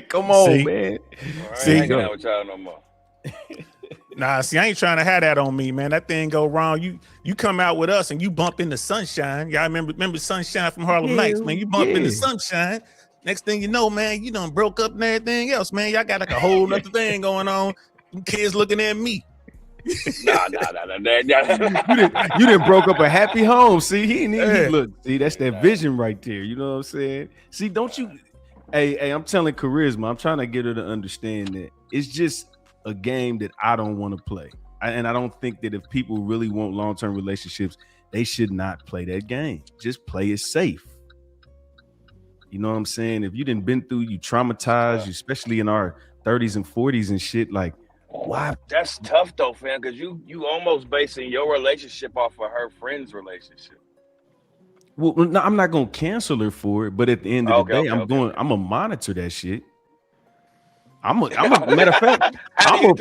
Come on, man. Well, I ain't See, hanging out with y'all no more. Nah, see, I ain't trying to have that on me, man. That thing go wrong. You come out with us and you bump into Sunshine. Y'all remember Sunshine from Harlem Nights, man. You bump into Sunshine. Next thing you know, man, you done broke up and everything else, man. Y'all got like a whole other thing going on. Them kids looking at me. Nah. You didn't broke up a happy home. See, he look. See, that's that vision right there. You know what I'm saying? See, don't you? Hey, I'm telling Charisma. I'm trying to get her to understand that it's just a game that I don't want to play, and I don't think that if people really want long-term relationships, they should not play that game. Just play it safe. You know what I'm saying? If you didn't been through, you traumatized, especially in our 30s and 40s and shit, like. Why? That's tough though, fam, because you almost basing your relationship off of her friend's relationship. Well, no, I'm not gonna cancel her for it, but at the end of the day, I'm gonna monitor that shit. I'm a matter of fact, I'm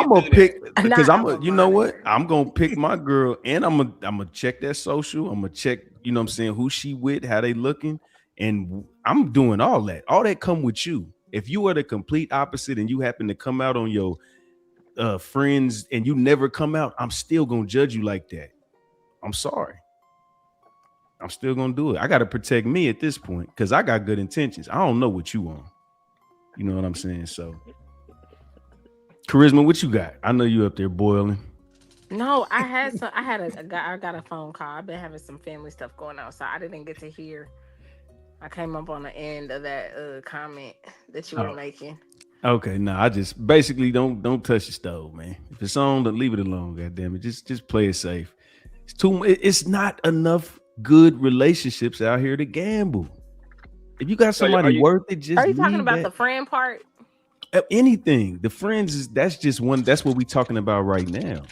gonna pick because you know what? I'm gonna pick my girl and I'm gonna check that social. I'm gonna check, you know what I'm saying, who she with, how they looking, and I'm doing all that. All that come with you. If you are the complete opposite and you happen to come out on your friends and you never come out, I'm still gonna judge you like that. I'm sorry. I'm still gonna do it. I gotta protect me at this point because I got good intentions. I don't know what you want. You know what I'm saying? So, Charisma, what you got? I know you up there boiling. No, I got a phone call. I've been having some family stuff going on, so I didn't get to hear. I came up on the end of that comment that you were making. Okay, no, I just basically don't touch the stove, man. If it's on, then leave it alone. Goddamn it, just play it safe. It's not enough good relationships out here to gamble. If you got somebody worth it, just are you talking about the friend part? Anything, the friends that's just one. That's what we talking about right now.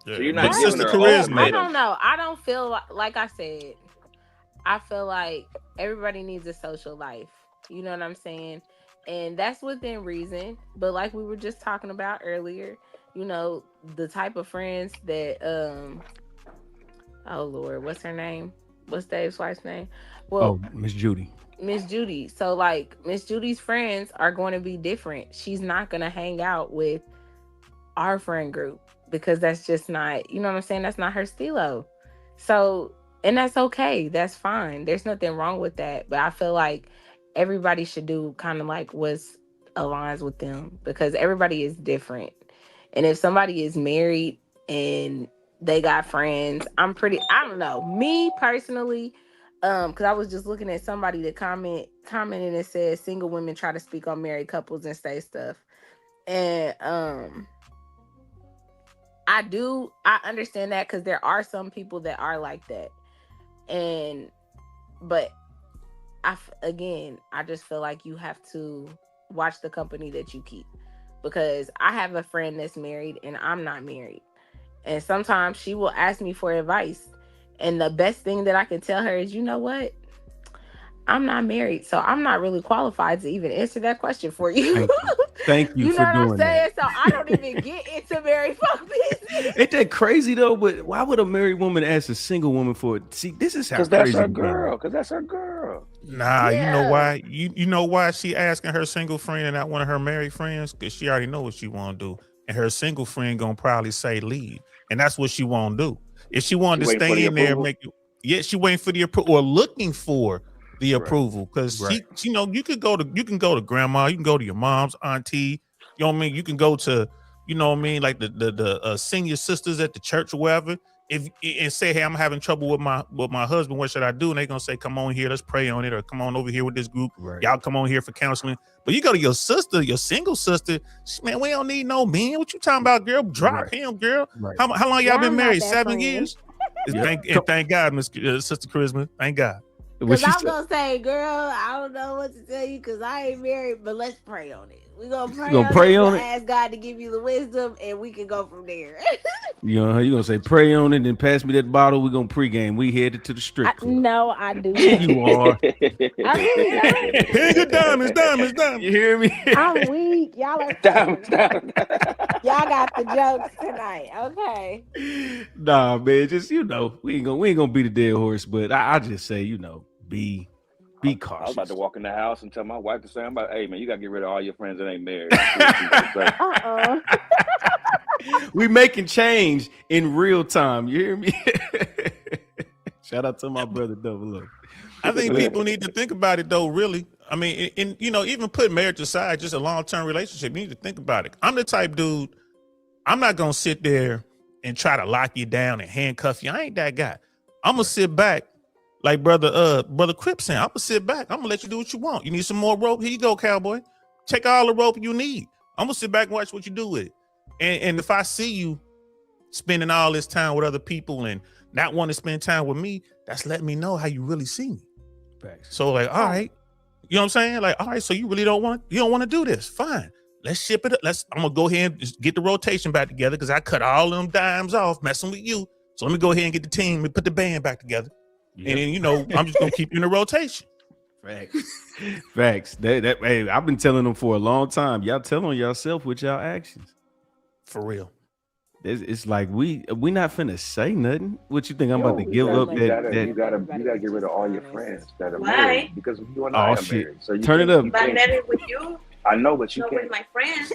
So you're not giving her charisma. I don't know. I don't feel like I said. I feel like everybody needs a social life. You know what I'm saying? And that's within reason. But like we were just talking about earlier, you know, the type of friends that, oh Lord, what's her name? What's Dave's wife's name? Well, Miss Judy. Miss Judy. So like Miss Judy's friends are going to be different. She's not going to hang out with our friend group because that's just not, you know what I'm saying? That's not her stilo. So, and that's okay. That's fine. There's nothing wrong with that. But I feel like everybody should do kind of like what's aligns with them because everybody is different. And if somebody is married and they got friends, I don't know. Me personally, because I was just looking at somebody that commented and it says single women try to speak on married couples and say stuff. And I understand that because there are some people that are like that. But I just feel like you have to watch the company that you keep because I have a friend that's married and I'm not married. And sometimes she will ask me for advice. And the best thing that I can tell her is, you know what? I'm not married, so I'm not really qualified to even answer that question for you. Thank you for doing that. So I don't even get into married folk business. Ain't that crazy though? But why would a married woman ask a single woman for it? See, this is how crazy. Because that's her girl. Nah, yeah. You know why? You know why she asking her single friend and not one of her married friends? Because she already know what she want to do, and her single friend gonna probably say leave, and that's what she won't do. If she wanted to stay in there and make it, she waiting for the approval or looking for the approval because she know you can go to grandma, you can go to your mom's auntie, you know what I mean, you can go to, you know what I mean, like the senior sisters at the church or wherever, and say, hey, I'm having trouble with my husband, what should I do? And they gonna say, come on here, let's pray on it, or come on over here with this group, y'all come on here for counseling. But you go to your sister, your single sister, man, we don't need no man. What you talking about, girl? Drop him, girl. How long y'all been married? 7 years? Thank God, Miss Sister Charisma. Thank God. Because I'm going to say, girl, I don't know what to tell you because I ain't married, but let's pray on it. We're going to pray on it. Ask God to give you the wisdom, and we can go from there. You know, you're going to say, pray on it, and pass me that bottle. We're going to pregame. We headed to the strip club. No, I do not. You are. Here's your diamonds. You hear me? I'm weak. Y'all are diamonds. Y'all got the jokes tonight. Okay. Nah, man, just, you know, we ain't gonna beat a dead horse, but I just say, you know, be Be cautious. I was about to walk in the house and tell my wife to say, hey man, you gotta get rid of all your friends that ain't married. We making change in real time. You hear me? Shout out to my brother Double O. I think people need to think about it though, really. I mean, even put marriage aside, just a long-term relationship, you need to think about it. I'm the type dude, I'm not gonna sit there and try to lock you down and handcuff you. I ain't that guy. I'm gonna sit back, like brother Crip saying, I'm gonna sit back. I'm gonna let you do what you want. You need some more rope? Here you go, cowboy. Take all the rope you need. I'm gonna sit back and watch what you do with it. And if I see you spending all this time with other people and not want to spend time with me, that's letting me know how you really see me. Thanks. So like, all right, you know what I'm saying? Like, all right, so you really don't want to do this. Fine. Let's ship it up. I'm gonna go ahead and just get the rotation back together because I cut all them dimes off messing with you. So let me go ahead and get the team and put the band back together. Yep. And then, I'm just gonna keep you in the rotation. Facts. Hey, I've been telling them for a long time. Y'all tell on yourself with y'all actions. For real. It's like we not finna say nothing. What you think I'm about to give up? You gotta get rid of all your friends that are married because you and I are married. So you turn it up. But married with you. I know, but you can't. With my friends.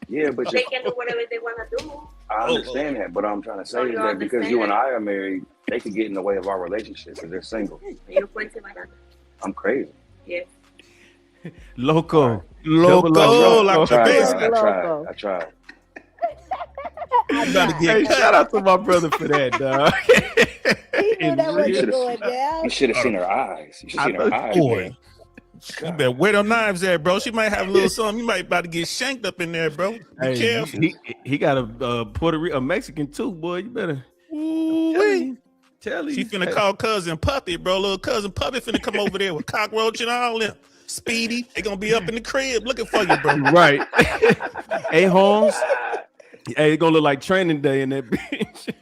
Yeah, but they can do whatever they want to do. I understand that, but I'm trying to say is that because you and I are married, they could get in the way of our relationship because they're single. You're crazy like that. I'm crazy. Yeah. Loco. I tried. Hey, shout out to my brother for that, dog. You should have seen her eyes. You should have seen her eyes. Boy. You better wear them knives there, bro. She might have a little something. You might about to get shanked up in there, bro. Be careful. He got a Mexican too, boy. You better tell him. She finna call cousin Puppy, bro. Little cousin Puppy finna come over there with cockroach and all them. Speedy, they gonna be up in the crib looking for you, bro. Right. Hey, Holmes. Hey, it's gonna look like training day in that bitch.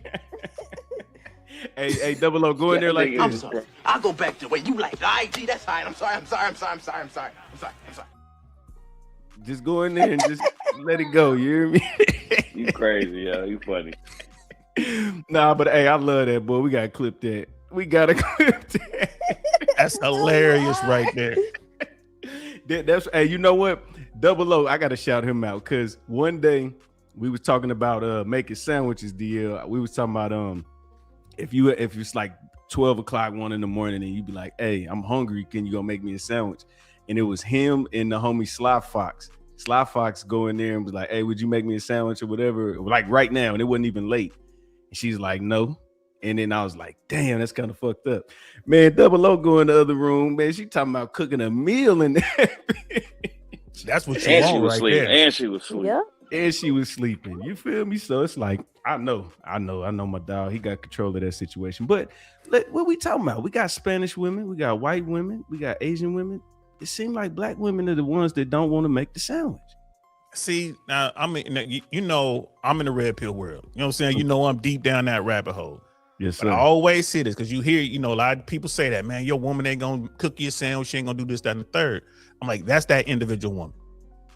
Hey, Double O, go in there like I'm this. sorry. I'll go back to the way you like. All right, G, that's fine. I'm sorry. Just go in there and just let it go. You hear me? You crazy, yo. You funny. Nah, but hey, I love that, boy. We gotta clip that. We gotta clip that. That's hilarious right there. That's hey, you know what? Double O, I gotta shout him out because one day we was talking about making sandwiches. We was talking about if it's like 12 o'clock, 1 in the morning, and you be like, hey, I'm hungry, can you go make me a sandwich? And it was him and the homie Sly Fox. Sly Fox go in there and was like, hey, would you make me a sandwich or whatever? Like right now, and it wasn't even late. And she's like, no. And then I was like, damn, that's kind of fucked up. Man, Double O go in the other room, man. She talking about cooking a meal in there. That's what she want right there. And she was sleeping. Yeah. And she was sleeping. You feel me? So it's like, I know my dog. He got control of that situation. But what we talking about? We got Spanish women, we got white women, we got Asian women. It seems like black women are the ones that don't want to make the sandwich. See, now I'm in the red pill world. You know what I'm saying? I'm deep down that rabbit hole. Yes, sir. But I always see this because you hear, a lot of people say that, man, your woman ain't gonna cook you a sandwich, she ain't gonna do this, that, and the third. I'm like, that's that individual woman.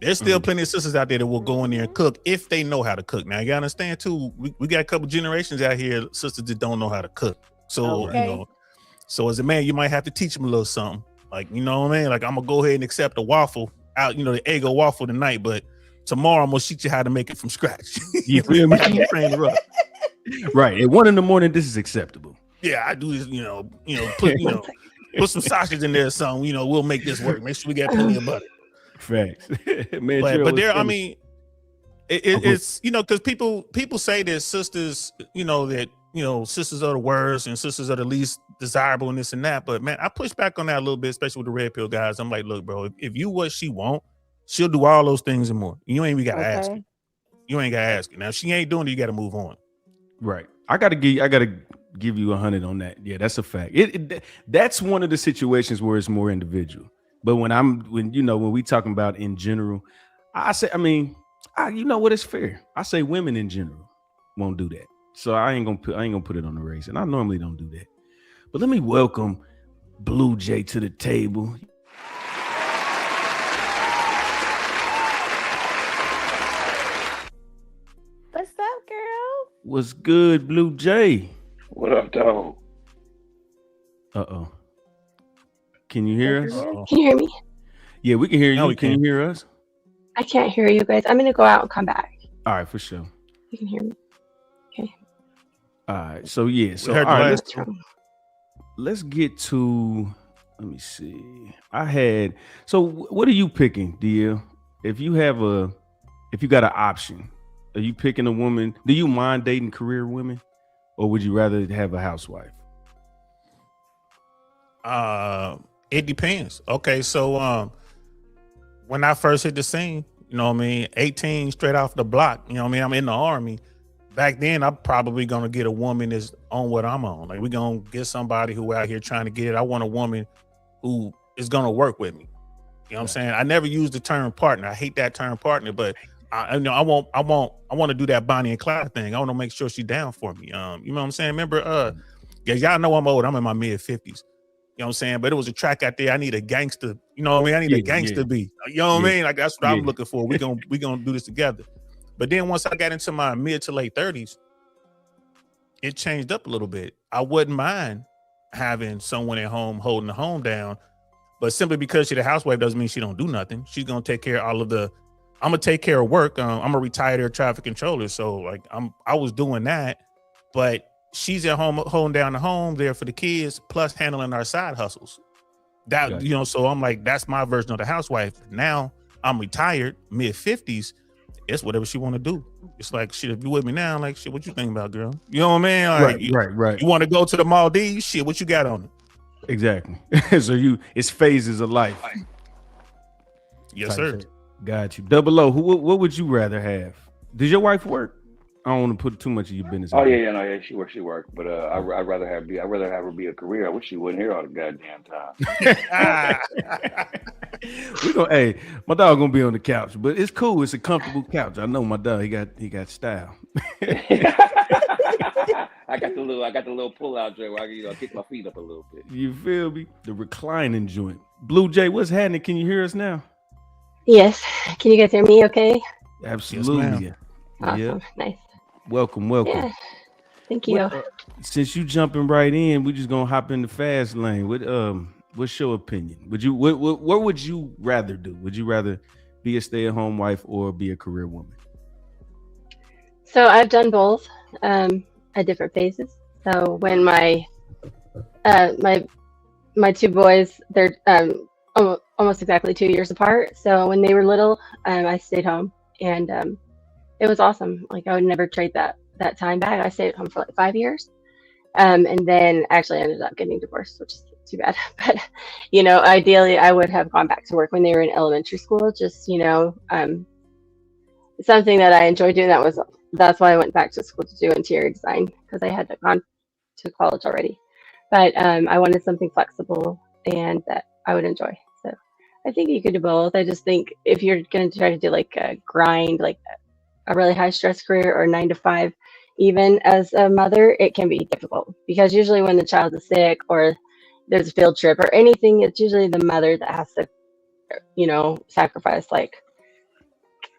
There's still plenty of sisters out there that will go in there and cook if they know how to cook. Now you gotta understand too, we got a couple generations out here, sisters that don't know how to cook. So so as a man, you might have to teach them a little something. Like, you know what I mean? Like, I'm gonna go ahead and accept a waffle out, the Eggo waffle tonight, but tomorrow I'm gonna teach you how to make it from scratch. You feel me? Train her up. Right. At 1 in, this is acceptable. Yeah, I do this, put some sausage in there or something, we'll make this work. Make sure we got plenty of butter. Facts. Man, but there, I mean, it's because people say that sisters, sisters are the worst and sisters are the least desirable and this and that. But man, I push back on that a little bit, especially with the red pill guys. I'm like, look, bro, if you what she want, she'll do all those things and more. You ain't even gotta ask her. You ain't gotta ask her. Now, if she ain't doing it, you gotta move on. Right. I gotta give you 100 on that. Yeah, that's a fact. That's one of the situations where it's more individual. But when we talking about in general, you know what, it's fair. I say women in general won't do that. So I ain't gonna put it on the race, and I normally don't do that. But let me welcome Blue Jay to the table. What's up, girl? What's good, Blue Jay? What up, dog? Uh-oh. Can you hear us? Can you hear me? Yeah, we can hear Now you. Can you hear us? I can't hear you guys. I'm gonna go out and come back. All right, for sure. You can hear me. Okay. All right. So yeah. So We heard all the right, last let's get to. Let me see. So what are you picking, DL? If you got an option, are you picking a woman? Do you mind dating career women, or would you rather have a housewife? It depends. Okay, so when I first hit the scene, you know what I mean, 18 straight off the block, you know what I mean, I'm in the army. Back then, I'm probably gonna get a woman that's on what I'm on. Like, we're gonna get somebody who out here trying to get it. I want a woman who is gonna work with me. You know what I'm saying? I never use the term partner. I hate that term partner, but I want to do that Bonnie and Clyde thing. I want to make sure she's down for me. You know what I'm saying? Remember, yeah, y'all know I'm old. I'm in my mid 50s. You know what I'm saying? But it was a track out there. I need a gangster. You know what I mean? I need a gangster beat. You know what I mean? Like, that's what I'm looking for. We gonna do this together. But then once I got into my mid to late 30s, it changed up a little bit. I wouldn't mind having someone at home holding the home down, but simply because she's a housewife doesn't mean she don't do nothing. She's gonna take care of all of the. I'm gonna take care of work. I'm a retired air traffic controller, so like I was doing that, but she's at home holding down the home there for the kids, plus handling our side hustles. That, you know, so I'm like, that's my version of the housewife. Now I'm retired, mid 50s. It's whatever she want to do. It's like, shit, if you with me now, like, shit, what you think about, girl? You know what I mean? Like, Right. You want to go to the Maldives? Shit, what you got on it? Exactly. So it's phases of life. Yes, sir. Shit. Got you. Double O, what would you rather have? Does your wife work? I don't want to put too much of your business. Oh yeah, she works. But I'd rather have her be a career. I wish she wouldn't here all the goddamn time. Hey, my dog gonna be on the couch, but it's cool. It's a comfortable couch. I know my dog. He got style. I got the little pull out joint where I can kick my feet up a little bit. You feel me? The reclining joint. Blue Jay, what's happening? Can you hear us now? Yes. Can you guys hear me? Okay. Absolutely. Yes, awesome. Yeah. Nice. Welcome. Yeah. Thank you. Since you jumping right in, we just gonna hop in the fast lane. What's your opinion? What would you rather do? Would you rather be a stay-at-home wife or be a career woman? So I've done both at different phases. So when my two boys, they're almost exactly 2 years apart. So when they were little, I stayed home, and it was awesome. Like, I would never trade that time back. I stayed at home for like 5 years, and then actually ended up getting divorced, which is too bad. But ideally, I would have gone back to work when they were in elementary school. Just something that I enjoyed doing. That's why I went back to school to do interior design, because I had gone to college already. But I wanted something flexible and that I would enjoy. So I think you could do both. I just think if you're going to try to do like a grind, like a really high stress career, or 9 to 5, even as a mother, it can be difficult, because usually when the child is sick or there's a field trip or anything, it's usually the mother that has to, sacrifice like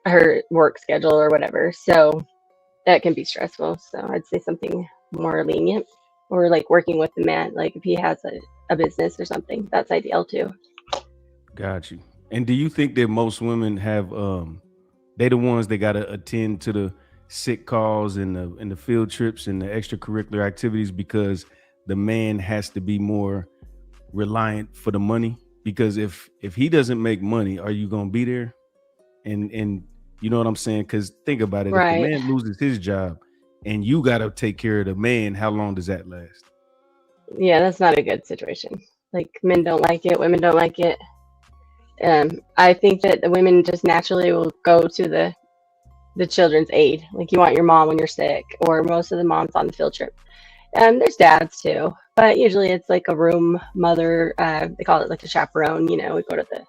her work schedule or whatever. So that can be stressful. So I'd say something more lenient, or like working with the man, like if he has a business or something, that's ideal too. Got you. And do you think that most women have they the ones that gotta attend to the sick calls and the field trips and the extracurricular activities because the man has to be more reliant for the money? Because if he doesn't make money, are you gonna be there? And you know what I'm saying? Because think about it, Right. If the man loses his job and you gotta take care of the man, how long does that last? Yeah, that's not a good situation. Like, men don't like it, women don't like it. I think that the women just naturally will go to the children's aid. Like, you want your mom when you're sick, or most of the moms on the field trip. There's dads too, but usually it's like a room mother. They call it like a chaperone. We go to the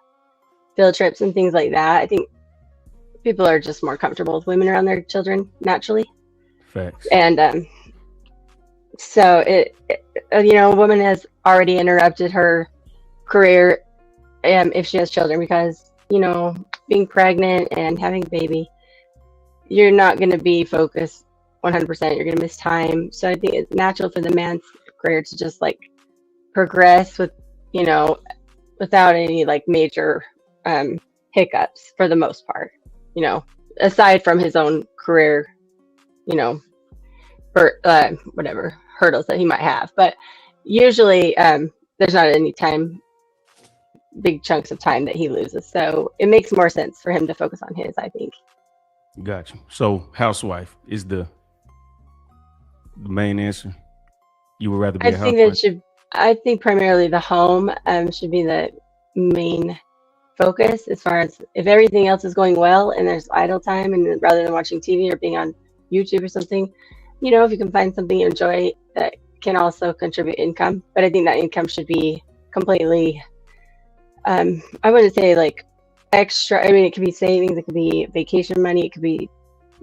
field trips and things like that. I think people are just more comfortable with women around their children naturally. Facts. And so a woman has already interrupted her career if she has children, because being pregnant and having a baby, you're not going to be focused 100%. You're going to miss time. So I think it's natural for the man's career to just like progress with without any like major hiccups for the most part, aside from his own career, for whatever hurdles that he might have. But usually there's not any big chunks of time that he loses. So it makes more sense for him to focus on his, I think. Gotcha. So housewife is the main answer. You would rather be a housewife? I think primarily the home should be the main focus, as far as if everything else is going well and there's idle time, and rather than watching TV or being on YouTube or something, if you can find something you enjoy that can also contribute income. But I think that income should be completely, I wouldn't say like extra. I mean, it could be savings, it could be vacation money, it could be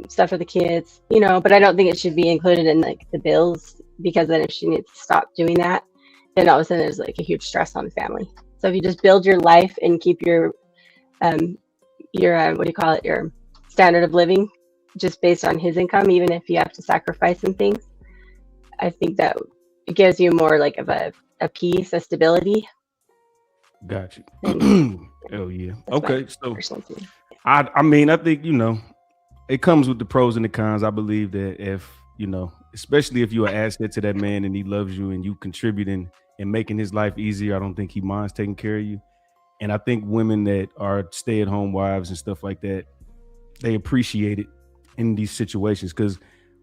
stuff for the kids, but I don't think it should be included in like the bills, because then if she needs to stop doing that, then all of a sudden there's like a huge stress on the family. So if you just build your life and keep your what do you call it, your standard of living just based on his income, even if you have to sacrifice some things, I think that it gives you more like of a peace, a stability. Gotcha. Oh yeah. Okay. So I mean, I think, it comes with the pros and the cons. I believe that if, especially if you're an asset to that man and he loves you and you contributing and making his life easier, I don't think he minds taking care of you. And I think women that are stay-at-home wives and stuff like that, they appreciate it in these situations. Because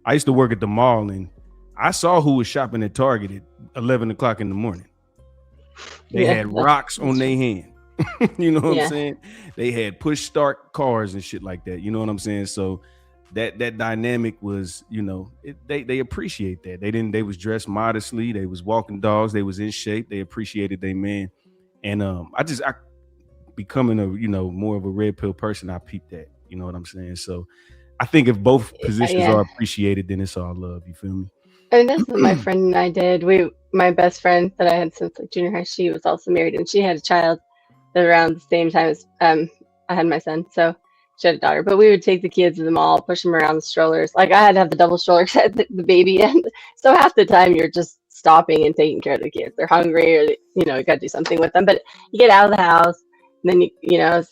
I used to work at the mall and I saw who was shopping at Target at 11 o'clock in the morning. They had rocks on their hand. You know what I'm saying? They had push start cars and shit like that. You know what I'm saying? So that dynamic was, they appreciate that. They was dressed modestly. They was walking dogs. They was in shape. They appreciated their man. And I becoming a, more of a red pill person, I peeped that. You know what I'm saying? So I think if both positions are appreciated, then it's all love. You feel me? And that's what my friend and I did. My best friend that I had since like junior high, she was also married and she had a child around the same time as I had my son. So she had a daughter, but we would take the kids to the mall, push them around the strollers. Like I had to have the double strollers at the baby end. So half the time you're just stopping and taking care of the kids. They're hungry, or you got to do something with them. But you get out of the house, and then you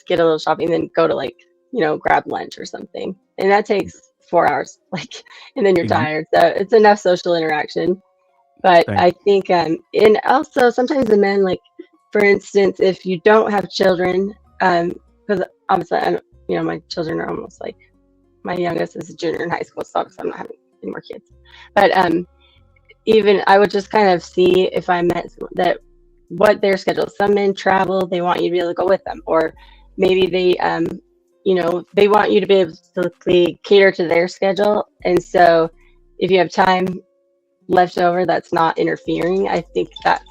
get a little shopping, then go to like grab lunch or something, and that takes 4 hours. Like, and then you're tired. So it's enough social interaction. But I think and also sometimes the men, like for instance, if you don't have children, because obviously my children are almost like, my youngest is a junior in high school, so I'm not having any more kids. But even I would just kind of see if I met that what their schedule. Some men travel, they want you to be able to go with them, or maybe they they want you to be able to cater to their schedule. And so if you have time left over that's not interfering, I think that's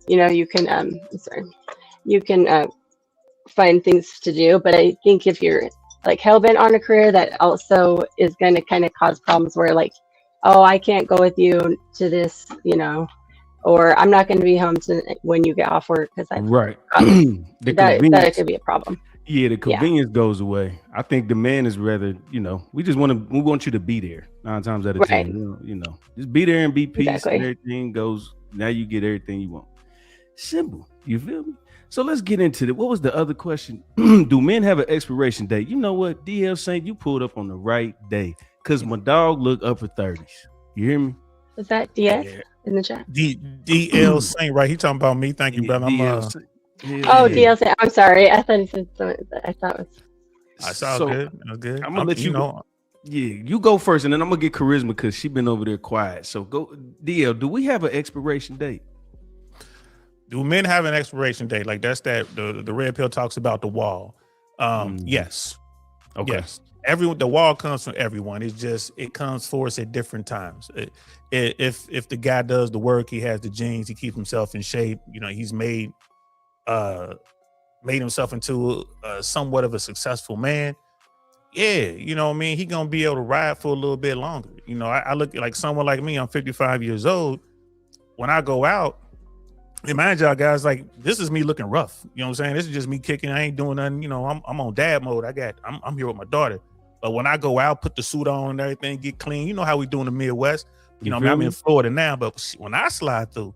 you can you can find things to do. But I think if you're like hell-bent on a career that also is going to kind of cause problems where like, oh, I can't go with you to this, or I'm not going to be home when you get off work because right. that could be a problem. Yeah, the convenience goes away. I think the man is rather, we want you to be there 9 times out of 10. Just be there and be peace, and everything goes. Now you get everything you want. Simple. You feel me? So let's get into it. What was the other question? Do men have an expiration date? You know what, DL Saint, you pulled up on the right day because my dog look upper 30s. You hear me? Was that DS in the chat? DL Saint, right? He talking about me. Thank you, brother. DL Saint. I'm sorry. I thought he said something. I thought it was. I saw good. Good. I'm gonna let you know. Yeah, you go first, and then I'm gonna get Charisma because she been over there quiet. So go, DL. Do we have an expiration date? Do men have an expiration date? Like that's the red pill talks about the wall. Yes. Okay. Yes. The wall comes from everyone. It's just it comes for us at different times. If the guy does the work, he has the genes, he keeps himself in shape. He's made himself into somewhat of a successful man. Yeah, you know what I mean? He gonna be able to ride for a little bit longer. I look at like someone like me. I'm 55 years old. When I go out, imagine y'all guys, like this is me looking rough. You know what I'm saying? This is just me kicking. I ain't doing nothing. I'm on dad mode. I'm here with my daughter. But when I go out, put the suit on and everything, get clean. You know how we do in the Midwest. I'm in Florida now, but when I slide through,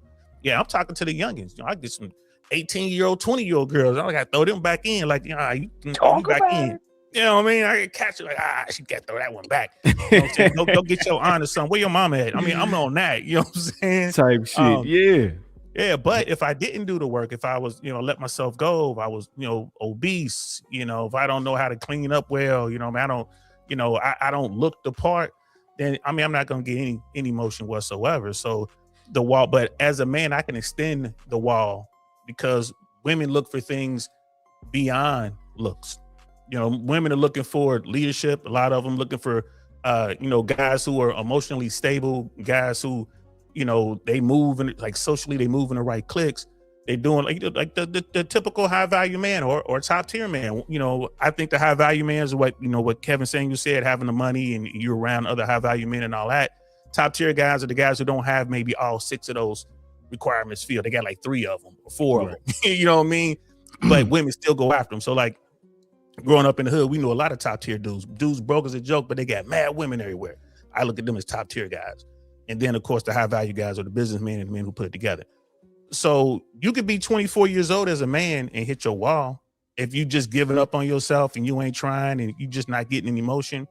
I'm talking to the youngins. I get some 18-year-old, 20-year-old girls. I gotta throw them back in. Like, you can throw me back in. You know what I mean? I can catch it like, she got to throw that one back. You know what I'm saying? Go get your honor, son. Where your mama at? I mean, I'm on that. You know what I'm saying? Type shit. Yeah. Yeah, but if I didn't do the work, if I was, let myself go, if I was, obese, if I don't know how to clean up well, I don't, I don't look the part, then I'm not gonna get any motion whatsoever. So the wall, but as a man, I can extend the wall because women look for things beyond looks. Women are looking for leadership. A lot of them looking for, guys who are emotionally stable, guys who, they move and like socially, they move in the right cliques. They doing like the typical high value man or top tier man. I think the high value man is what Kevin Samuel said, having the money and you're around other high value men and all that. Top tier guys are the guys who don't have maybe all 6 of those requirements filled. They got like 3 of them or 4 of them. You know what I mean? But women still go after them. So like growing up in the hood, we know a lot of top tier dudes. Dudes broke as a joke, but they got mad women everywhere. I look at them as top tier guys. And then, of course, the high value guys are the businessmen and the men who put it together. So you could be 24 years old as a man and hit your wall if you just giving up on yourself and you ain't trying and you just not getting any motion.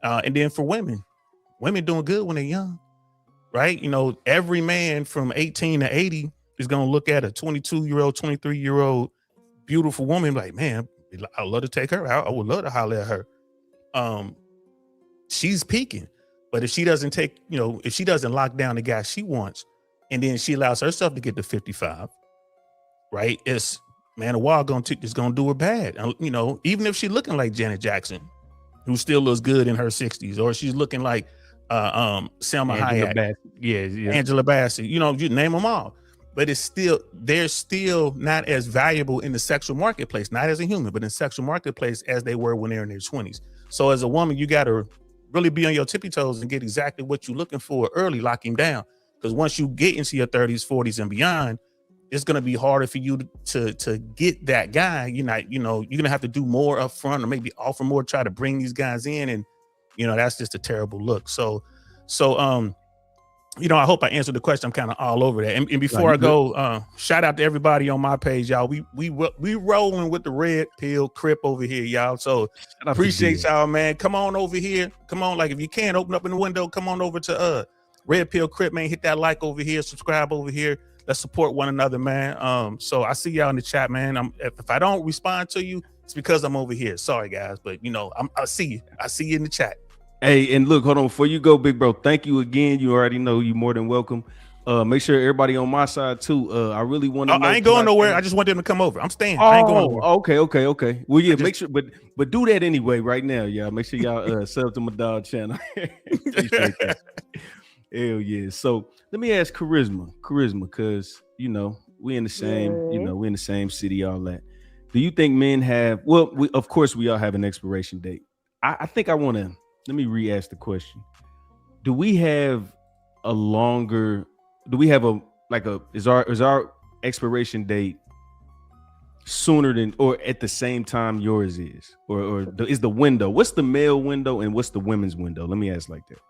And then for women doing good when they're young, right? Every man from 18 to 80 is going to look at a 22-year-old, 23-year-old beautiful woman like, man, I'd love to take her out. I would love to holler at her. She's peaking. But if she doesn't if she doesn't lock down the guy she wants, and then she allows herself to get to 55, right? The wall is gonna do her bad. Even if she's looking like Janet Jackson, who still looks good in her 60s, or she's looking like Selma Hayek, Angela Bassett, you name them all. But they're still not as valuable in the sexual marketplace, not as a human, but in sexual marketplace as they were when they're in their 20s. So as a woman, you got to really be on your tippy toes and get exactly what you're looking for early, lock him down. Because once you get into your 30s, 40s and beyond, it's going to be harder for you to get that guy. You're going to have to do more up front or maybe offer more, try to bring these guys in. And, that's just a terrible look. So I hope I answered the question. I'm kind of all over that. And before I go, shout out to everybody on my page, y'all. We rolling with the Red Pill Crip over here, y'all. So appreciate y'all, man. Come on over here. Come on, like if you can open up in the window, come on over to Red Pill Crip, man. Hit that like over here, subscribe over here. Let's support one another, man. So I see y'all in the chat, man. If I don't respond to you, it's because I'm over here. Sorry, guys, but I see you. I see you in the chat. Hey, and look, hold on, before you go, big bro, thank you again. You already know you're more than welcome. Make sure everybody on my side too. I really want to. I ain't going nowhere. I just want them to come over. I'm staying. I ain't going nowhere. Okay. Well, yeah, make sure, but do that anyway right now, y'all. Make sure y'all sub to my dog channel. Appreciate that. Hell yeah. So let me ask Charisma, because we in the same, we in the same city, all that. Do you think men have? Well, of course we all have an expiration date. I think I want to. Let me re-ask the question. Do we have is our expiration date sooner than or at the same time yours is? Or is the window? What's the male window and what's the women's window? Let me ask like that.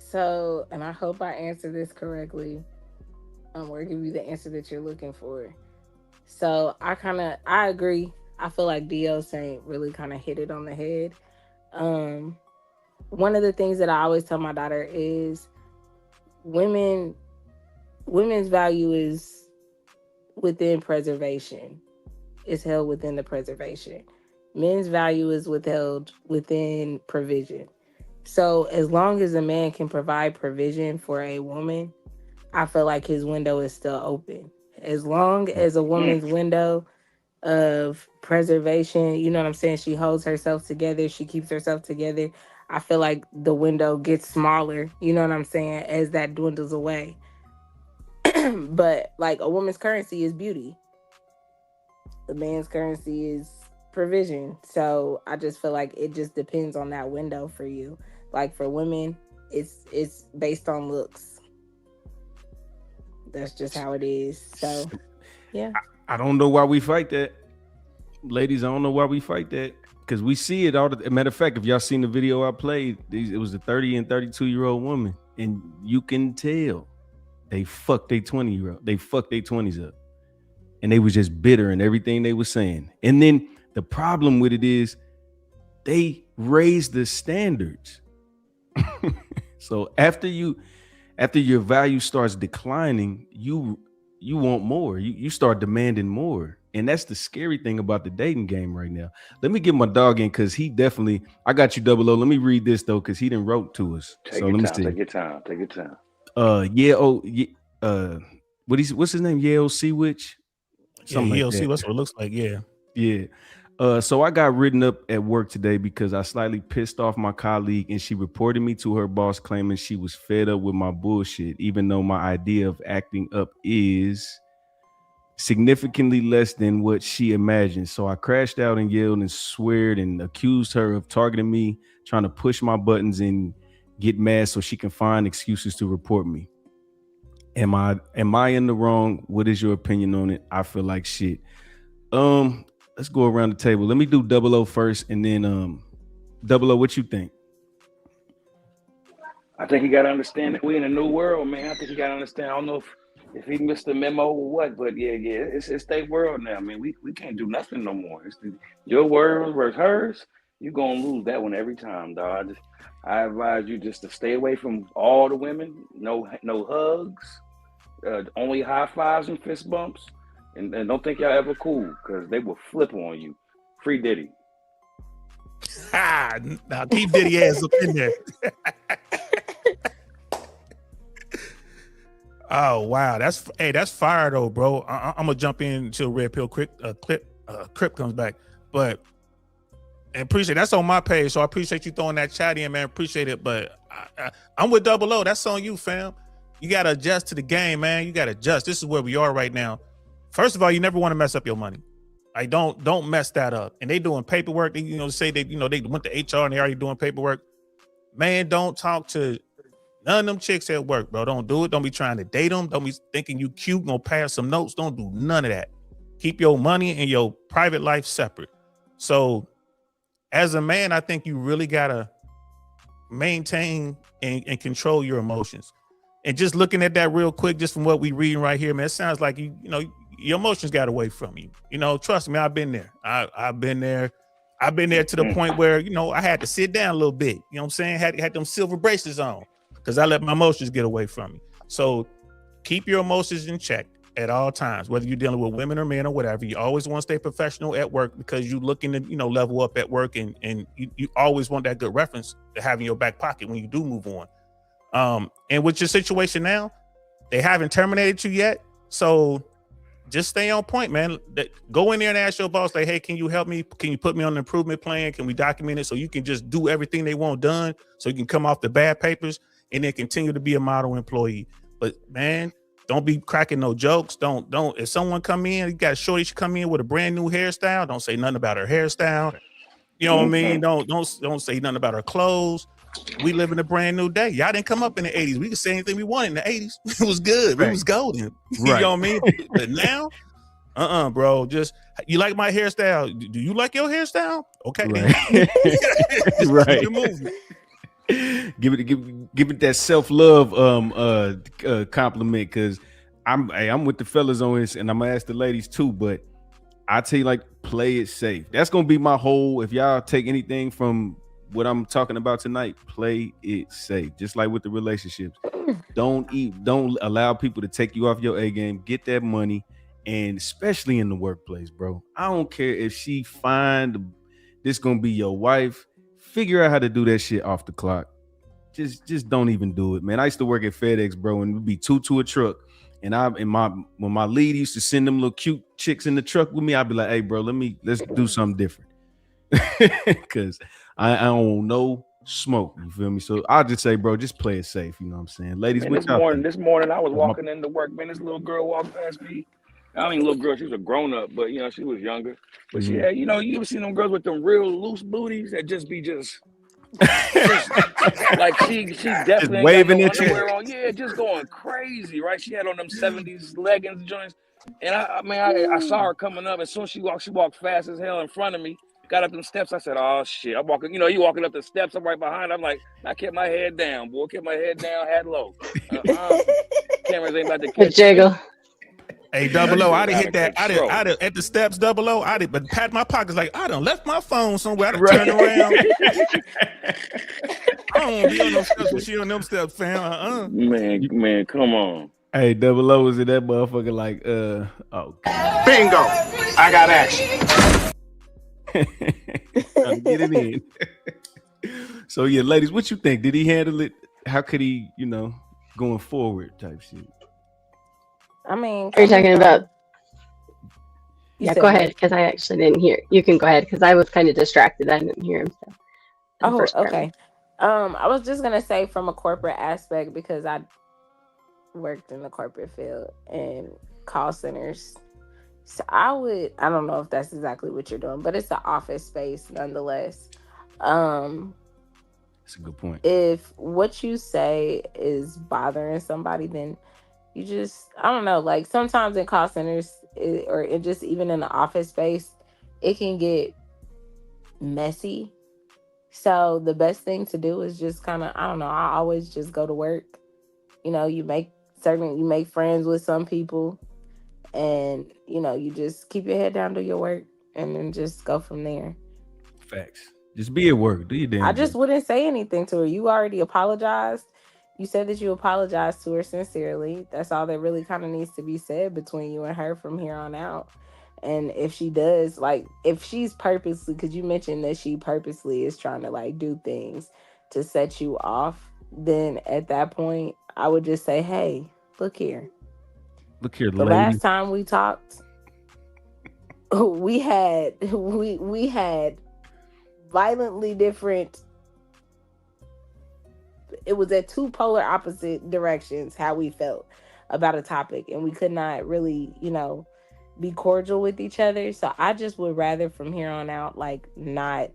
So, and I hope I answer this correctly. Or give you the answer that you're looking for. So I agree. I feel like Dio Saint really kind of hit it on the head. One of the things that I always tell my daughter is women's value is within preservation. It's held within the preservation. Men's value is withheld within provision. So as long as a man can provide provision for a woman, I feel like his window is still open. As long as a woman's window of preservation, you know what I'm saying, she holds herself together, she keeps herself together, I feel like the window gets smaller, you know what I'm saying, as that dwindles away. But like a woman's currency is beauty. The man's currency is provision. So I just feel like it just depends on that window for you. Like for women, it's based on looks. That's just how it is. So yeah. I don't know why we fight that. Ladies, I don't know why we fight that. Because we see it all. Matter of fact, if y'all seen the video I played, it was a 30 and 32-year-old woman. And you can tell they fucked their 20-year-old. They fucked their 20s up. And they was just bitter in everything they were saying. And then the problem with it is they raised the standards. So after your value starts declining, you want more. You start demanding more. And that's the scary thing about the dating game right now. Let me get my dog in because he definitely, I got you, Double O. Let me read this though, because he didn't wrote to us. Take your time. What's his name? Yale Seawitch? Something like that. See what it looks like. Yeah. So I got written up at work today because I slightly pissed off my colleague and she reported me to her boss claiming she was fed up with my bullshit, even though my idea of acting up is significantly less than what she imagined. So I crashed out and yelled and sweared and accused her of targeting me, trying to push my buttons and get mad so she can find excuses to report me. Am I in the wrong? What is your opinion on it? I feel like shit. Let's go around the table. Let me do Double O first, and then Double O, what you think? I think you gotta understand that we're in a new world, man. I think you gotta understand. I don't know if he missed the memo or what, but yeah, it's their world now. I mean, we can't do nothing no more. Your word versus hers. You're gonna lose that one every time, dog. I advise you just to stay away from all the women. No hugs. Only high fives and fist bumps. And don't think y'all ever cool, because they will flip on you. Free Diddy. Now keep Diddy ass up in there. Oh wow, that's fire though, bro. I'm gonna jump in until Red Pill Crip comes back, but and appreciate that's on my page, so I appreciate you throwing that chat in, man. Appreciate it, but I'm with Double O. That's on you, fam. You gotta adjust to the game, man. You gotta adjust. This is where we are right now. First of all, you never want to mess up your money. Like don't mess that up. And they doing paperwork. They, say they went to HR and they already doing paperwork. Man, don't talk to none of them chicks at work, bro. Don't do it. Don't be trying to date them. Don't be thinking you cute, gonna pass some notes. Don't do none of that. Keep your money and your private life separate. So as a man, I think you really gotta maintain and control your emotions. And just looking at that real quick, just from what we reading right here, man, it sounds like your emotions got away from you. Trust me, I've been there. I've been there. I've been there to the point where, I had to sit down a little bit. You know what I'm saying? Had them silver bracelets on because I let my emotions get away from me. So keep your emotions in check at all times, whether you're dealing with women or men or whatever. You always want to stay professional at work because you're looking to, level up at work, and you always want that good reference to have in your back pocket when you do move on. And with your situation now, they haven't terminated you yet. So just stay on point, man. Go in there and ask your boss, like, hey, can you help me? Can you put me on an improvement plan? Can we document it so you can just do everything they want done so you can come off the bad papers and then continue to be a model employee? But man, don't be cracking no jokes. Don't. If someone come in, you got a shorty, she come in with a brand new hairstyle. Don't say nothing about her hairstyle. You know what I mean? Don't say nothing about her clothes. We live in a brand new day. Y'all didn't come up in the 80s. We could say anything we wanted in the 80s. It was good. Right. It was golden. You know what I mean? But now, bro, just, you like my hairstyle? Do you like your hairstyle? Okay. Right. Give it that self-love compliment, because I'm with the fellas on this, and I'm gonna ask the ladies too, but I tell you, like, play it safe. That's gonna be my whole, if y'all take anything from what I'm talking about tonight, play it safe. Just like with the relationships, don't allow people to take you off your A game. Get that money, and especially in the workplace, bro. I don't care if she find this gonna be your wife. Figure out how to do that shit off the clock. Just don't even do it, man. I used to work at FedEx, bro, and it'd be two to a truck. And when my lead used to send them little cute chicks in the truck with me, I'd be like, hey, bro, let's do something different. Because I don't want no smoke. You feel me? So I'll just say, bro, just play it safe. You know what I'm saying? Ladies, man, this morning I was walking into work, man. This little girl walked past me. I mean, little girl, she was a grown up, but she was younger. But she had, you ever seen them girls with them real loose booties that just like she definitely just waving got no underwear on. Yeah, just going crazy, right? She had on them 70s leggings joints. And I saw her coming up. As soon as she walked fast as hell in front of me. Got up them steps. I said, "Oh shit!" I'm walking. You know, you walking up the steps. I'm right behind. I'm like, I kept my head down, boy. Kept my head down, hat low. Cameras ain't about to A catch jiggle. me. Hey, Double O, I didn't hit that. I Control. didn't at the steps, Double O. I did, but pat my pockets like I done left my phone somewhere. I done turned around. I don't want to be on those steps when she on them steps, fam. Man, come on. Hey, Double O was in that motherfucker like, Bingo. I got action. trying to get it in. So yeah, ladies, what you think? Did he handle it? How could he, going forward type shit? I mean, Are you talking about? You Yeah, said go what? ahead, because I actually didn't hear. You can go ahead, because I was kind of distracted. I didn't hear him. So, the Oh, first part. okay. I was just gonna say from a corporate aspect because I worked in the corporate field and call centers. So I don't know if that's exactly what you're doing, but it's an office space nonetheless. That's a good point. If what you say is bothering somebody, then you just, I don't know, like sometimes in call centers or just even in the office space, it can get messy. So the best thing to do is just kind of, I don't know, I always just go to work. You make friends with some people and, you just keep your head down, do your work and then just go from there. Facts. Just be at work. Do your damn I just job. wouldn't say anything to her. You already apologized. You said that you apologized to her sincerely. That's all that really kind of needs to be said between you and her from here on out. And if she does, like, if she's purposely, because you mentioned that she purposely is trying to, like, do things to set you off, then at that point, I would just say, hey, look here. Look here, The lady. last time we talked, we had violently different. It was at two polar opposite directions how we felt about a topic, and we could not really, be cordial with each other. So I just would rather from here on out, like, not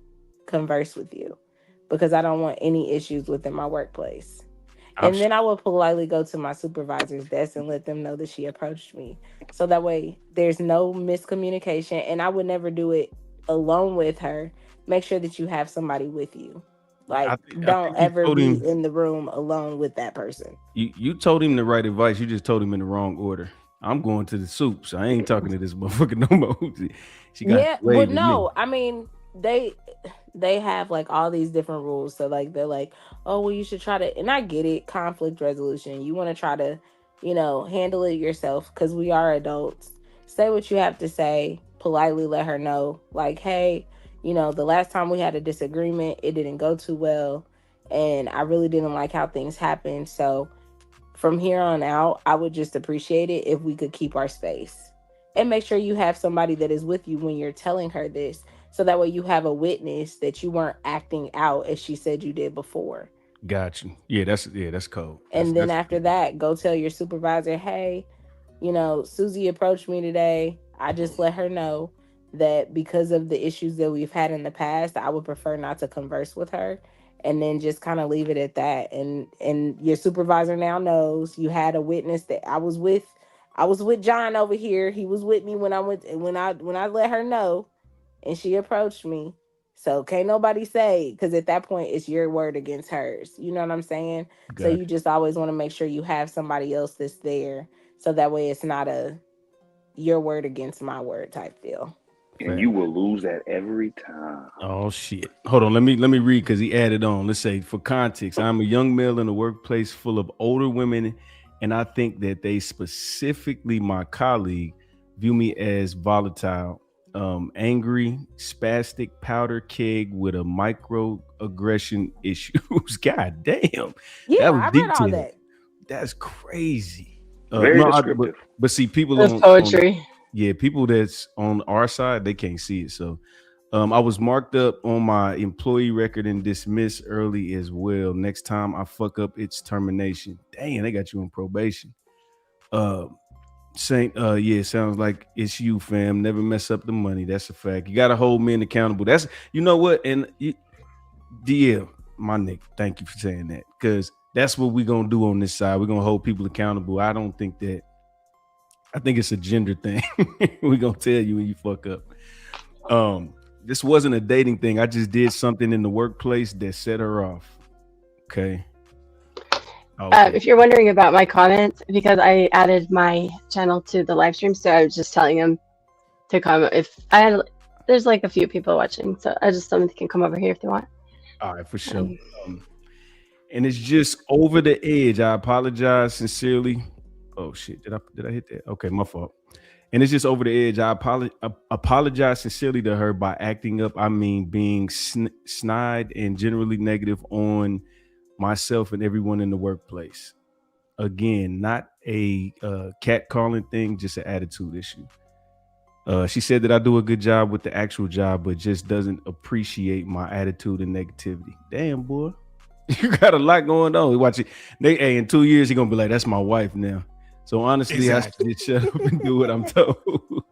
converse with you because I don't want any issues within my workplace. And then I would politely go to my supervisor's desk and let them know that she approached me. So that way there's no miscommunication, and I would never do it alone with her. Make sure that you have somebody with you. Like, don't ever be in the room alone with that person. You told him the right advice. You just told him in the wrong order. I'm going to the soup, so I ain't talking to this motherfucker no more. She got but no, I mean, they have like all these different rules. So like they're like, oh well, you should try to, and I get it, conflict resolution. You want to try to, handle it yourself because we are adults. Say what you have to say, politely let her know, like, hey, the last time we had a disagreement, it didn't go too well, and I really didn't like how things happened. So from here on out, I would just appreciate it if we could keep our space. And make sure you have somebody that is with you when you're telling her this. So that way you have a witness that you weren't acting out as she said you did before. Got you. Yeah, that's cold. And then after that, go tell your supervisor, hey, Susie approached me today. I just let her know that because of the issues that we've had in the past, I would prefer not to converse with her. And then just kind of leave it at that. And your supervisor now knows you had a witness that I was with John over here. He was with me when I let her know and she approached me. So can't nobody say, because at that point it's your word against hers. You know what I'm saying? So you just always want to make sure you have somebody else that's there. So that way it's not a your word against my word type deal. And you will lose that every time. Oh shit. Hold on. Let me read because he added on. Let's say for context, I'm a young male in a workplace full of older women, and I think that they, specifically my colleague, view me as volatile, angry, spastic powder keg with a microaggression issues. God damn. Yeah, I read all that. That's crazy. Very descriptive. But see, people That's poetry. People that's on our side, they can't see it. So I was marked up on my employee record and dismissed early as well. Next time I fuck up, it's termination. Dang, they got you on probation. Sounds like it's you, fam. Never mess up the money. That's a fact. You gotta hold men accountable. That's, you know what? And DL, my nigga, thank you for saying that, because that's what we're gonna do on this side. We're gonna hold people accountable. I think it's a gender thing. We're gonna tell you when you fuck up. this wasn't a dating thing. I just did something in the workplace that set her off. Okay. If you're wondering about my comments, because I added my channel to the live stream, so I was just telling them to come. If I had, there's like a few people watching, so I just told them they can come over here if they want. All right, for sure. And it's just over the edge. I apologize sincerely. Oh shit, did I hit that? Okay, my fault. And it's just over the edge. I apologize sincerely to her by acting up. I mean, being snide and generally negative on myself and everyone in the workplace. Again, not a catcalling thing, just an attitude issue. She said that I do a good job with the actual job, but just doesn't appreciate my attitude and negativity. Damn, boy. You got a lot going on. Watch it. Hey, in 2 years, he's gonna be like, that's my wife now. So honestly, exactly. I should shut up and do what I'm told.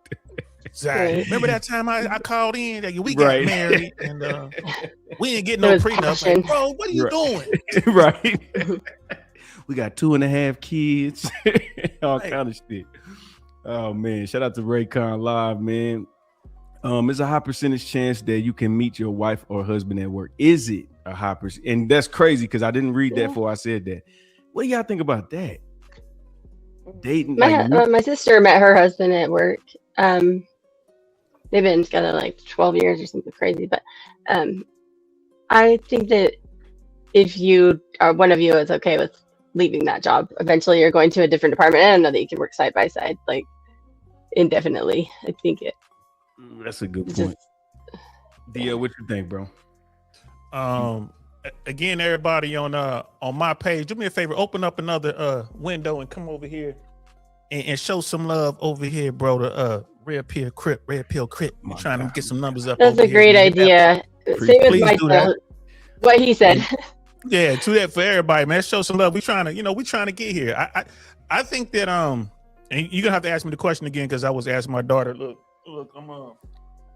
Exactly. Remember that time I called in that we got married and we didn't get no prenup. Like, bro, what are you doing? Right. We got 2.5 kids, all kind of shit. Oh man, shout out to Raycon Live, man. It's a high percentage chance that you can meet your wife or husband at work. Is it a high percent? And that's crazy because I didn't read that before I said that. What do y'all think about that? Dating. My sister met her husband at work. They've been together like 12 years or something crazy. But I think that if you are one of you is okay with leaving that job, eventually you're going to a different department. I don't know that you can work side by side like indefinitely. I think it. That's a good point. Dia, what you think, bro? Again, everybody on my page, do me a favor, open up another window and come over here and show some love over here, bro. The Red Pill Crip. We're trying to get some numbers up. That's a great idea. Same with myself. What he said. Yeah, do that for everybody, man. Show some love. We're trying to get here. I think that and you're gonna have to ask me the question again because I was asking my daughter. Look,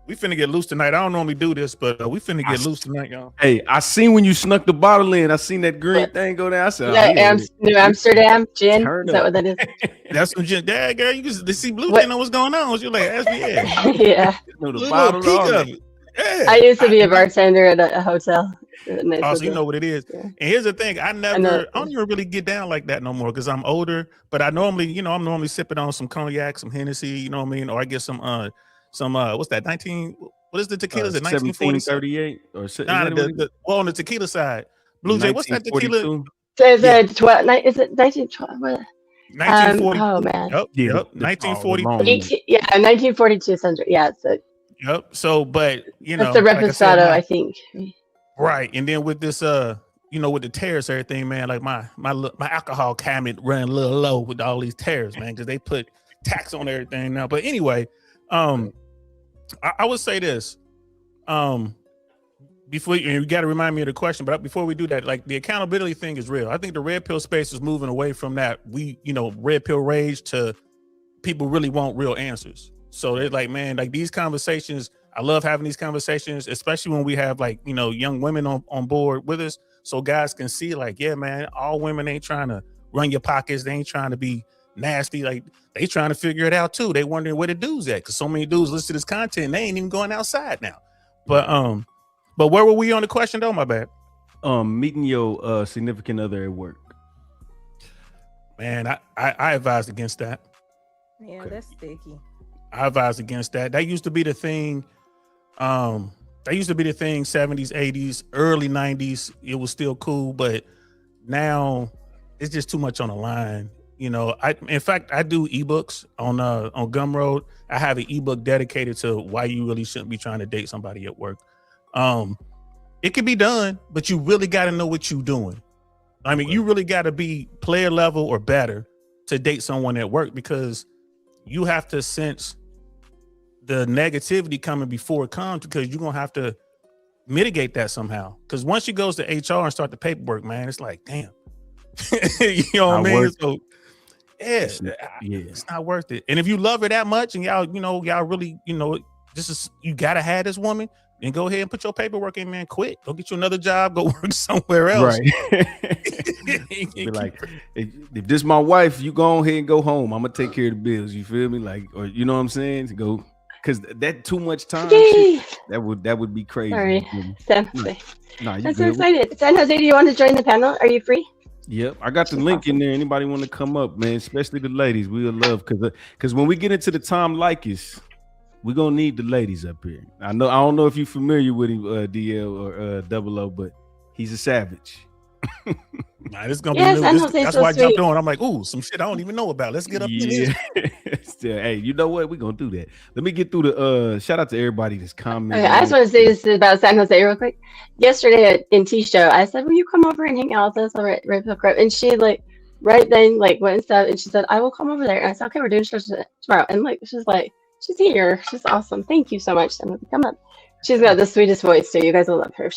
we finna get loose tonight. I don't normally do this, but we finna get loose tonight, y'all. Hey, I seen when you snuck the bottle in. I seen that green thing go down. I said, New Amsterdam gin. Is that what that is? That's some gin. Dad, girl, you can see Blue Jay know what's going on. You're like, ask me, yeah. The bottle of it. Yeah. I used to be a bartender at a hotel. So you know what it is. Yeah. And here's the thing: I don't even really get down like that no more because I'm older. But I'm normally sipping on some cognac, some Hennessy. You know what I mean? Or I get some what's that? What is the tequila? Is it 1738 or well, on the tequila side, Blue Jay. What's that tequila? Is it 1912? 1940. Oh man. Yep. 1942. Yeah, 1942 sounds right. Yeah, so. Yep. So, but that's the Reposado, I think. Right, and then with this, with the tariffs, everything, man. Like my alcohol cabinet running a little low with all these tariffs, man, because they put tax on everything now. But anyway, I would say this. Before you got to remind me of the question, but before we do that, like the accountability thing is real. I think the red pill space is moving away from that. Red pill rage to people really want real answers. So they're like, man, like these conversations, I love having these conversations, especially when we have like, young women on board with us. So guys can see like, yeah, man, all women ain't trying to run your pockets. They ain't trying to be nasty. Like they trying to figure it out too. They wondering where the dudes at. Cause so many dudes listen to this content. They ain't even going outside now. But where were we on the question though? My bad. Meeting your significant other at work. Man, I advised against that. Yeah, okay. That's sticky. I advise against that. That used to be the thing. That used to be the thing. 70s, 80s, early 90s. It was still cool, but now it's just too much on the line. In fact, I do ebooks on Gumroad. I have an ebook dedicated to why you really shouldn't be trying to date somebody at work. It can be done, but you really got to know what you're doing. I mean, you really got to be player level or better to date someone at work because you have to sense the negativity coming before it comes because you're going to have to mitigate that somehow. Because once she goes to HR and start the paperwork, man, it's like, damn. You know what I mean? So, it's not worth it. And if you love her that much and y'all really, you got to have this woman, then go ahead and put your paperwork in, man. Quit. Go get you another job. Go work somewhere else. Right. Be like, if this my wife, you go ahead and go home. I'm going to take care of the bills. You feel me? Like, or you know what I'm saying? To go. because that too much time. Yay! Shit, that would be crazy. Sorry, San Jose. Nah, you I'm so good. excited. San Jose, do you want to join the panel? Are you free? Yep, I got the link in there. Anybody want to come up, man? Especially the ladies, we would love because when we get into the Tom Likas, we're gonna need the ladies up here. I don't know if you're familiar with him, DL or Double O, but he's a savage. Nah, this is gonna be new. That's why I jumped on. I'm like, ooh, some shit I don't even know about. Let's get up to this. Still, hey, you know what? We're gonna do that. Let me get through the shout out to everybody that's commenting. Okay, I just want to say this about San Jose real quick. Yesterday in T-Show, I said, will you come over and hang out with us over at Red Pill Crip? And she right then went and stuff, and she said, I will come over there. And I said, okay, we're doing shows tomorrow. And she's here. She's awesome. Thank you so much. I'm gonna come up. She's got the sweetest voice too. You guys will love her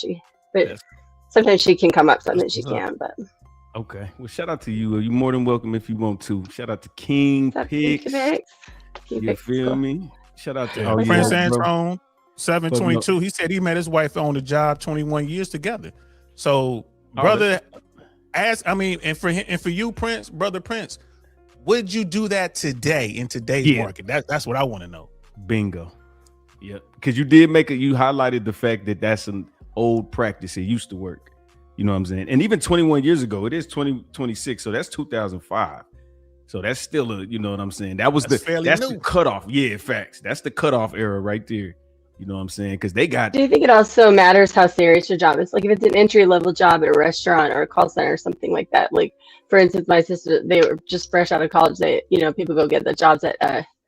but sometimes she can come up, sometimes she can't, but okay. Well, shout out to you. You're more than welcome if you want to. Shout out to King Pix. You feel me? Shout out to Prince Antone, 722. He said he met his wife on the job 21 years together. So, brother, and for you, Prince, brother Prince, would you do that today in today's market? That's what I want to know. Bingo. Yeah, because you did you highlighted the fact that that's an old practice. It used to work. You know what I'm saying? And even 21 years ago, it is 2026. So that's 2005. So that's still you know what I'm saying? That's the cutoff. Yeah, facts. That's the cutoff era right there. You know what I'm saying? Because they got. Do you think it also matters how serious your job is? Like if it's an entry level job at a restaurant or a call center or something like that. Like for instance, my sister, they were just fresh out of college. People go get the jobs at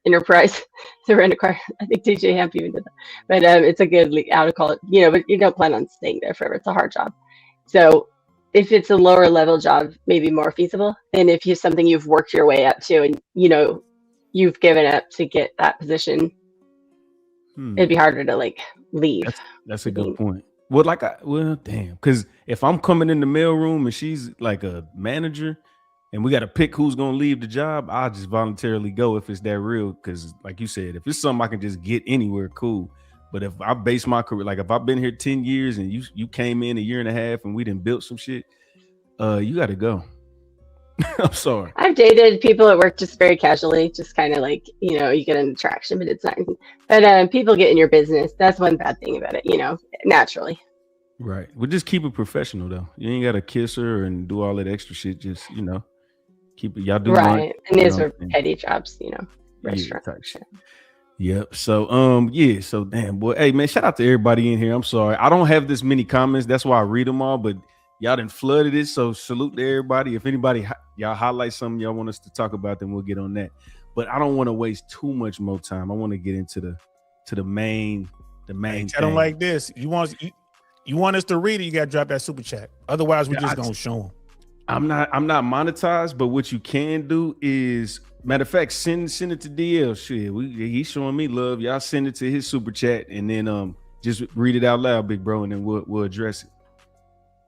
Enterprise to rent a car. I think DJ Hamp even did that. But it's a good out of college, but you don't plan on staying there forever. It's a hard job. So if it's a lower level job, maybe more feasible than if you something you've worked your way up to and you've given up to get that position. It'd be harder to leave. That's a good point. Well, damn, because if I'm coming in the mailroom and she's like a manager and we got to pick who's gonna leave the job, I'll just voluntarily go if it's that real. Because like you said, if it's something I can just get anywhere, cool. But if I base my career, like if I've been here 10 years and you came in a year and a half and we done built some shit, you got to go. I'm sorry. I've dated people at work just very casually, just kind of you get an attraction, but it's not. But people get in your business. That's one bad thing about it, naturally. Right. Well, just keep it professional though. You ain't got to kiss her and do all that extra shit. Just, keep it. Y'all do right. And these are petty jobs, restaurant type shit. Yep. So so damn boy. Hey man, shout out to everybody in here. I'm sorry. I don't have this many comments. That's why I read them all, but y'all done flooded it. So salute to everybody. If anybody y'all highlight something y'all want us to talk about, then we'll get on that. But I don't want to waste too much more time. I want to get into the main hey, tell them like this. You want us to read it, you gotta drop that super chat. Otherwise, we're just gonna show them. I'm not monetized, but what you can do is matter of fact, send it to DL. Shit, he's showing me love. Y'all send it to his super chat and then just read it out loud, big bro, and then we'll address it.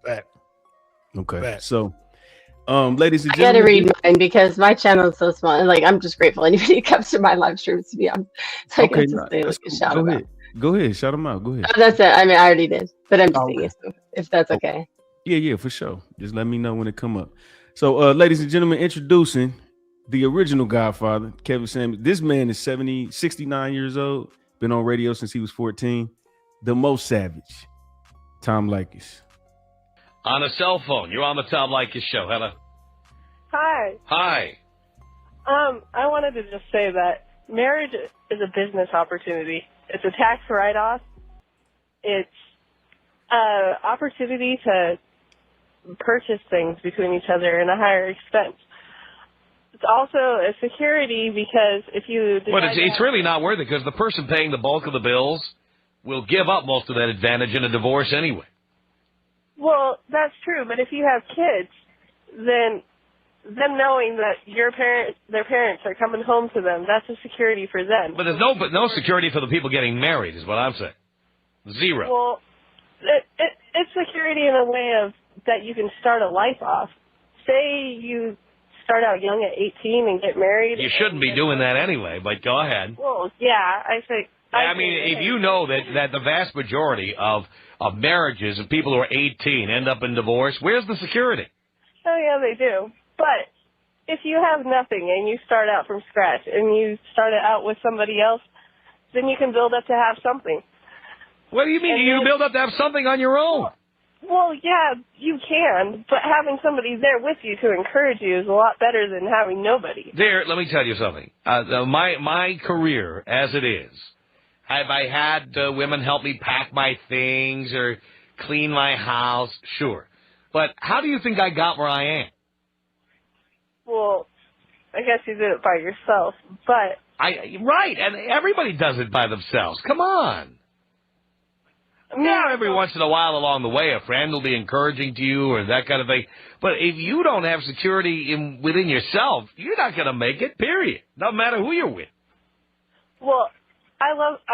Back. Okay. Back. So ladies and gentlemen, I gotta read mine because my channel is so small. And I'm just grateful anybody who comes to my live streams, to be honest. So okay, shout go ahead. Go ahead, shout them out. Go ahead. Oh, that's it. I mean, I already did, but I'm just saying if that's okay. Yeah, for sure. Just let me know when it come up. So, ladies and gentlemen, introducing the original Godfather, Kevin Samuels. This man is 69 years old. Been on radio since he was 14. The most savage, Tom Likas. On a cell phone. You're on the Tom Likas show. Hello. Hi. Hi. I wanted to just say that marriage is a business opportunity. It's a tax write-off. It's an opportunity to purchase things between each other in a higher expense. It's also a security because if you... But it's really not worth it because the person paying the bulk of the bills will give up most of that advantage in a divorce anyway. Well, that's true, but if you have kids, then them knowing that their parents are coming home to them, that's a security for them. But there's no security for the people getting married is what I'm saying. Zero. Well, it's security in a way of that you can start a life off. Say you start out young at 18 and get married. You shouldn't be doing that anyway, but go ahead. Well, yeah, I mean, if you know that the vast majority of marriages of people who are 18 end up in divorce, where's the security? Oh, yeah, they do. But if you have nothing and you start out from scratch and you start out with somebody else, then you can build up to have something. What do you mean? You build up to have something on your own? Well, yeah, you can, but having somebody there with you to encourage you is a lot better than having nobody. There, let me tell you something. My career, as it is, have I had women help me pack my things or clean my house? Sure. But how do you think I got where I am? Well, I guess you did it by yourself, but... Right, and everybody does it by themselves. Come on. Yeah, every once in a while along the way, a friend will be encouraging to you or that kind of thing. But if you don't have security within yourself, you're not going to make it, period. No matter who you're with. Well, I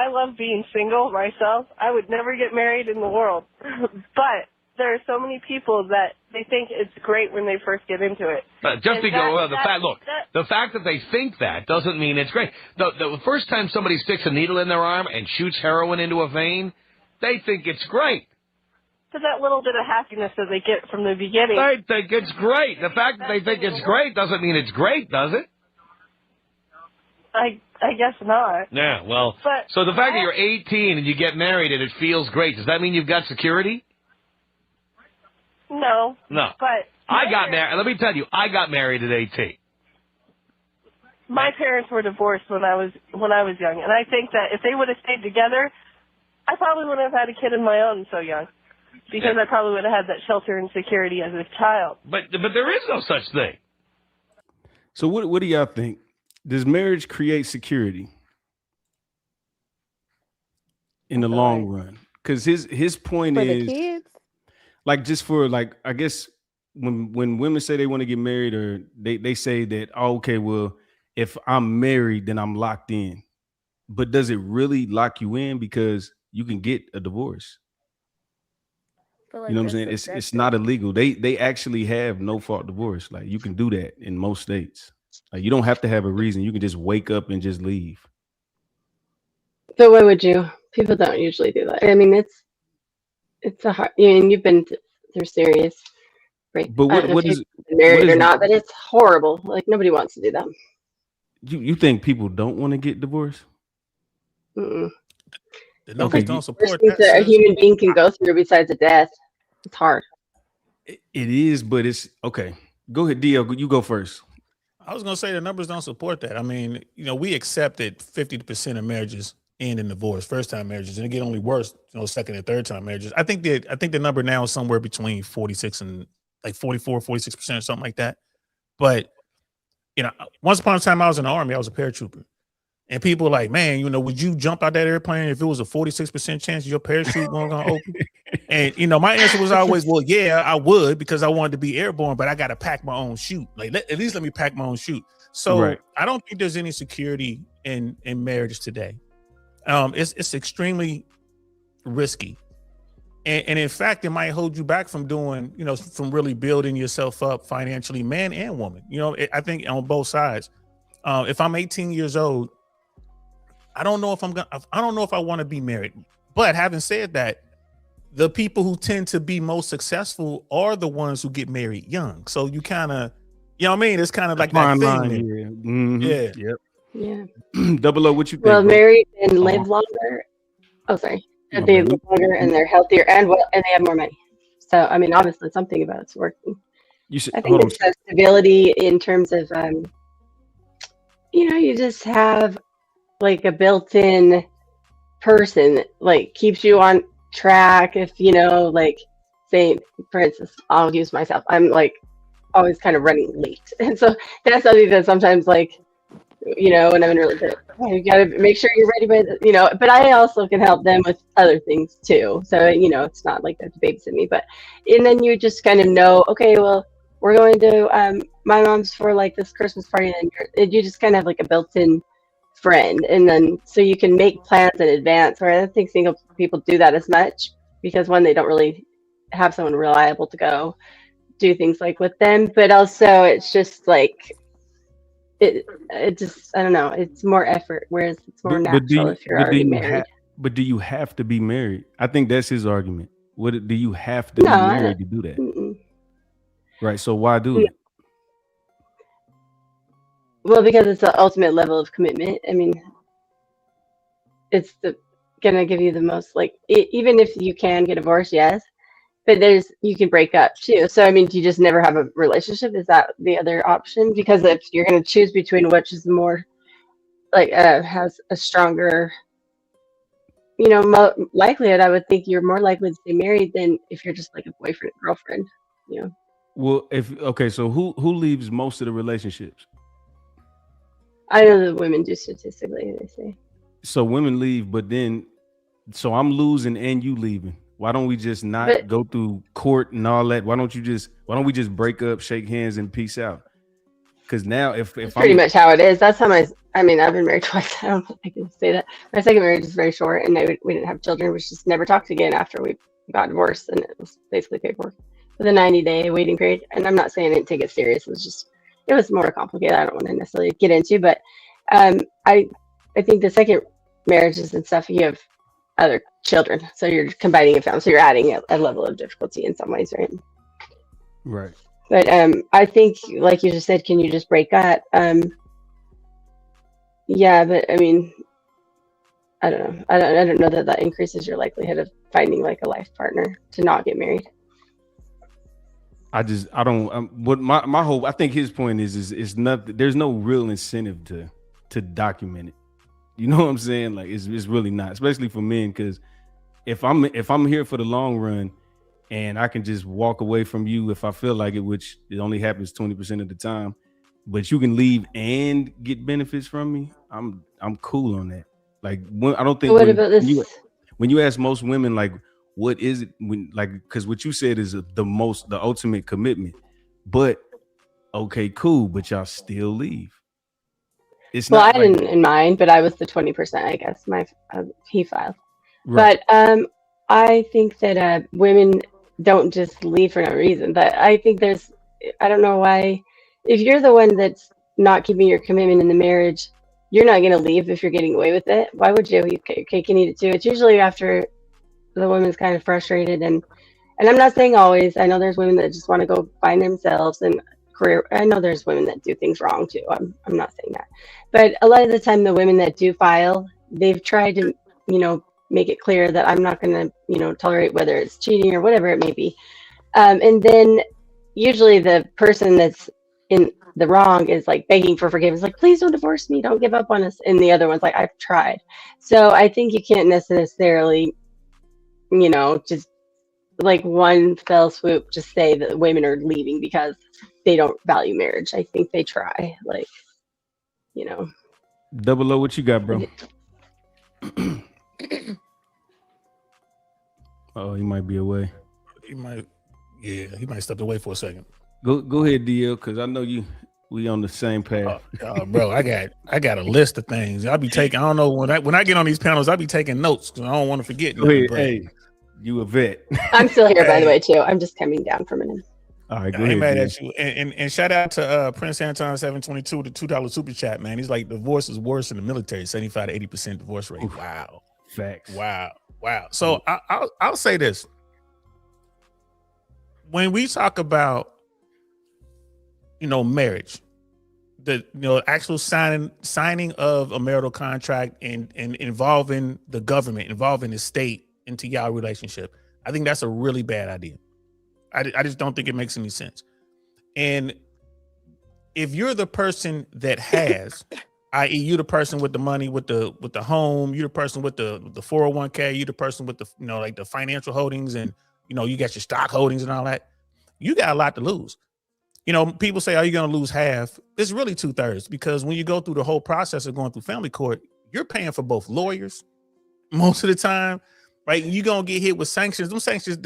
love being single myself. I would never get married in the world. But there are so many people that they think it's great when they first get into it. But just because the fact that they think that doesn't mean it's great. The first time somebody sticks a needle in their arm and shoots heroin into a vein, they think it's great. To that little bit of happiness that they get from the beginning. They think it's great. The fact that they think it's great doesn't mean it's great, does it? I guess not. Yeah, well, so the fact that you're 18 and you get married and it feels great, does that mean you've got security? No. No. But I got married. Let me tell you, I got married at 18. My parents were divorced when I was young, and I think that if they would have stayed together, I probably wouldn't have had a kid of my own so young, because I probably would have had that shelter and security as a child. But there is no such thing. So what do y'all think? Does marriage create security in the long run? Because his point for is, the kids? like, just for, like, I guess when women say they want to get married, or they say that, oh, okay, well, if I'm married, then I'm locked in. But does it really lock you in? Because you can get a divorce. Like, you know what I'm saying? It's not illegal. They actually have no fault divorce. Like, you can do that in most states. Like, you don't have to have a reason. You can just wake up and just leave. But why would you? People don't usually do that. I mean, it's a hard. I mean, you've been through serious break. But what is married or not? But it's horrible. Like, nobody wants to do that. You think people don't want to get divorced? Mm-mm. The numbers don't support that. A human being can go through besides a death. It's hard. It is, but it's okay. Go ahead, DL. You go first. I was going to say the numbers don't support that. I mean, we accepted 50% of marriages end in divorce, first-time marriages, and it get only worse, second and third-time marriages. I think the number now is somewhere between 46 and like 44, 46% or something like that. But, once upon a time I was in the Army, I was a paratrooper. And people were like, man, would you jump out that airplane if it was a 46% chance your parachute wasn't going to open? And, my answer was always, well, yeah, I would, because I wanted to be airborne, but I got to pack my own chute. Like, at least let me pack my own chute. So right. I don't think there's any security in marriage today. It's extremely risky. And in fact, it might hold you back from doing, from really building yourself up financially, man and woman. I think on both sides. If I'm 18 years old, I don't know if I want to be married. But having said that, the people who tend to be most successful are the ones who get married young. So you kind of, what I mean? It's kind of like that thing. Yeah. Mm-hmm. Yeah. Yep. Yeah. Double O, what you think? Well, married and live longer. Oh, sorry. They live longer and they're healthier and they have more money. So, I mean, obviously something about it's working. I think it's the stability in terms of, you just have like a built-in person that like keeps you on track. If like, say for instance, I'll use myself, I'm like always kind of running late, and so that's something that sometimes, like, when I'm in really good, you got to make sure you're ready by the, but I also can help them with other things too, so it's not like they have to babysit me, and then you just kind of know, okay, well, we're going to my mom's for like this Christmas party, and you just kind of have like a built-in friend, and then so you can make plans in advance. Where I don't think single people do that as much, because one, they don't really have someone reliable to go do things like with them, but also it's just like it just, I don't know, it's more effort, whereas it's more natural if you're already married. But do you have to be married? I think that's his argument. Do you have to be married to do that? Mm-mm. Right. So why do it? Well, because it's the ultimate level of commitment. I mean, it's gonna give you the most, like, even if you can get divorced, yes, but you can break up too. So I mean, do you just never have a relationship? Is that the other option? Because if you're gonna choose between which is more like has a stronger, likelihood, I would think you're more likely to stay married than if you're just like a boyfriend and girlfriend. You know. Well, so who leaves most of the relationships? I know that women do statistically, they say. So women leave, but then, so I'm losing and you leaving. Why don't we just not go through court and all that? Why don't we just break up, shake hands, and peace out? Because now, if that's pretty much how it is. That's how I've been married twice. I don't think I can say that. My second marriage is very short, and we didn't have children. We just never talked again after we got divorced, and it was basically paperwork with a 90-day waiting period. And I'm not saying I didn't take it serious. It was more complicated. I don't want to necessarily get into, but I think the second marriages and stuff, you have other children, so you're combining a family, so you're adding a level of difficulty in some ways, right? Right. But I think, like you just said, can you just break up? Yeah, but I mean, I don't know. I don't know that increases your likelihood of finding like a life partner to not get married. I don't. What my whole, I think his point is nothing. There's no real incentive to document it. You know what I'm saying? Like it's really not, especially for men, because if I'm here for the long run, and I can just walk away from you if I feel like it, which it only happens 20% of the time, but you can leave and get benefits from me, I'm cool on that. Like I don't think when you ask most women, like, what is it when, like, because what you said is the ultimate commitment, but okay, cool, but y'all still leave. It's well, not I didn't in mind, but I was the 20%, I guess. He filed, right. But I think that women don't just leave for no reason. But I think I don't know why, if you're the one that's not keeping your commitment in the marriage, you're not going to leave if you're getting away with it. Why would you? You cake and eat it too. It's usually after the woman's kind of frustrated, and I'm not saying always. I know there's women that just want to go find themselves and career. I know there's women that do things wrong too. I'm not saying that, but a lot of the time, the women that do file, they've tried to, make it clear that I'm not going to, tolerate whether it's cheating or whatever it may be. And then usually the person that's in the wrong is like begging for forgiveness, like, please don't divorce me, don't give up on us. And the other one's like, I've tried. So I think you can't necessarily, just like one fell swoop, just say that women are leaving because they don't value marriage. I think they try, Double O, what you got, bro? Oh, he might be away. He might step away for a second. Go ahead, DL, because I know we on the same path. Bro, I got a list of things. I'll be taking. I don't know when I get on these panels, I'll be taking notes because I don't want to forget. Go ahead, hey, you a vet. I'm still here, by the way, too. I'm just coming down for a minute. All right, go I ahead. ain't mad at you. And shout out to Prince Anton 722, the $2 super chat, man. He's like, divorce is worse in the military, 75 to 80% divorce rate. Wow. Facts. Wow. So I'll say this. When we talk about, marriage, the actual signing of a marital contract and involving the government, involving the state into y'all relationship, I think that's a really bad idea. I just don't think it makes any sense. And if you're the person that has, i.e., you're the person with the money, with the home, you're the person with the 401k, you're the person with the like the financial holdings, and you got your stock holdings and all that, you got a lot to lose. People say, are you going to lose half? It's really 2/3, because when you go through the whole process of going through family court, you're paying for both lawyers most of the time, right? You're going to get hit with sanctions. Them sanctions,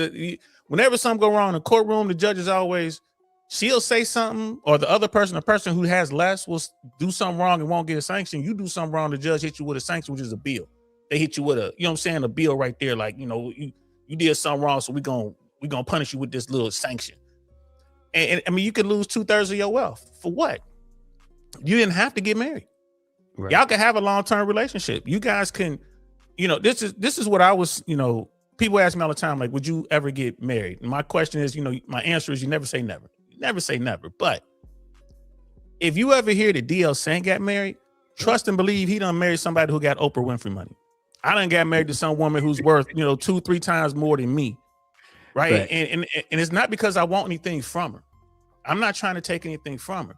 whenever something go wrong in the courtroom, the judge is always, she'll say something, or the other person, the person who has less, will do something wrong and won't get a sanction. You do something wrong, the judge hit you with a sanction, which is a bill. They hit you with a bill right there, like, you did something wrong, so we're gonna punish you with this little sanction. And I mean, you could lose 2/3 of your wealth. For what? You didn't have to get married. Right. Y'all can have a long-term relationship. You guys can, this is what I was, people ask me all the time, like, would you ever get married? And my question is, my answer is, you never say never. You never say never. But if you ever hear that DL Saint got married, trust and believe he done married somebody who got Oprah Winfrey money. I done got married to some woman who's worth, 2-3 times more than me. Right. And it's not because I want anything from her. I'm not trying to take anything from her.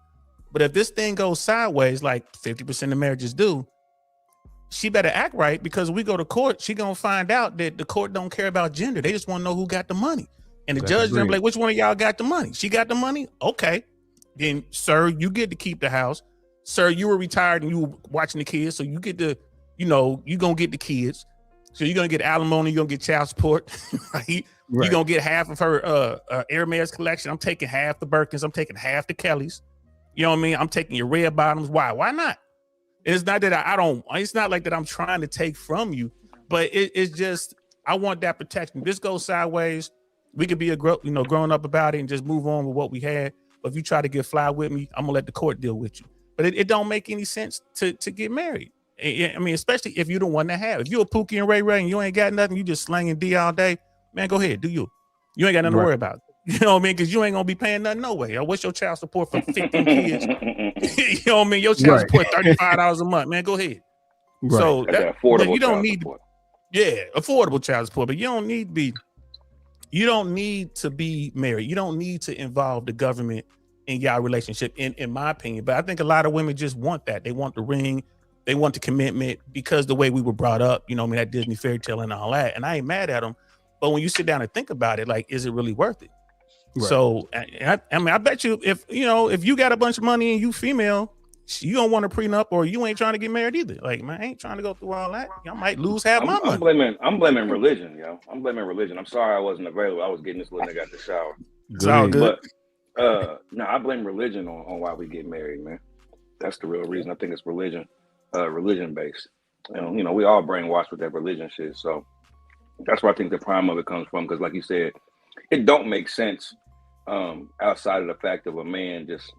But if this thing goes sideways, like 50% of marriages do, she better act right, because we go to court, she gonna find out that the court don't care about gender. They just want to know who got the money. And the judge gonna be like, which one of y'all got the money? She got the money? Okay. Then, sir, you get to keep the house. Sir, you were retired and you were watching the kids, so you get to, you gonna get the kids. So you're gonna get alimony, you're gonna get child support, right? You're gonna get half of her Hermes collection. I'm taking half the Birkins, I'm taking half the Kellys. You know what I mean? I'm taking your red bottoms. Why? Why not? It's not that I don't, it's not like that I'm trying to take from you, but it's just, I want that protection. If this goes sideways, we could be grown up about it and just move on with what we had. But if you try to get fly with me, I'm gonna let the court deal with you. But it don't make any sense to get married. I mean, especially if you don't want to have. If you're a Pookie and Ray Ray and you ain't got nothing, you just slanging D all day, man, go ahead, do you. You ain't got nothing to worry about. You know what I mean? Because you ain't gonna be paying nothing no way. Or what's your child support for 15 kids? You know what I mean? Your child support $35 a month, man. Go ahead. Right. So you don't need support. Affordable child support, but you don't need to be married. You don't need to involve the government in y'all relationship, in my opinion. But I think a lot of women just want that. They want the ring, they want the commitment, because the way we were brought up, that Disney fairy tale and all that. And I ain't mad at them. But when you sit down and think about it, like, is it really worth it? Right. So I mean, I bet you if you got a bunch of money and you female, you don't want a prenup, or you ain't trying to get married either. Like, man, I ain't trying to go through all that. I might lose half my money. I'm blaming religion, yo. I'm blaming religion. I'm sorry I wasn't available. I was getting this little nigga out the shower. It's all good. But no, I blame religion on why we get married, man. That's the real reason. I think it's religion based. We all brainwashed with that religion shit. So that's where I think the prime of it comes from. Because like you said, it don't make sense. Outside of the fact of a man just,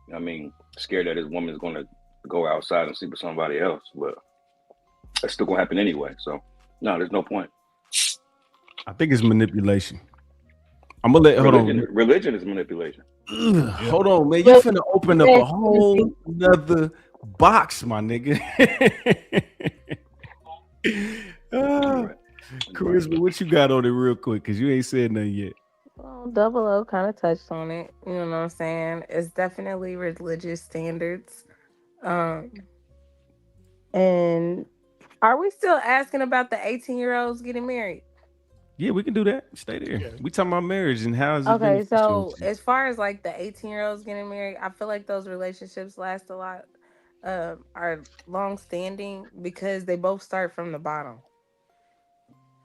scared that his woman is going to go outside and sleep with somebody else, but that's still going to happen anyway. So, no, there's no point. I think it's manipulation. I'm gonna let religion is manipulation. Hold on, man. You're finna open up a whole nother box, my nigga. Charisma, what you got on it real quick? Because you ain't said nothing yet. Well, Double O kind of touched on it. You know what I'm saying? It's definitely religious standards. And are we still asking about the 18-year-olds getting married? Yeah, we can do that. Stay there. Yeah. We talking about marriage and how is it. Okay, so as far as like the 18-year-olds getting married, I feel like those relationships last a lot, are long-standing because they both start from the bottom.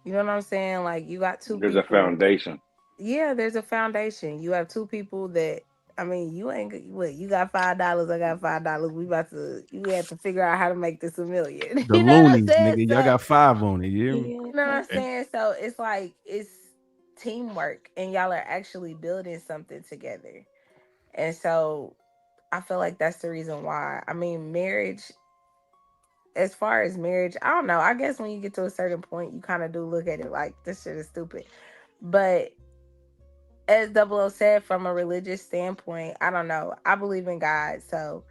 You know what I'm saying? Like, you got two people. There's a foundation. Yeah, there's a foundation. You have two people that, you got $5, I got $5. You have to figure out how to make this $1 million. The loonies, nigga. Y'all got 5 on it. You know what I'm saying? So it's like, it's teamwork and y'all are actually building something together. And so I feel like that's the reason why. Marriage, as far as marriage, I don't know. I guess when you get to a certain point, you kind of do look at it like, this shit is stupid. But as Double O said, from a religious standpoint, I don't know. I believe in God, so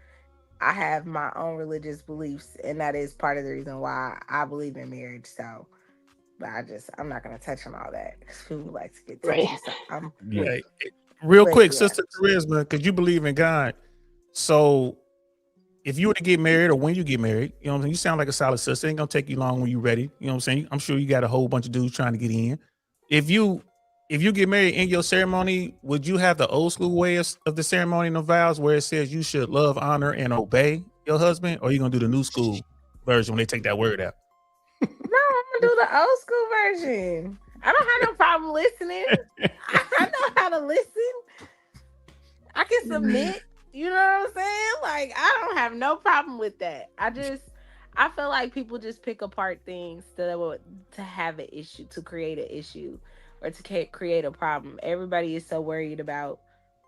I have my own religious beliefs, and that is part of the reason why I believe in marriage. So, but I'm not gonna touch on all that because people like to get touchy. Right. So real quick, Sister Charisma, because you believe in God. So, if you were to get married, or when you get married, you know what I'm saying, you sound like a solid sister. It ain't gonna take you long when you're ready. You know what I'm saying? I'm sure you got a whole bunch of dudes trying to get in. If you get married in your ceremony, would you have the old school way of the ceremony and the vows where it says you should love, honor, and obey your husband? Or are you going to do the new school version when they take that word out? No, I'm going to do the old school version. I don't have no problem listening. I know how to listen. I can submit. You know what I'm saying? Like, I don't have no problem with that. I feel like people just pick apart things to have an issue, to create an issue. Or to create a problem. Everybody is so worried about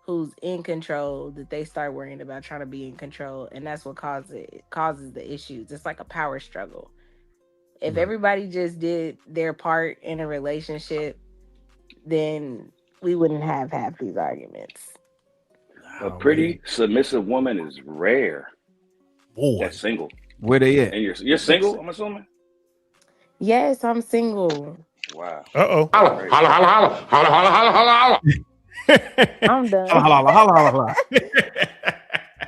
who's in control that they start worrying about trying to be in control, and that's what causes the issues. It's like a power struggle. If everybody just did their part in a relationship, then we wouldn't have half these arguments. A pretty submissive woman is rare. Boy, that's single. Where they at? And you're single, I'm assuming. Yes, I'm single. Wow. Uh-oh. Holla, holla, holla, holla, holla, holla, holla, holla, holla. I'm done.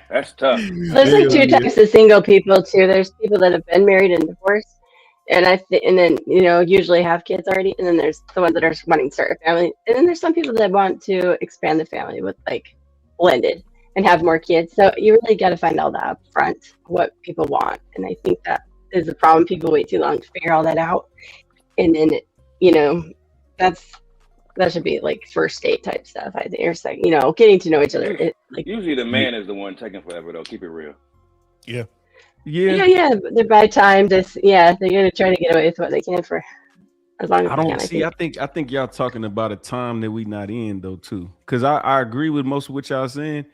That's tough. There's like two types of single people too. There's people that have been married and divorced, and and then usually have kids already, and then there's the ones that are wanting to start a family, and then there's some people that want to expand the family with like blended and have more kids. So you really got to find all that up front, what people want, and I think that is the problem. People wait too long to figure all that out, and then that should be like first date type stuff. I think, or second, getting to know each other. Usually the man is the one taking forever though. Keep it real. Yeah. They buy time. They're gonna try to get away with what they can for as long as I they don't can. see. I think y'all talking about a time that we not in though too. Because I agree with most of what y'all saying.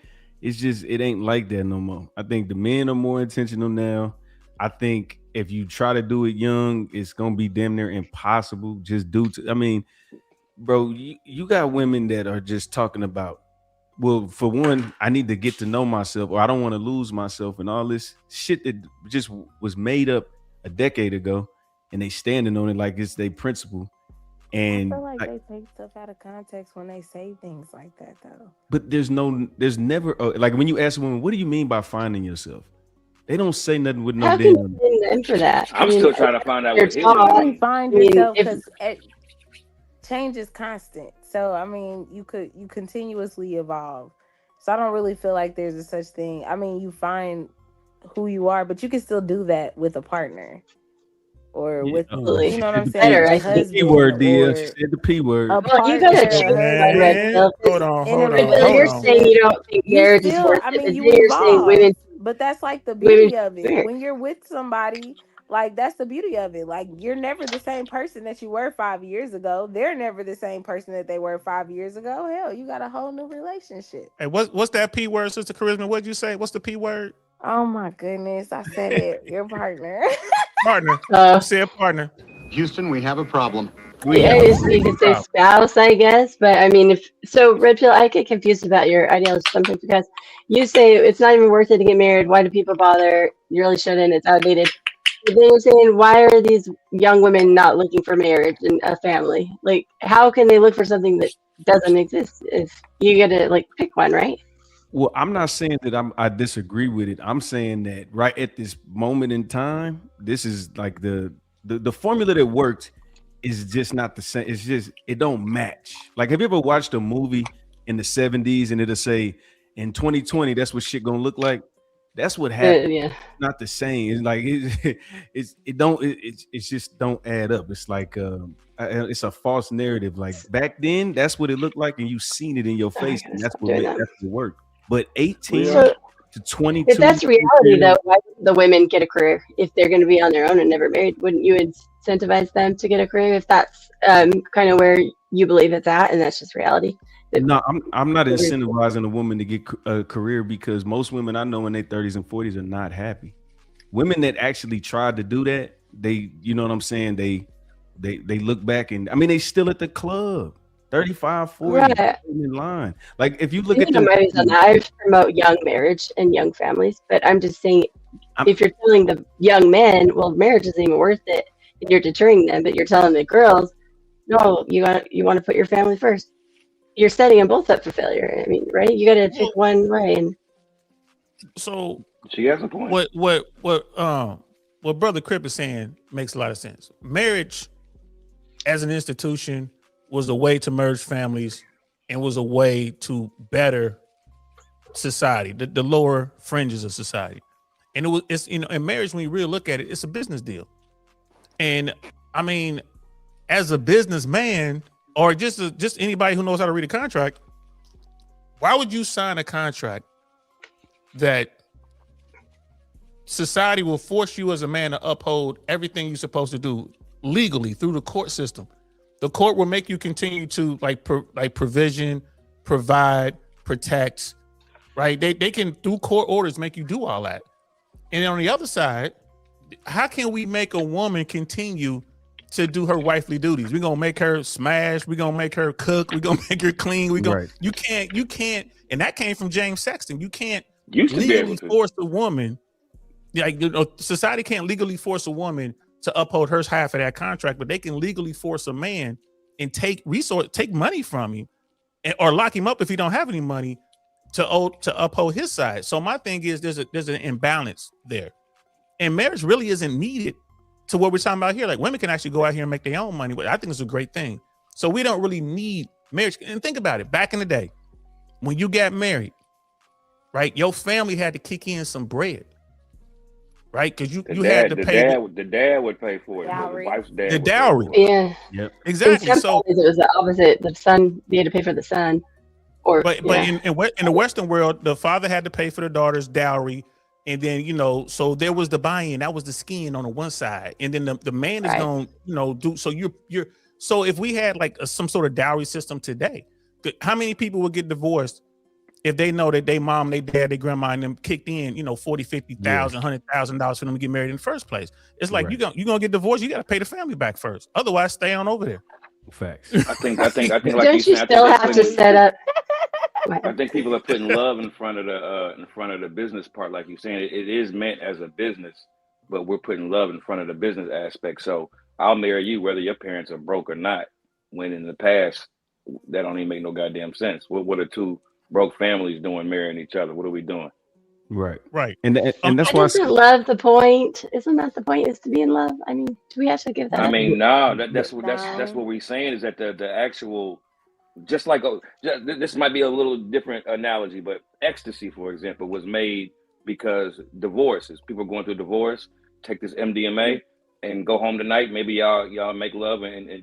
It's just it ain't like that no more. I think the men are more intentional now. I think if you try to do it young, it's gonna be damn near impossible. Just due to, I mean, bro, you got women that are just talking about, well, for one, I need to get to know myself, or I don't want to lose myself, and all this shit that just was made up a decade ago, and they standing on it like it's their principle. And I feel like they take stuff out of context when they say things like that, though. But there's never like when you ask a woman, what do you mean by finding yourself? They don't say nothing with no How damn. can you blame them for that? I'm still trying to find out what his You find yourself if- because change is constant. So I mean, you continuously evolve. So I don't really feel like there's a such thing. I mean, you find who you are, but you can still do that with a partner. Or with, you know what I'm saying? Better, I The P word, dear. She said the P word. Well, you gotta choose one, Red Pill. Hold on. You're saying you don't think marriage is worth it. But you're saying women. But that's like the beauty of it. When you're with somebody, like that's the beauty of it. Like you're never the same person that you were 5 years ago. They're never the same person that they were 5 years ago. Hell, you got a whole new relationship. Hey, what's that P word, Sister Charisma? What'd you say? What's the P word? Oh my goodness, I said it. Your partner. Partner. You said partner. Houston, we have a problem. You could say spouse, I guess. But I mean, Red Pill, I get confused about your ideology sometimes because you say it's not even worth it to get married. Why do people bother? You really shouldn't. It's outdated. But then you're saying, why are these young women not looking for marriage and a family? Like, how can they look for something that doesn't exist? If you get to like pick one, right? Well, I'm not saying that I disagree with it. I'm saying that right at this moment in time, this is like the formula that worked is just not the same. It's just it don't match. Like, have you ever watched a movie in the 70s and it'll say in 2020 that's what shit gonna look like? That's what happened. Yeah. Not the same. It's like it just don't add up. It's like it's a false narrative. Like back then, that's what it looked like, and you seen it in your face, and that's what worked. But 18 to 22. If that's reality, though, why would the women get a career if they're going to be on their own and never married? Wouldn't you incentivize them to get a career if that's kind of where you believe it's at, and that's just reality? No, I'm not incentivizing a woman to get a career because most women I know in their 30s and 40s are not happy. Women that actually tried to do that, they, you know what I'm saying? They look back and I mean they still at the club. 35, 40 right. in line. Like if you look at I promote young marriage and young families, but I'm just saying if you're telling the young men, well, marriage isn't even worth it, and you're deterring them, but you're telling the girls, no, you want to put your family first. You're setting them both up for failure. I mean, right? You got to pick one way. And so she has a point. What Brother Crip is saying makes a lot of sense. Marriage as an institution was a way to merge families and was a way to better society, the lower fringes of society. And it's in marriage, when you really look at it, it's a business deal. And I mean, as a businessman, or just anybody who knows how to read a contract, why would you sign a contract that society will force you as a man to uphold everything you're supposed to do legally through the court system? The court will make you continue to provision, provide, protect, right? They can, through court orders, make you do all that. And on the other side, how can we make a woman continue to do her wifely duties? We're gonna make her smash, we're gonna make her cook, we're gonna make her clean, you can't, and that came from James Sexton. You can't legally force a woman, society can't legally force a woman to uphold her half of that contract, but they can legally force a man and take money from him or lock him up if he don't have any money to uphold his side. So my thing is there's an imbalance there. And marriage really isn't needed to what we're talking about here. Like women can actually go out here and make their own money, but I think it's a great thing. So we don't really need marriage. And think about it. Back in the day, when you got married, right, your family had to kick in some bread, right? Because you had to pay. The dad would pay for it. Dowry. The wife's dad. The dowry. Yeah. Yep. Exactly. In some So families, it was the opposite. The son, they had to pay for the son. But in the Western world, the father had to pay for the daughter's dowry, and then so there was the buy-in. That was the skin on the one side, and then the man is going to do. So you're so if we had like some sort of dowry system today, how many people would get divorced if they know that their mom, their dad, their grandma, and them kicked in, $40,000, $50,000, $100,000 for them to get married in the first place? It's like you're gonna get divorced. You got to pay the family back first. Otherwise, stay on over there. Facts. I think. Like Don't you still have to set up? I think people are putting love in front of the business part, like you're saying. It is meant as a business, but we're putting love in front of the business aspect. So I'll marry you whether your parents are broke or not. When in the past, that don't even make no goddamn sense. What are two broke families doing marrying each other? What are we doing? Right. And that's why. Isn't love the point? Isn't that the point? Is to be in love? I mean, do we have to give that? I mean, no. That's what we're saying is that the actual. Just like this might be a little different analogy, but ecstasy, for example, was made because divorces. People going through divorce, take this MDMA and go home tonight. Maybe y'all make love and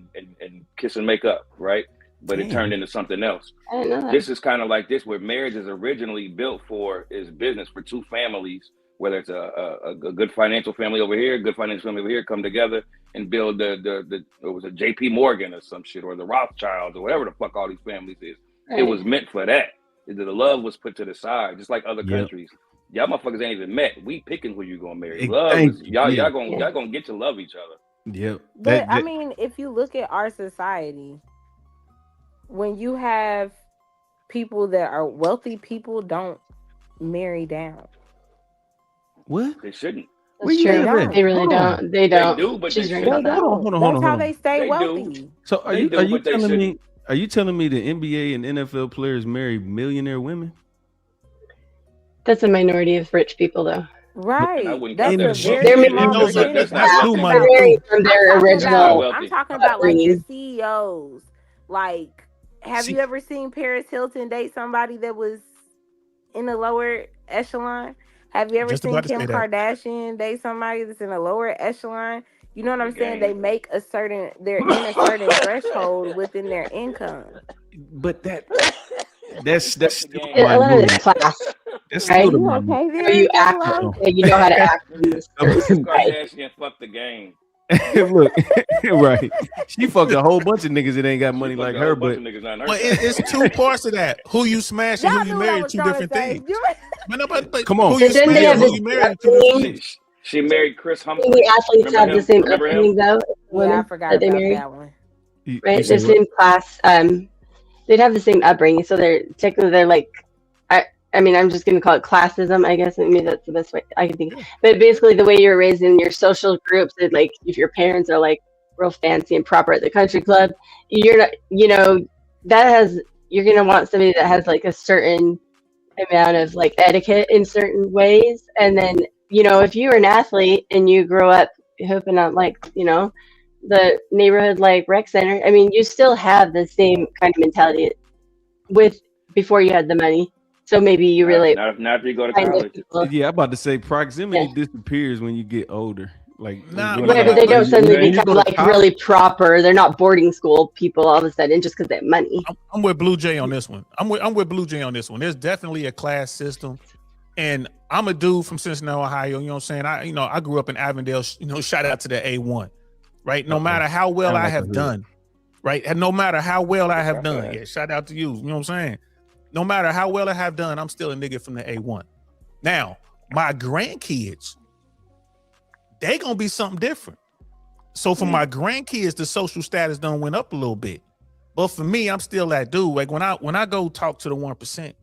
kiss and make up, right? But it turned into something else. I didn't know that. This is kind of like this, where marriage is originally built for is business for two families, whether it's a good financial family over here, good financial family over here, come together and build the it was a JP Morgan or some shit, or the Rothschilds or whatever the fuck all these families is. Right. It was meant for that. The love was put to the side, just like other countries. Y'all motherfuckers ain't even met. We picking who you gonna marry. Love is, y'all gonna get to love each other. Yep. But I mean, if you look at our society, when you have people that are wealthy, people don't marry down. What? They shouldn't. That's true. They really don't. They don't. They do, but She's they right. Hold on. That's how they stay wealthy. So are you telling me the NBA and NFL players marry millionaire women? That's a minority of rich people, though. Right. That's a very small percentage. From their original. I'm talking about like the CEOs. Like, have you ever seen Paris Hilton date somebody that was in the lower echelon? Have you ever seen Kim Kardashian date somebody that's in a lower echelon? You know what I'm saying? They make they're in a certain threshold within their income. But that's still a lot of it's class. That's still the okay, you act. You know how to act. Kardashian fucked the game. Look, right. She fucked a whole bunch of niggas that ain't got money like her, but it's two parts of that. Who you smash and who you marry, two different things. But come on. Who you smash and who you marry, two different things. She married Chris Humphrey. The athletes have the same upbringing, though. Yeah, I forgot about that one. Right, the same class. They'd have the same upbringing, so they're like. I mean, I'm just going to call it classism, I guess. Maybe that's the best way I can think. But basically, the way you were raised in your social groups, that like if your parents are like real fancy and proper at the country club, you're not, you're going to want somebody that has like a certain amount of like etiquette in certain ways. And then, if you were an athlete and you grow up hoping on like, the neighborhood like rec center, I mean, you still have the same kind of mentality before you had the money. So maybe you really not if you go to college. Yeah, I'm about to say proximity disappears when you get older. Like, but they don't suddenly become like really proper. They're not boarding school people all of a sudden just because they have money. I'm with Blue Jay on this one. I'm with Blue Jay on this one. There's definitely a class system, and I'm a dude from Cincinnati, Ohio. You know what I'm saying? I grew up in Avondale. Shout out to the A1. Right? No matter how well I have done, right? And no matter how well I have done, yeah. Shout out to you. You know what I'm saying? No matter how well I have done, I'm still a nigga from the A1. Now, my grandkids, they gonna be something different. So for my grandkids, the social status done went up a little bit. But for me, I'm still that dude. Like when I go talk to the 1%,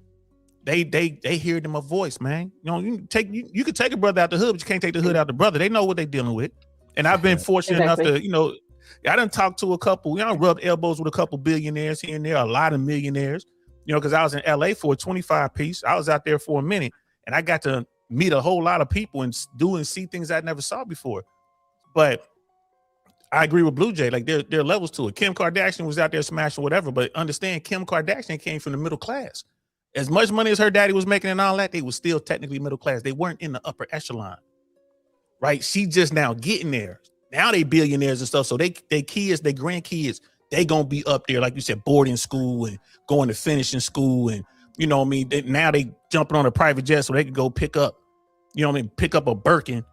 they hear them a voice, man. You could take a brother out the hood, but you can't take the hood out the brother. They know what they dealing with. And I've been fortunate enough to, I done talked to a couple, rubbed elbows with a couple billionaires here and there, a lot of millionaires, because I was in LA for a 25 piece. I was out there for a minute and I got to meet a whole lot of people and do and see things I never saw before. But I agree with Blue Jay. Like there are levels to it. Kim Kardashian was out there smashing whatever, but understand Kim Kardashian came from the middle class. As much money as her daddy was making and all that, they was still technically middle class. They weren't in the upper echelon, right? She just now getting there. Now they billionaires and stuff. So they kids, they grandkids, they gonna be up there, like you said, boarding school and going to finishing school, and now they jumping on a private jet so they can go pick up, pick up a Birkin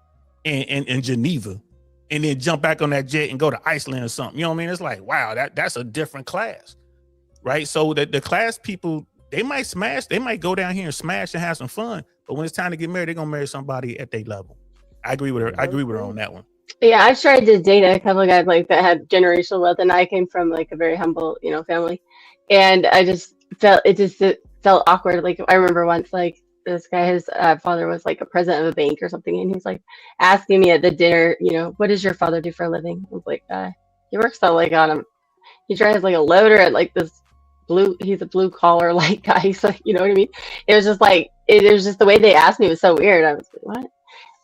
in Geneva, and then jump back on that jet and go to Iceland or something. You know what I mean? It's like, wow, that's a different class, right? So the class people, they might smash, they might go down here and smash and have some fun, but when it's time to get married, they're gonna marry somebody at their level. I agree with her. I agree with her on that one. Yeah, I've tried to date a couple of guys like that had generational wealth, and I came from like a very humble, family, and I just felt it felt awkward. Like I remember once, like this guy, his father was like a president of a bank or something, and he's like asking me at the dinner, what does your father do for a living? I was like, he works on he drives like a loader at like this he's a blue collar like guy, so you know what I mean? It was just like it was just the way they asked me was so weird. I was like, what?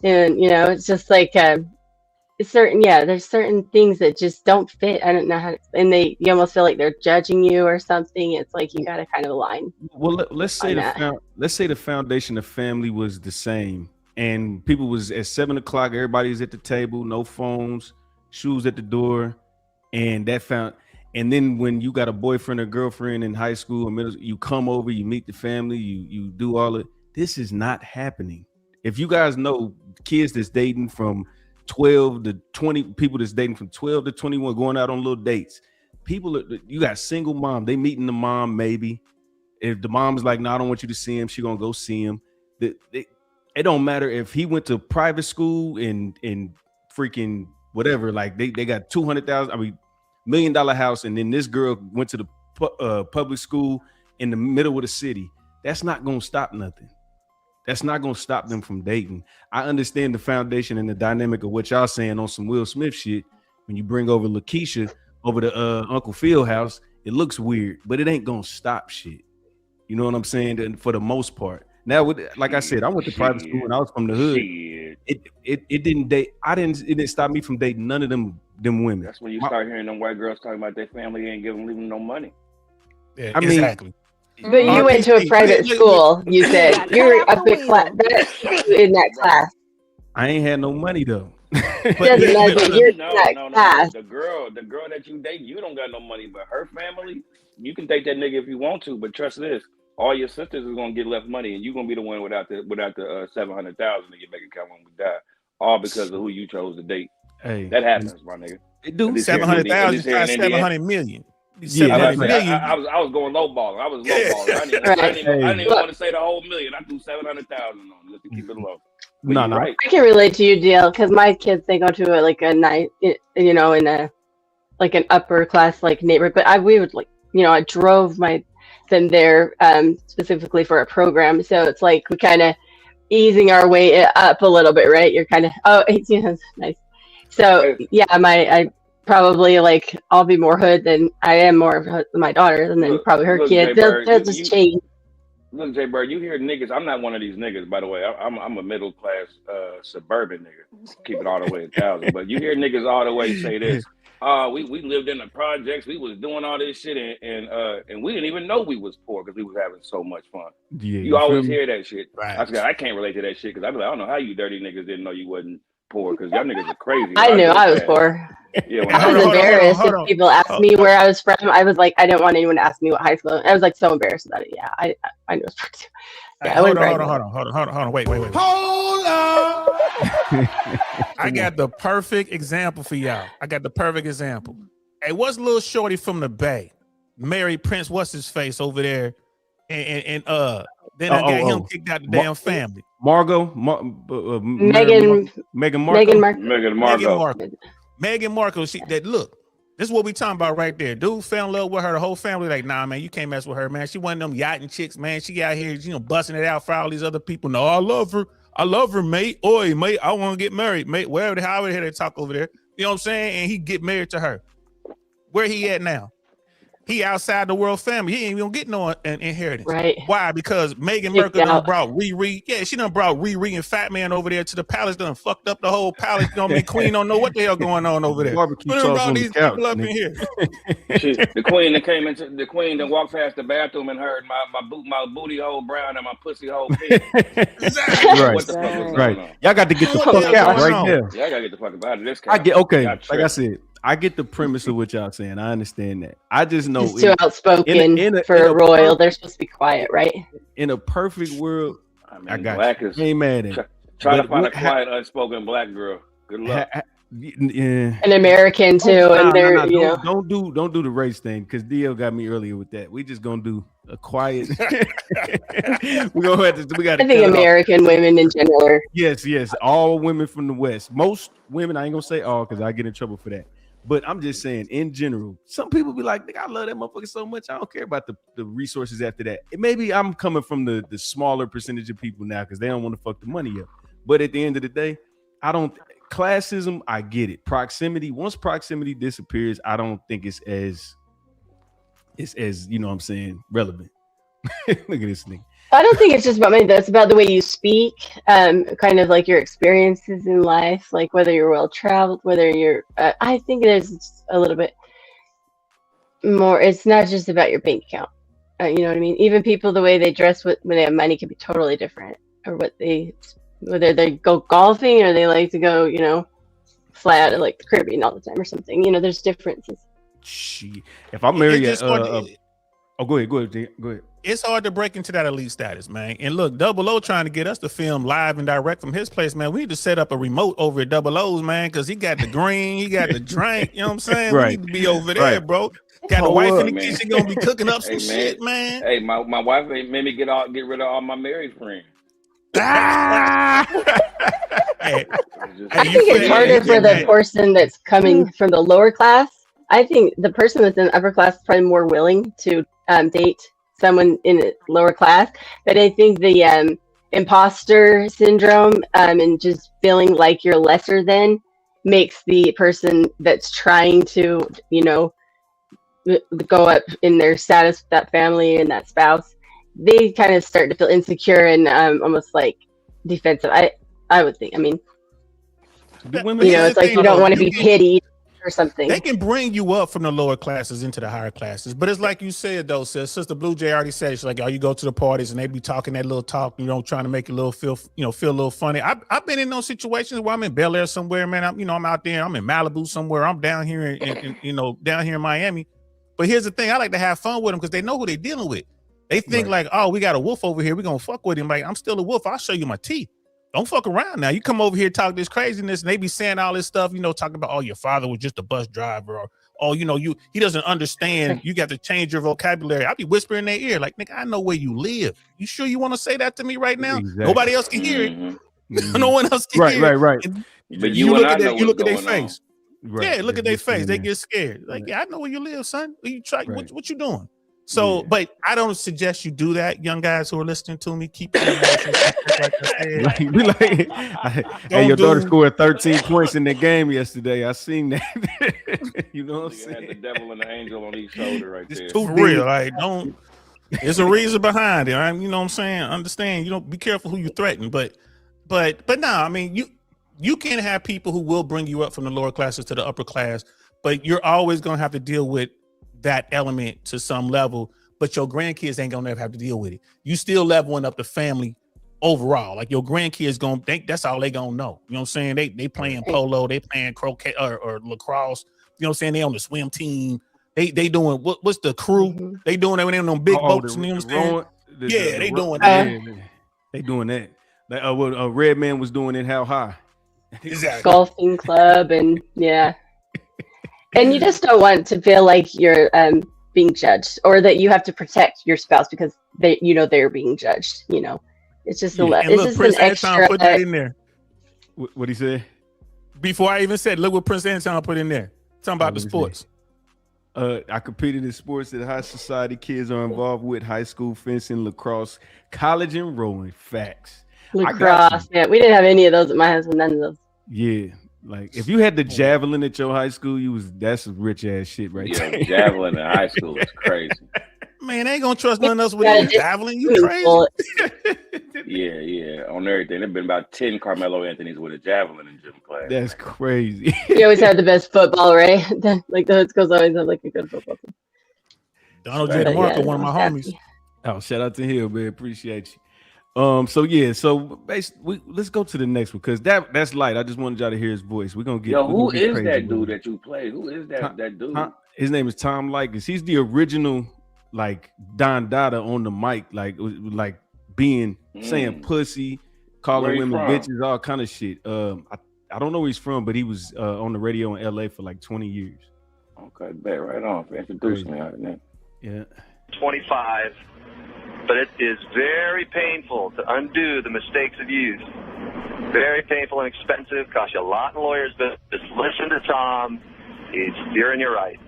And it's just like there's certain things that just don't fit. I don't know how to, and you almost feel like they're judging you or something. It's like you got to kind of align. Well, let's say the foundation of family was the same, and people was at 7 o'clock. Everybody's at the table, no phones, shoes at the door, and then when you got a boyfriend or girlfriend in high school or middle, you come over, you meet the family, you do all it. This is not happening. If you guys know kids that's dating from 12 to 20, people that's dating from 12 to 21, going out on little dates. You got single mom, they meeting the mom maybe. If the mom is like, no, I don't want you to see him, she gonna go see him. It don't matter if he went to private school and freaking whatever, like they got $200,000, $1 million house, and then this girl went to the public school in the middle of the city. That's not gonna stop nothing. That's not going to stop them from dating. I understand the foundation and the dynamic of what y'all saying on some Will Smith shit. When you bring over Lakeisha over to Uncle Phil house, it looks weird, but it ain't going to stop shit. You know what I'm saying? And for the most part. Now, like I said, I went to private school and I was from the hood. It didn't stop me from dating none of them women. That's when you start hearing them white girls talking about their family ain't leaving them no money. Yeah, exactly. But you went to a private school, you said. You were a big class in that class. I ain't had no money though. No. The girl that you date, you don't got no money, but her family, you can date that nigga if you want to, but trust this, all your sisters is gonna get left money, and you're gonna be the one without the $700,000 in your bank account when we die, all because of who you chose to date. Hey, that happens, my nigga. It do. 700,000, 700 million. Yeah, I was going low balling. I was low balling. I didn't even want to say the whole million. I threw 700,000 on just to keep it low. No. Right. I can relate to you, DL, because my kids, they go to a night, in a like an upper class like neighborhood. But I drove them there specifically for a program. So it's like we kind of easing our way up a little bit, right? You're kind of 18, nice. So yeah, I probably I'll be more hood than I am more of my daughter, and then probably her kids. They'll just change. Look, Jay Bird, you hear niggas. I'm not one of these niggas, by the way. I'm a middle class suburban nigga. Keep it all the way 1,000. But you hear niggas all the way say this. We lived in the projects. We was doing all this shit, and we didn't even know we was poor because we was having so much fun. Yeah, you always hear that shit. Right. I can't relate to that shit because I be like, I don't know how you dirty niggas didn't know you wasn't poor because y'all niggas are crazy. I knew I was poor. Yeah, I was embarrassed if people asked me where I was from. I was like, I didn't want anyone to ask me what high school. I was so embarrassed about it. Yeah, I knew it was poor too. Yeah, hold on. Wait. Hold on. I got the perfect example for y'all. Hey, what's little shorty from the Bay? Married Prince, what's his face over there? And then I got him kicked out the damn family. Meghan Markle. This is what we talking about right there. Dude fell in love with her. The whole family like, nah, man, you can't mess with her, man. She one of them yachting chicks, man. She out here, busting it out for all these other people. No, I love her. I love her, mate. Oi, mate, I want to get married, mate. However they talk over there. You know what I'm saying? And he get married to her. Where he at now? He outside the world family. He ain't even gonna get no inheritance. Right. Why? Because Meghan Markle done brought Riri. Yeah, she done brought Riri and Fat Man over there to the palace. Done fucked up the whole palace. You know what I mean? Queen don't know what the hell going on over there. Barbecue sauce on the couch, people up in here. The queen that came into the queen that walked past the bathroom and heard my booty hole brown and my pussy hole pink. Right. What the fuck was going on? Y'all got to get the fuck out right there. Yeah, I gotta get the fuck out of this. I get like I said. I get the premise of what y'all saying. I understand that. I just know it's too outspoken for a royal. They're supposed to be quiet, right? In a perfect world, I got black you. Is, ain't mad at it. Try to find a quiet, unspoken black girl. Good luck. Yeah. An American too, and they're you know. Don't do the race thing because DL got me earlier with that. We just gonna do a quiet. We got. I think American women in general. Yes, all women from the West. Most women, I ain't gonna say all because I get in trouble for that. But I'm just saying, in general, some people be like, I love that motherfucker so much. I don't care about the resources after that. Maybe I'm coming from the smaller percentage of people now because they don't want to fuck the money up. But at the end of the day, classism, I get it. Proximity, once proximity disappears, I don't think it's as you know what I'm saying, relevant. Look at this thing. I don't think it's just about money. That's about the way you speak, kind of like your experiences in life, like whether you're well traveled, whether you're. I think there's a little bit more. It's not just about your bank account. You know what I mean? Even people, the way they dress when they have money can be totally different, or whether they go golfing or they like to go, you know, fly out of like the Caribbean all the time or something. You know, there's differences. If I'm married, go ahead. It's hard to break into that elite status, man. And look, Double O trying to get us to film live and direct from his place, man. We need to set up a remote over at Double O's, man, because he got the green, he got the drink. You know what I'm saying? Right. We need to be over there, bro. Got a wife in the kitchen gonna be cooking up some shit, man. Hey, my wife made me get rid of all my married friends. I think it's harder for the person that's coming from the lower class. I think the person that's in the upper class is probably more willing to date someone in a lower class. But I think the imposter syndrome and just feeling like you're lesser than makes the person that's trying to, you know, go up in their status with that family and that spouse, they kind of start to feel insecure and almost like defensive. I would think. I mean, you know, it's like you don't want to be pitied or something. They can bring you up from the lower classes into the higher classes, but it's like you said though, sis. Sister Blue Jay already said, she's like, oh, you go to the parties and they be talking that little talk, you know, trying to make it feel a little funny. I've been in those situations where I'm in Bel Air somewhere, man. I'm out there. I'm in Malibu somewhere. I'm down here down here in Miami. But here's the thing: I like to have fun with them because they know who they're dealing with. They think like, oh, we got a wolf over here. We're gonna fuck with him. Like, I'm still a wolf. I'll show you my teeth. Don't fuck around now. You come over here, talk this craziness, and they be saying all this stuff, you know, talking about, oh, your father was just a bus driver, or oh, you know, he doesn't understand. You got to change your vocabulary. I'll be whispering in their ear, like, nigga, I know where you live. You sure you want to say that to me right now? Exactly. Nobody else can hear it. Mm-hmm. No one else can hear it. Right. But you look at their face. Right. Yeah, look at their face. They get scared. Like, yeah, I know where you live, son. You try. Right. What you doing? So, but I don't suggest you do that, young guys who are listening to me. Keep your emotions like I said. Hey, your daughter scored 13 points in the game yesterday. I seen that. You know what I'm saying? Had the devil and the angel on each shoulder right there. It's too real. Like, don't. There's a reason behind it. You know what I'm saying? Understand? You don't be careful who you threaten. But no, I mean, you can have people who will bring you up from the lower classes to the upper class, but you're always gonna have to deal with that element to some level, but your grandkids ain't gonna ever have to deal with it. You still leveling up the family overall. Like, your grandkids gonna think that's all they gonna know. You know what I'm saying? They playing polo, they playing croquet or lacrosse. You know what I'm saying? They on the swim team. They doing what's the crew? Mm-hmm. They doing that when they on them big boats. You know what I'm saying? They doing that. They doing that. Like what Red Man was doing in How High. Exactly. Golfing club and yeah. And you just don't want to feel like you're being judged, or that you have to protect your spouse because they're being judged. You know, it's just it's just an extra. Put that in there. What he said? Before I even said, look what Prince Anton put in there. Talking about the sports. I competed in sports that high society kids are involved with: high school fencing, lacrosse, college, and rowing. Facts. Lacrosse. Yeah, we didn't have any of those at my house. None of those. Yeah. Like if you had the javelin at your high school, that's some rich ass shit right there. Javelin in high school is crazy. Man, they ain't gonna trust none of us with a javelin. You crazy? Yeah, on everything. There've been about 10 Carmelo Anthony's with a javelin in gym class. That's crazy. We always had the best football, right? Like the hood schools always have like a good football team. Donald J. DeMarco, one of my homies. Oh, shout out to him, man. Appreciate you. So basically, let's go to the next one because that's light. I just wanted y'all to hear his voice. We're gonna get. Who is that dude that you play? Who is that dude? His name is Tom Likas. He's the original like Don Dada on the mic, like being saying pussy, calling women bitches, all kind of shit. I don't know where he's from, but he was on the radio in LA for like 20 years. Okay, bet right on. Introduce me out there. Yeah. 25, but it is very painful to undo the mistakes of youth. Very painful and expensive, costs you a lot in lawyers, but just listen to Tom. You're in your right.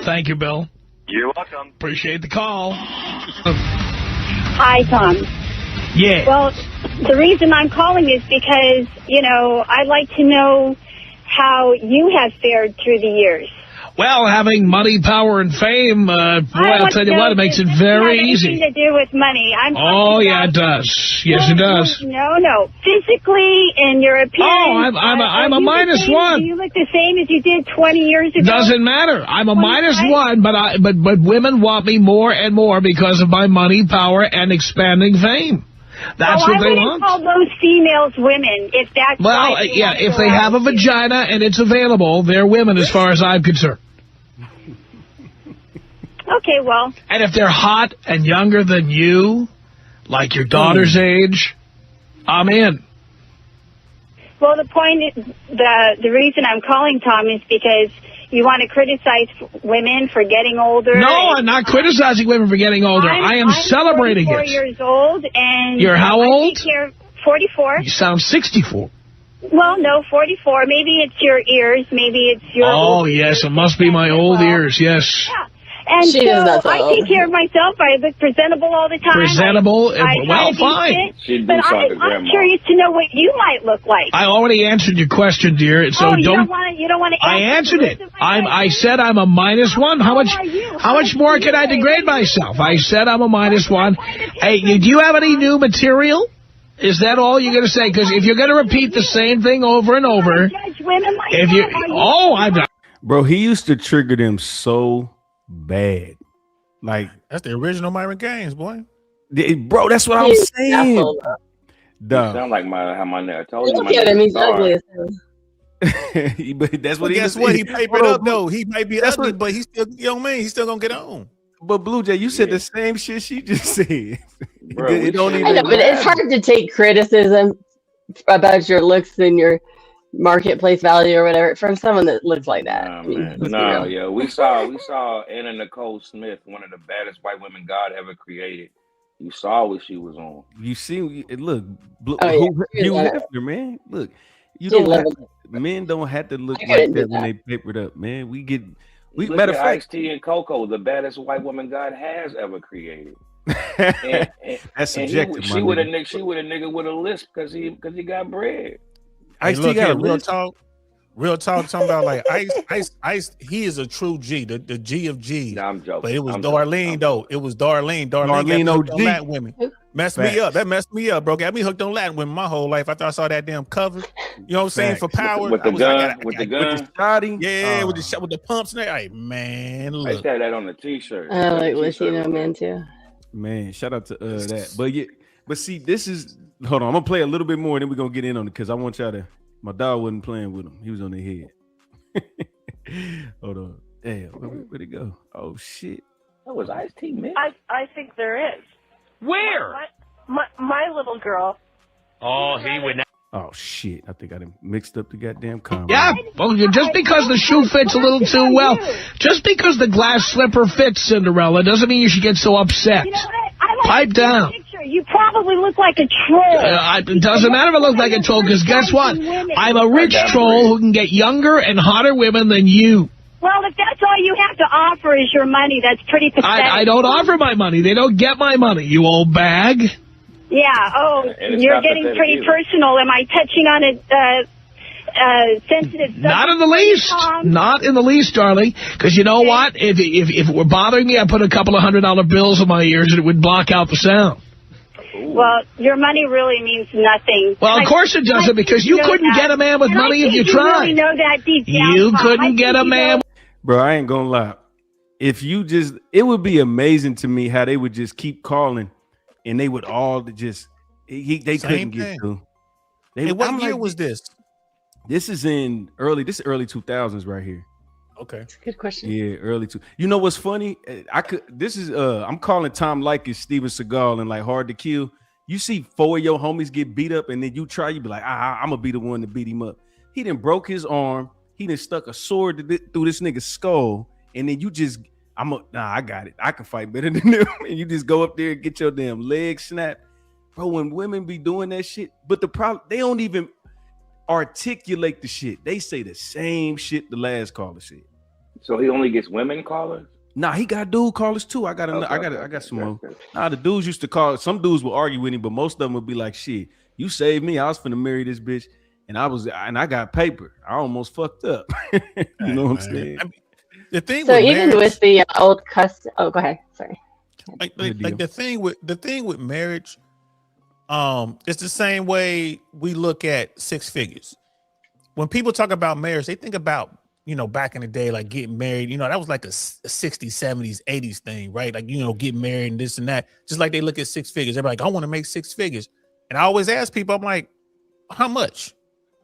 Thank you, Bill. You're welcome. Appreciate the call. Hi, Tom. Yeah. Well, the reason I'm calling is because, I'd like to know how you have fared through the years. Well, having money, power, and fame, boy, I'll tell you what, it makes it very easy. It doesn't have anything to do with money. Yeah, it does. Yes, it does. No. Physically, in your appearance. I'm a minus one. Do you look the same as you did 20 years ago? Doesn't matter. I'm a minus one, but women want me more and more because of my money, power, and expanding fame. That's what they want. I wouldn't call those females women if that's if they have a vagina and it's available, they're women as far as I'm concerned. Okay, well. And if they're hot and younger than you, like your daughter's age, I'm in. Well, the point is, the reason I'm calling, Tom, is because you want to criticize women for getting older. No, I'm not criticizing women for getting older. I am celebrating it. I'm 44 years old, and you're how old? 44. You sound 64. Well, no, 44. Maybe it's your ears. Maybe it's your... Oh, yes, it must be my old ears, yes. Yeah. And so I take care of myself. I look presentable all the time. Presentable? Well, fine. But I'm curious to know what you might look like. I already answered your question, dear. So you don't want to I answered it. I said I'm a minus one. How much more can I degrade myself? I said I'm a minus one. Hey, do you have any new material? Is that all you're going to say? Because if you're going to repeat the same thing over and over, I'm not. Bro, he used to trigger them so bad. Like, that's the original Myron Gaines, boy. Bro, that's what I'm saying. Duh. Sound like how my name. I told you. Look at him, he's ugly as hell. But that's what guess what? He papered up though. He may be ugly, but he's still, he's still gonna get on. But Blue Jay, you said the same shit she just said. Bro, I know, but it's hard to take criticism about your looks and your marketplace value or whatever from someone that looks like that. We saw Anna Nicole Smith, one of the baddest white women God ever created. You saw what she was on. You see, look, you left her, man. Look, men don't have to look like that when they papered up, man. Matter of fact, Ice-T and Coco, the baddest white woman God has ever created. That's subjective. She would a nigga with a lisp because he got bread. Ice-T got real talk. Talking about like Ice. He is a true G, the G of G's. Nah, I'm joking. But it was Darlene though. It was Darlene. Darlene OG. On Latin women. Messed me up. That messed me up, bro. Got me hooked on Latin women my whole life. After I saw that damn cover, you know what I'm saying, for power. With the gun, with the shotty. Yeah, with the pumps and everything. Hey, man, look. I said that on the t-shirt. I like Latino men too. Man, shout out to that. But see, this is hold on. I'm gonna play a little bit more, and then we're gonna get in on it because I want y'all to. My dog wasn't playing with him. He was on their head. Hold on. Damn, where'd it go? Oh shit. That was Ice-T, man. I think there is. Where? My little girl. Oh, he would not. Oh shit! I think I done mixed up the goddamn comment. Yeah, well, just because the shoe fits a little too well, just because the glass slipper fits, Cinderella, doesn't mean you should get so upset. You know what? Pipe down. You probably look like a troll. It doesn't matter if I look like a troll, because guess what? I'm a rich troll who can get younger and hotter women than you. Well, if that's all you have to offer is your money, that's pretty pathetic. I don't offer my money. They don't get my money, you old bag. Yeah. Oh, you're getting pretty personal. Am I touching on a sensitive subject? Not in the least. Not in the least, darling. Because you know what? If it were bothering me, I'd put a couple of $100 bills in my ears and it would block out the sound. Well, your money really means nothing. Well, of course it doesn't, because you couldn't get a man with money if you tried. You know that deep down. You couldn't get a man. Bro, I ain't gonna lie. If you just, it would be amazing to me how they would just keep calling, and they would all just they couldn't get through. Hey, what year was this? This is early 2000s right here. Okay, that's a good question. Yeah, early two. You know what's funny? I'm calling Tom Likas Steven Seagal and like Hard to Kill. You see 4 of your homies get beat up, and then you be like, I'm gonna be the one to beat him up. He done broke his arm. He done stuck a sword through this nigga's skull, and then you just, I got it. I can fight better than them. And you just go up there and get your damn leg snapped. Bro, when women be doing that shit, but the problem, they don't even articulate the shit. They say the same shit the last caller said. So he only gets women callers? Nah, he got dude callers too. I got some more. Nah, the dudes used to call. Some dudes will argue with him, but most of them would be like, "Shit, you saved me. I was finna marry this bitch, and I got paper. I almost fucked up." You know what I'm saying? I mean, the thing. So with even marriage, with the old custom. Oh, go ahead. Sorry. like the thing with marriage, it's the same way we look at six figures. When people talk about marriage, they think about, back in the day, like getting married, that was like a 60s, 70s, 80s thing, right? Like, getting married and this and that. Just like they look at six figures. They're like, I want to make six figures. And I always ask people, I'm like, how much?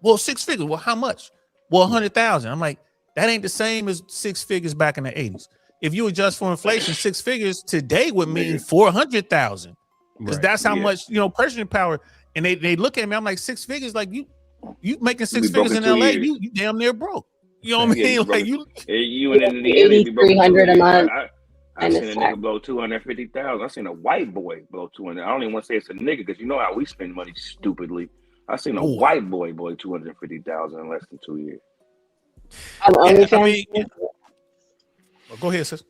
Well, six figures. Well, how much? Well, 100,000. I'm like, that ain't the same as six figures back in the 80s. If you adjust for inflation, six figures today would mean 400,000. Because that's how much, purchasing power. And they look at me, I'm like, six figures, like you making six figures in LA, you damn near broke. You know what I mean? Like you in the 8,300 a month. I seen a nigga blow 250,000. I seen a white boy blow 200. I don't even want to say it's a nigga because you know how we spend money stupidly. I seen a white boy blow 250,000 in less than 2 years. Go ahead, sis.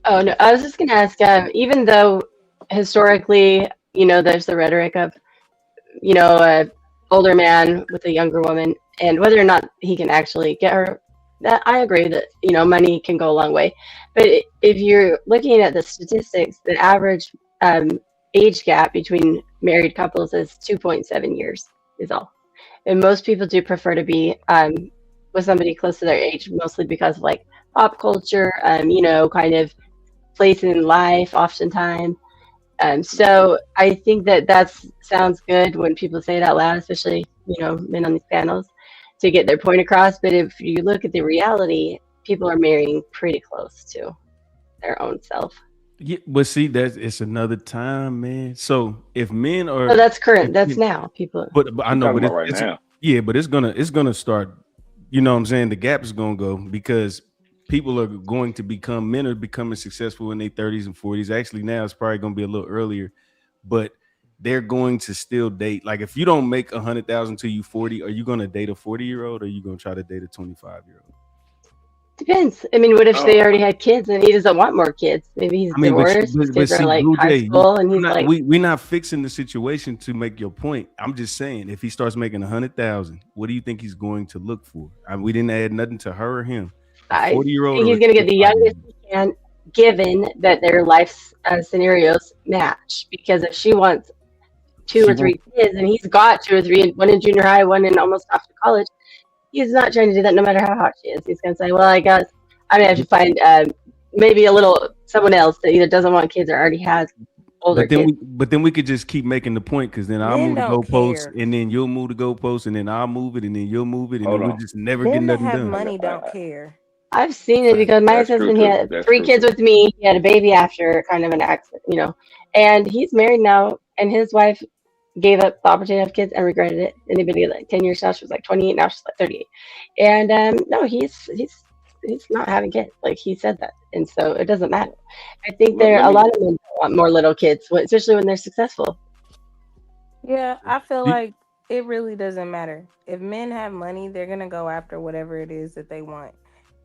Oh no, I was just gonna ask. Even though historically, there's the rhetoric of, a older man with a younger woman, and whether or not he can actually get her, that I agree that money can go a long way. But if you're looking at the statistics, the average age gap between married couples is 2.7 years is all, and most people do prefer to be with somebody close to their age, mostly because of like pop culture, kind of place in life oftentimes. So I think that sounds good when people say it out loud, especially, men on these panels, to get their point across. But if you look at the reality, people are marrying pretty close to their own self. Yeah, but see, it's another time, man. So if men are, that's current. That's now. People. But I know, but right now. Yeah, but it's gonna start. You know what I'm saying? The gap is gonna go because people are going to men are becoming successful in their 30s and 40s. Actually, now it's probably going to be a little earlier, but they're going to still date. Like if you don't make 100,000 till you 40, are you going to date a 40-year-old or are you going to try to date a 25-year-old? Depends. I mean, what if they already had kids and he doesn't want more kids? Maybe he's divorced. His kids are like high school, and he's like, we're not fixing the situation to make your point. I'm just saying, if he starts making 100,000, what do you think he's going to look for? We didn't add nothing to her or him. I think he's going to get the youngest he can, given that their life scenarios match. Because if she wants two or three kids, and he's got two or three, one in junior high, one in almost off to college, he's not trying to do that no matter how hot she is. He's going to say, well, I guess I'm going to have to find maybe someone else that either doesn't want kids or already has older kids. But then we could just keep making the point, because then I'll move the goalposts, and then you'll move the goalposts, and then I'll move it, and then you'll move it, and then we'll just never get nothing done. Money don't care. I've seen it because my husband, he had three kids with me. He had a baby after kind of an accident, and he's married now, and his wife gave up the opportunity to have kids and regretted it. And they've been together like 10 years now. She was like 28, now she's like 38. And no, he's not having kids. Like he said that. And so it doesn't matter. I think a lot of men want more little kids, especially when they're successful. Yeah, I feel like it really doesn't matter. If men have money, they're going to go after whatever it is that they want.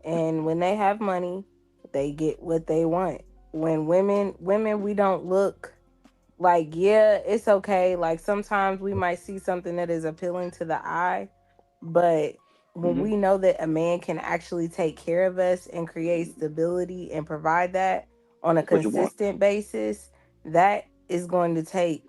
And when they have money, they get what they want. When women, we don't look like, yeah, it's okay. Like sometimes we might see something that is appealing to the eye, but when we know that a man can actually take care of us and create stability and provide that on a consistent basis, that is going to take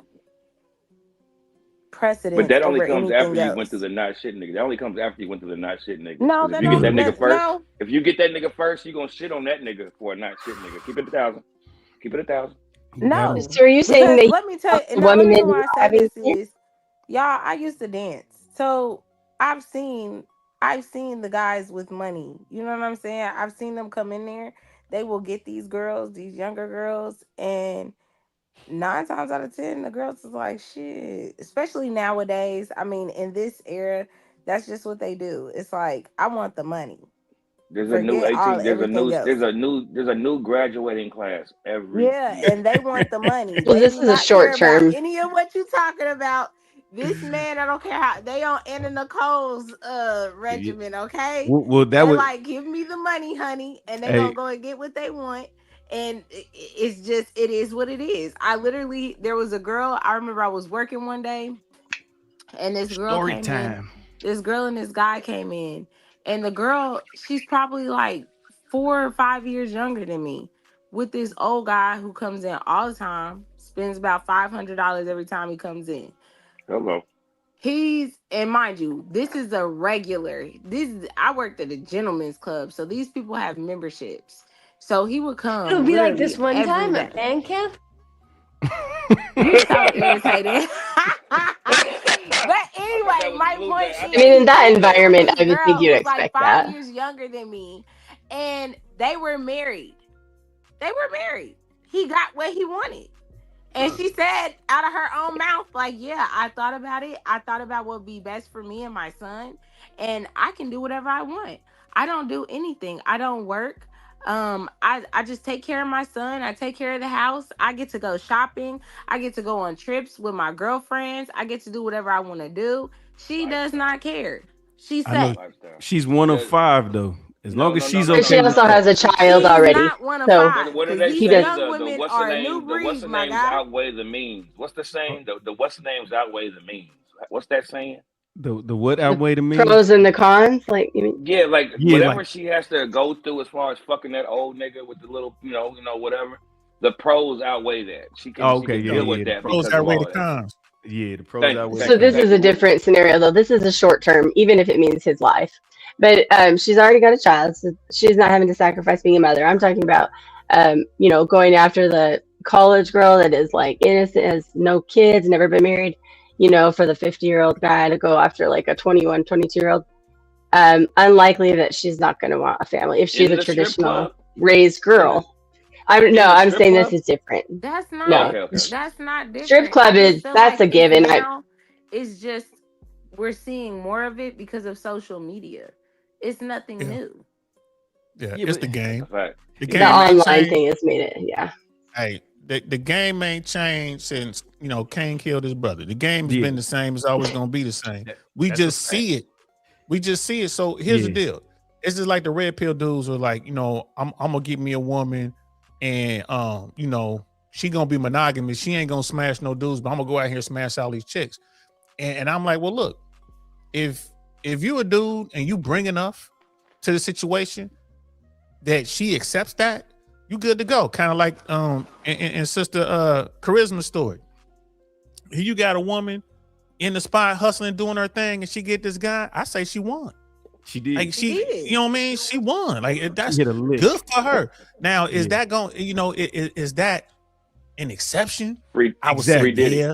precedence. But that only over comes anything after else. you went through the not shit nigga. That only comes after you went through the not shit nigga. No, if you get that nigga first, no. if you get that nigga first, you gonna shit on that nigga for a not shit nigga. Keep it 1,000. Keep it 1,000. No. So are you saying that let me tell you, the no, woman reason is why not I say having this kids? is, y'all, I used to dance. So I've seen the guys with money. You know what I'm saying? I've seen them come in there. They will get these girls, these younger girls, and 9 times out of 10, the girls is like, shit. Especially nowadays. I mean, in this era, that's just what they do. It's like, I want the money. There's a new Forget 18. everything else. There's a new graduating class every Yeah, year. and they want the money. Well, They this do is a not short care about term. any of what you talking about. This man, I don't care how they on Anna Nicole's regimen, okay? Well, that They're would. like, give me the money, honey, and they Hey, gonna go and get what they want. And it's just, it is what it is. I literally, there was a girl, I remember I was working one day, and this girl story came in. time. This girl and this guy came in, and the girl, she's probably like 4 or 5 years younger than me, with this old guy who comes in all the time, spends about $500 every time he comes in. Hello. And mind you, this is a regular. I worked at a gentleman's club, so these people have memberships. So he would come. It would be like this literally one time every at day. band camp. You're so irritated. But anyway, my point is, I mean, in that environment, I would think girl you'd was like expect 5 that. years younger than me, and they were married. He got what he wanted. And she said out of her own mouth, like, yeah, I thought about it. I thought about what would be best for me and my son. And I can do whatever I want. I don't do anything. I don't work. I just take care of my son. I take care of the house. I get to go shopping. I get to go on trips with my girlfriends. I get to do whatever I want to do. She does not care. She I know said she's one of 5 though. As long as she's okay. But she also with has a child she's already. not one of So 5. What do they he say? does. The women what's are the a new name? The what's the breed, my names guy. outweigh the means. What's the saying? The what's the names outweigh the means. What's that saying? The what outweigh the means? Pros and the cons, like you mean? Yeah, like Yeah, whatever like- she has to go through as far as fucking that old nigga with the little, you know, whatever. The pros outweigh that. She can deal with that Pros because of outweigh all the that. cons. Yeah, the pros Thank you, outweigh. thank So you, this thank is you. a different scenario, though. This is a short term, even if it means his life. But she's already got a child, so she's not having to sacrifice being a mother. I'm talking about, going after the college girl that is like innocent, has no kids, never been married. For the 50-year-old guy to go after like a 21, 22-year-old. Unlikely that she's not going to want a family if she's In a the strip traditional club? raised girl. I'm strip saying club? this is different. That's not. No. That's not different. Strip club I just is feel that's like a given. Now it's just we're seeing more of it because of social media. It's nothing new. Yeah, it's the game. Right. The The game ain't online changed. thing has made it. Yeah. Hey, the game ain't changed since Cain killed his brother. The game has been the same. It's always gonna be the same. We That's a just see it. We just see it. So here's the deal. It's just like the red pill dudes are like, I'm gonna get me a woman, and she gonna be monogamous. She ain't gonna smash no dudes, but I'm gonna go out here and smash all these chicks. And I'm like, well, look, if you a dude and you bring enough to the situation that she accepts that, you good to go. Kind of like in Sister Charisma's story. Here you got a woman in the spot hustling, doing her thing, and she get this guy. I say she won. She did. Like you know what I mean? She won. Like that's hit a lick. good for her. Now, is that going? Is that an exception? I would say yeah.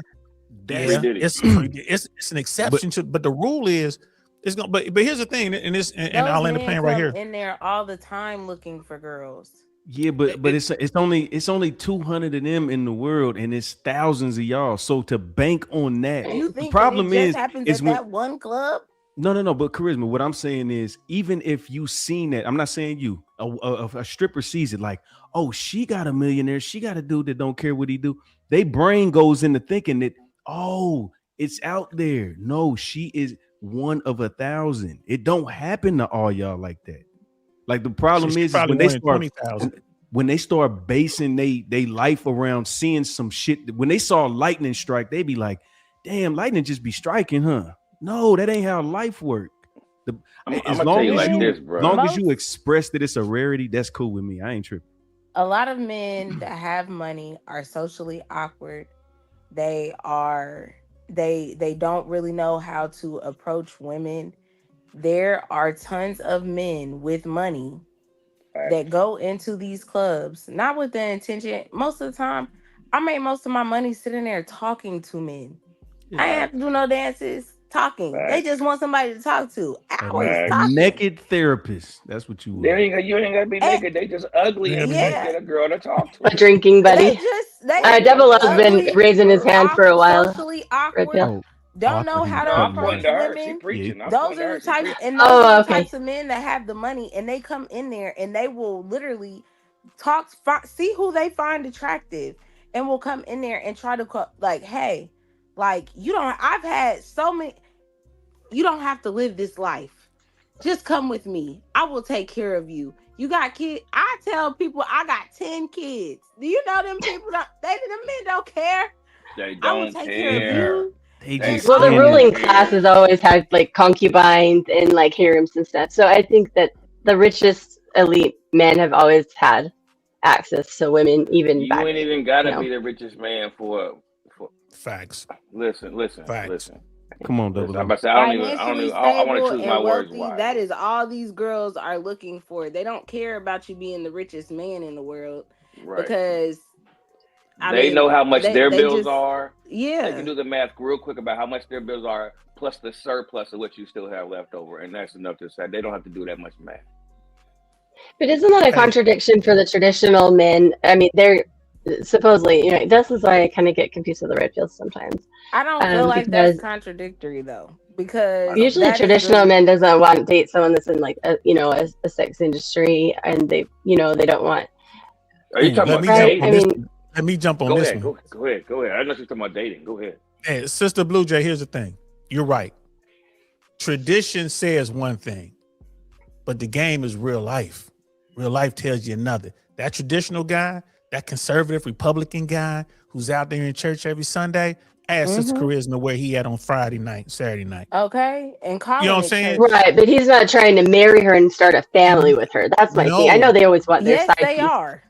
It's an exception to, but the rule is it's gonna. But here's the thing, and I'll end the plane right here. In there all the time looking for girls. Yeah, but it's only 200 of them in the world, and it's thousands of y'all. So to bank on that, You the think problem that it is just happens is at when, that one club? No. But Charisma, what I'm saying is, even if you seen that, I'm not saying you, a stripper sees it like, oh, she got a millionaire, she got a dude that don't care what he do. They brain goes into thinking that, oh, it's out there. No, she is one of 1,000. It don't happen to all y'all like that. Like the problem is when they start 20,000. when they start basing they life around seeing some shit, when they saw lightning strike, they be like, damn, lightning just be striking, huh? No, that ain't how life work. As long as you express that it's a rarity, that's cool with me. I ain't tripping. A lot of men that have money are socially awkward. They don't really know how to approach women. There are tons of men with money that go into these clubs, not with the intention. Most of the time, I make most of my money sitting there talking to men. I ain't have to do no dances, talking. They just want somebody to talk to. Naked therapist. That's what you want. You ain't gotta be naked. They just ugly and get a girl to talk to. A drinking buddy. Double O's been raising his hand for a while. Socially awkward. Red Pill. Don't know how to approach women. Those are the types, and those are the types of men that have the money, and they come in there and they will literally talk, see who they find attractive, and will come in there and try to like, hey, like I've had so many. You don't have to live this life. Just come with me. I will take care of you. You got kids. I tell people I got 10 kids. Do you know them people? Them men don't care. They don't I will take care of you. Well, the ruling class has always had like concubines and like harems and stuff. So I think that the richest elite men have always had access to women, even you back. ain't even gotta be the richest man for facts. Listen. Come on, Double. I want to choose my words wisely. That is all these girls are looking for. They don't care about you being the richest man in the world, because they know how much their bills are. Yeah, they can do the math real quick about how much their bills are, plus the surplus of what you still have left over, and that's enough to say they don't have to do that much math. But isn't that a contradiction for the traditional men? I mean, they're supposedly, this is why I kind of get confused with the red pills sometimes. I don't feel like that's contradictory though, because usually traditional men doesn't want to date someone that's in like a sex industry, and they don't want. Are you talking about? Let me jump on this one. Go ahead. I know you're talking about dating. Go ahead. Hey, Sister Blue Jay, here's the thing. You're right. Tradition says one thing, but the game is real life. Real life tells you another. That traditional guy, that conservative Republican guy who's out there in church every Sunday, ask Sister Charisma where he at on Friday night, Saturday night. Okay. And call, you know what I'm saying? Right, but he's not trying to marry her and start a family with her. That's my thing. I know they always want their side piece. Yes, they are.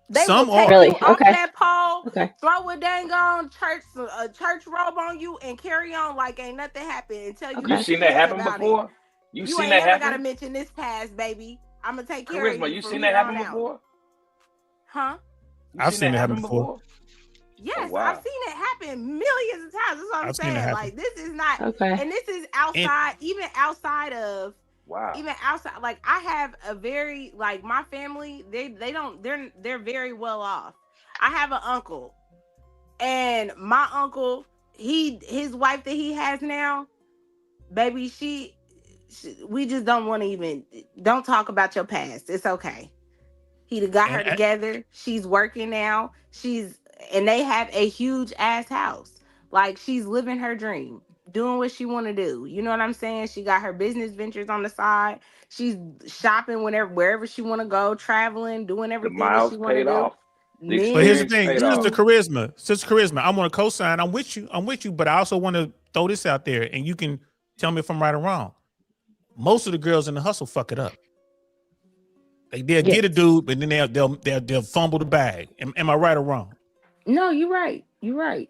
They Some will take are. you off that pole, throw a dang on a church robe on you, and carry on like ain't nothing happened and tell you. You seen that happen before? You seen that happen? Gotta mention this past, baby. I'm gonna take care of you. You seen that happen before? Huh? I've seen it happen before. Yes, I've seen it happen millions of times. That's what I'm saying. Like, this is not, and this is outside, even outside of. Wow. Even outside, like I have a very, like my family, they're very well off. I have an uncle, and my uncle, his wife that he has now, baby, we just don't want to even, don't talk about your past. It's okay. He got her together. She's working now. And they have a huge ass house. Like, she's living her dream, doing what she want to do. You know what I'm saying? She got her business ventures on the side. She's shopping wherever she want to go, traveling, doing everything that she want to do. Off. But here's the thing, Sister Charisma, I want to co-sign. I'm with you, but I also want to throw this out there, and you can tell me if I'm right or wrong. Most of the girls in the hustle fuck it up. They'll get a dude, but then they'll fumble the bag. Am I right or wrong? No, you're right. You're right.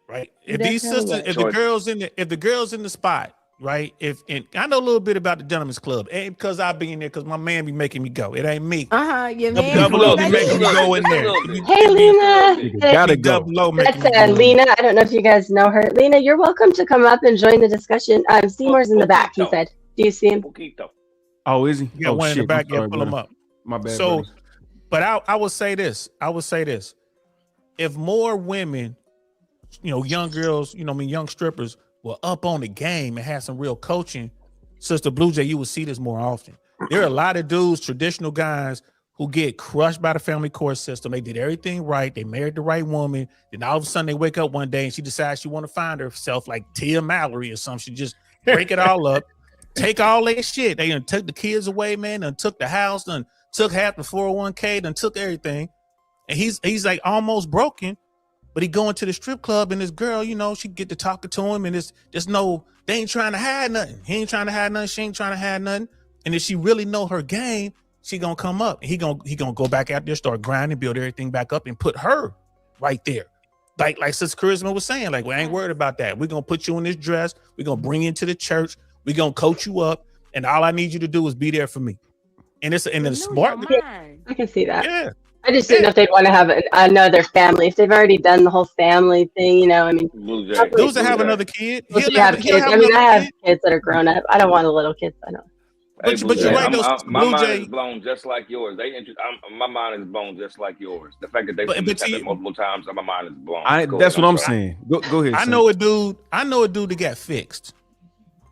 Right. If these sisters, if the girls in the spot, right? And I know a little bit about the Gentlemen's Club, ain't because I be in there, because my man be making me go. It ain't me. Your man Double O be making me go in there. Hey, Lena. Gotta go. That's Lena. I don't know if you guys know her. Lena, you're welcome to come up and join the discussion. Seymour's in the back. He said. Do you see him? Oh, is he? Yeah, one in the back. Yeah, pull him up. My bad. So, but I would say this. If more women, young girls, young strippers were up on the game and had some real coaching, Sister Blue Jay, you would see this more often. There are a lot of dudes, traditional guys, who get crushed by the family court system. They did everything right. They married the right woman. Then all of a sudden they wake up one day and she decides she want to find herself like Tia Mallory or something. She just break it all up, take all that shit. They done took the kids away, man, and took the house, and took half the 401k, then took everything. And he's like almost broken, but he going to the strip club and this girl, you know, she get to talking to him and they ain't trying to hide nothing. He ain't trying to hide nothing. She ain't trying to hide nothing. And if she really know her game, she gonna come up. And he gonna go back out there, start grinding, build everything back up and put her right there. Like Sis Charisma was saying, like, we ain't worried about that. We're gonna put you in this dress. We're gonna bring you into the church. We're gonna coach you up. And all I need you to do is be there for me. And it's smart. I can see that. Yeah. I just didn't know if they'd want to have another family. If they've already done the whole family thing, you know, I mean. Those that have another kid. Have kids. I mean, I have kids that are grown up. I don't want the little kids. I don't. Hey, but you're right. My mind is blown just like yours. My mind is blown just like yours. The fact that they've multiple times, my mind is blown. That's what I'm saying. Go ahead. I know a dude that got fixed.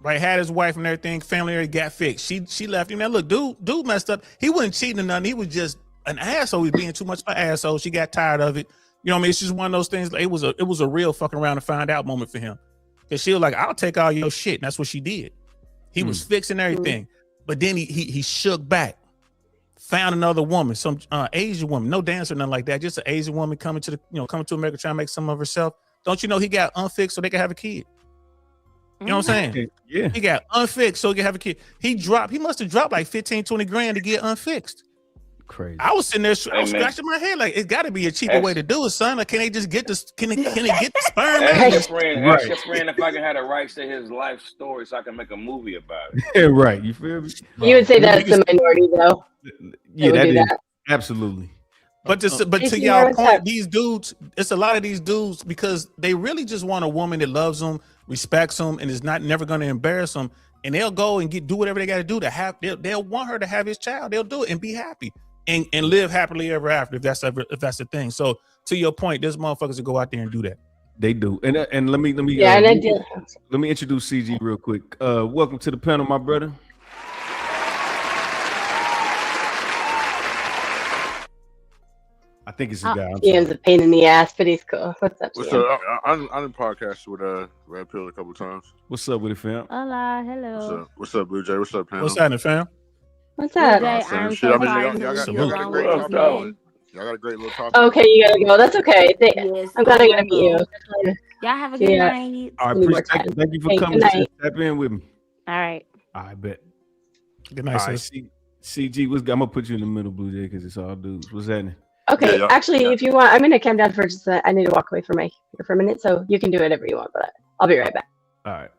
Right, had his wife and everything, family already got fixed. She left him. Now look, dude messed up. He wasn't cheating or nothing. He was just an asshole. He was being too much of an asshole. She got tired of it. You know what I mean? It's just one of those things. Like, it was a real fucking around to find out moment for him. Cause she was like, I'll take all your shit. And that's what she did. He was fixing everything. But then he shook back, found another woman, some Asian woman, no dancer, nothing like that. Just an Asian woman coming to America trying to make some of herself. Don't you know he got unfixed so they can have a kid? You know what I'm saying? Yeah. He got unfixed so he can have a kid. He must have dropped like 15, 20 grand to get unfixed. Crazy. I was sitting there, I was scratching my head like, it's got to be a cheaper way to do it, son. Like, can they just get this? Can they get the sperm? Ask your friend if I can have the rights to his life story so I can make a movie about it. Yeah, right. You feel me? You would say that's the minority, though. Yeah, that is absolutely. But to y'all point, these dudes, it's a lot of these dudes because they really just want a woman that loves them, respects them, and is never going to embarrass them. And they'll go and do whatever they got to do to have. They'll want her to have his child. They'll do it and be happy and live happily ever after if that's the thing. So to your point, there's motherfuckers that go out there and do that. They do. And let me let me introduce CG real quick. Welcome to the panel, my brother. I think it's a guy. Ian's a pain in the ass, but he's cool. What's up? What's up? I done podcast with Red Pill a couple times. What's up with it, fam? Hola, hello. What's up, Blue Jay? What's up, panel? What's happening, fam? What's up? I'm Y'all got a great little topic. Okay, you gotta go. That's okay. I'm glad I got to meet you. Y'all have a good night. I appreciate it. Thank you for coming. Tap in with me. All right. I bet. Good night, sis. CG, I'm gonna put you in the middle, Blue Jay, because it's all dudes. What's happening? Okay, actually, if you want, I'm gonna come down for just I need to walk away from my computer for a minute, so you can do whatever you want, but I'll be right back. All right,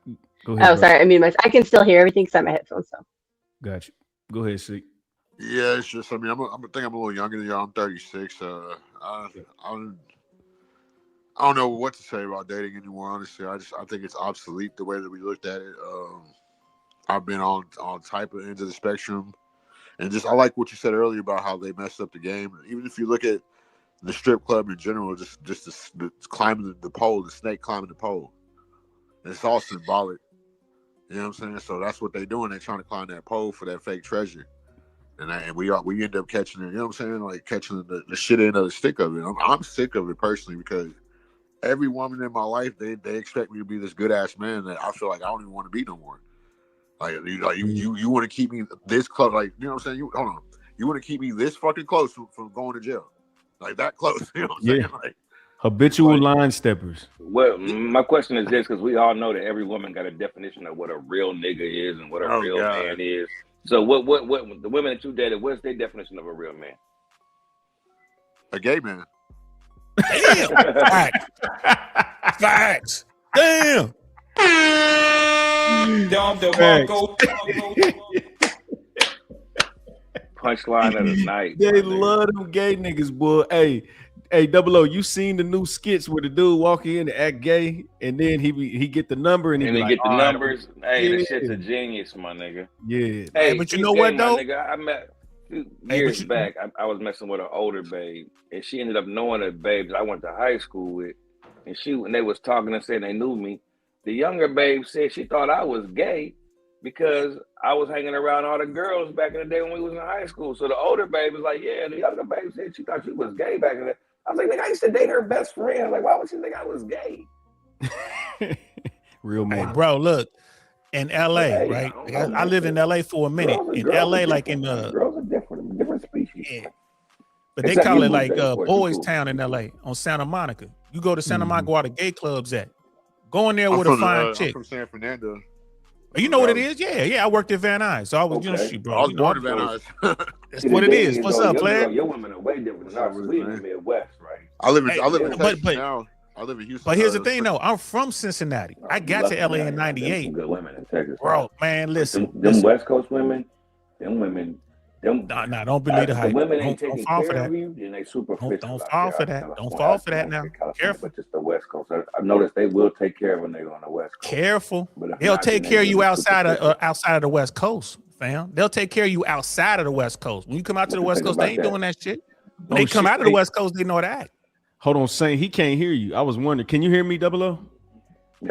go ahead. Oh, sorry, I can still hear everything except my headphones. So. Got you. Go ahead, C. Yeah, it's just, I mean, I think I'm a little younger than y'all. I'm 36. I don't know what to say about dating anymore. Honestly, I think it's obsolete the way that we looked at it. I've been on type of ends of the spectrum. And just, I like what you said earlier about how they messed up the game. Even if you look at the strip club in general, just the climbing the pole, the snake climbing the pole. It's all symbolic. You know what I'm saying? So that's what they're doing. They're trying to climb that pole for that fake treasure. And we end up catching it. You know what I'm saying? Like catching the shit end of the stick of it. I'm sick of it personally because every woman in my life, they expect me to be this good ass man that I feel like I don't even want to be no more. Like you want to keep me this close, like, you know what I'm saying? You want to keep me this fucking close from going to jail, like that close. You know what I'm saying? Like, habitual line steppers. Well, my question is this, because we all know that every woman got a definition of what a real nigga is and what a real man is. So what the women that you dated, what's their definition of a real man? A gay man. Damn. Facts. Damn. Punchline of the night. They love them gay niggas, boy. Hey, Double O, you seen the new skits where the dude walk in and act gay, and then he get the number and he get the numbers. Hey, this shit's a genius, my nigga. Yeah. Hey, but you know what though? Nigga, I met years back. I was messing with an older babe, and she ended up knowing a babe that I went to high school with, and when they was talking and saying they knew me. The younger babe said she thought I was gay because I was hanging around all the girls back in the day when we was in high school. So the older babe was like, yeah, the younger babe said she thought she was gay back in the day. I was like, nigga, I used to date her best friend. Like, why would she think I was gay? Real man. Hey, bro, look, in LA, right? I live in LA for a minute. In LA, like in girls are different species. people. But they call it like Boys Town in LA on Santa Monica. You go to Santa Monica where the gay clubs at. Go in there with a fine chick. I'm from San Fernando. You know what it is? Yeah. I worked at Van Nuys, so I was shoot, bro. I was born in Van Nuys. That's what it is. What's up, player? Your women are way different than ours. We in the Midwest, right? I live in Texas now. I live in Houston. But here's the thing, though. I'm from Cincinnati. I got to LA in '98. Good women in Texas, bro. Man, listen. Them West Coast women, them women. Nah, don't believe the hype. The women ain't don't taking fall for care that. of you, then they superficial. Don't fall for that. Don't fall for that now. Careful. But just the West Coast. I've noticed they will take care of when they go on the West Coast. Careful. They'll take care of you outside of the West Coast, fam. They'll take care of you outside of the West Coast. When you come out to the West Coast, they ain't doing that shit. When they come out of the West Coast, they know that. Hold on, Saint. He can't hear you. I was wondering. Can you hear me, Double O?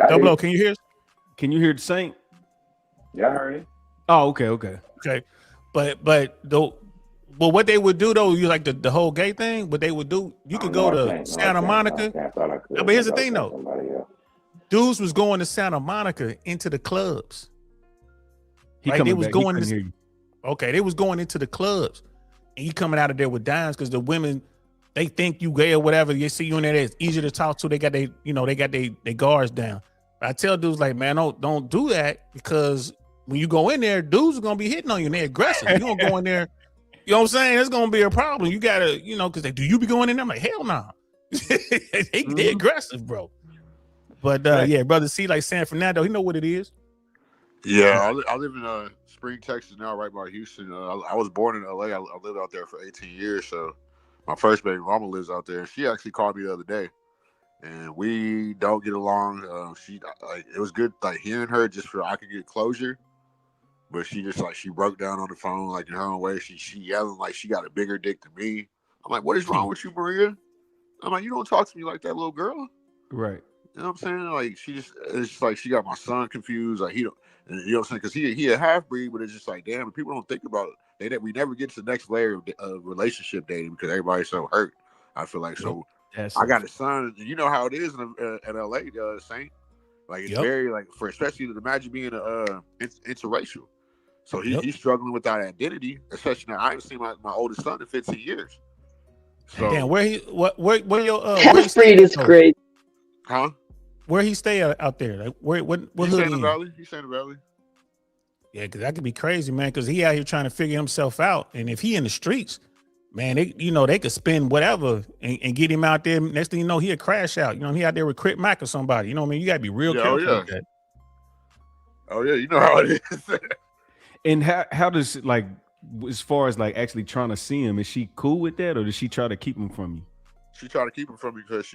Double O, can you hear us? Can you hear the Saint? Yeah, I heard it. Oh, okay. But what they would do though, you like the whole gay thing. What they would do, you could go to Santa Monica. But here's the thing though, dudes was going to Santa Monica into the clubs. They was going into the clubs, and you coming out of there with dimes because the women, they think you gay or whatever. They see you in there, it's easier to talk to. They got their guards down. But I tell dudes like, man, don't do that, because when you go in there, dudes are gonna be hitting on you and they're aggressive. You don't go in there. You know what I'm saying? It's gonna be a problem. You gotta, because do you be going in there? I'm like, hell no. They aggressive, bro. But yeah, brother, see, like San Fernando, he know what it is. Yeah, I live in Spring, Texas now, right by Houston. I was born in LA. I lived out there for 18 years. So my first baby mama lives out there. She actually called me the other day, and we don't get along. It was good like hearing her just for I could get closure. But she just she broke down on the phone like in her own way. She yelling like she got a bigger dick than me. I'm like, what is wrong with you, Maria? I'm like, you don't talk to me like that, little girl. Right. You know what I'm saying? Like it's just like she got my son confused. Like he don't, you know what I'm saying? Because he a half breed, but it's just like, damn, people don't think about it. We never get to the next layer of relationship dating because everybody's so hurt. I feel like so. I got a son. You know how it is in LA, Saint. Like it's very especially the imagine being interracial. So he's struggling with that identity, especially now. I haven't seen my oldest son in 15 years. So damn, where your half breed is great. Huh? Where he stay out there? Like what he's in the valley? He's in the valley. Yeah, because that could be crazy, man. Because he out here trying to figure himself out, and if he in the streets, man, they could spend whatever and get him out there. Next thing you know, he'll crash out. He out there with Crip Mac or somebody. You know what I mean? You gotta be real careful with that. Oh yeah, you know how it is. And how does as far as actually trying to see him, is she cool with that, or does she try to keep him from you? She try to keep him from me because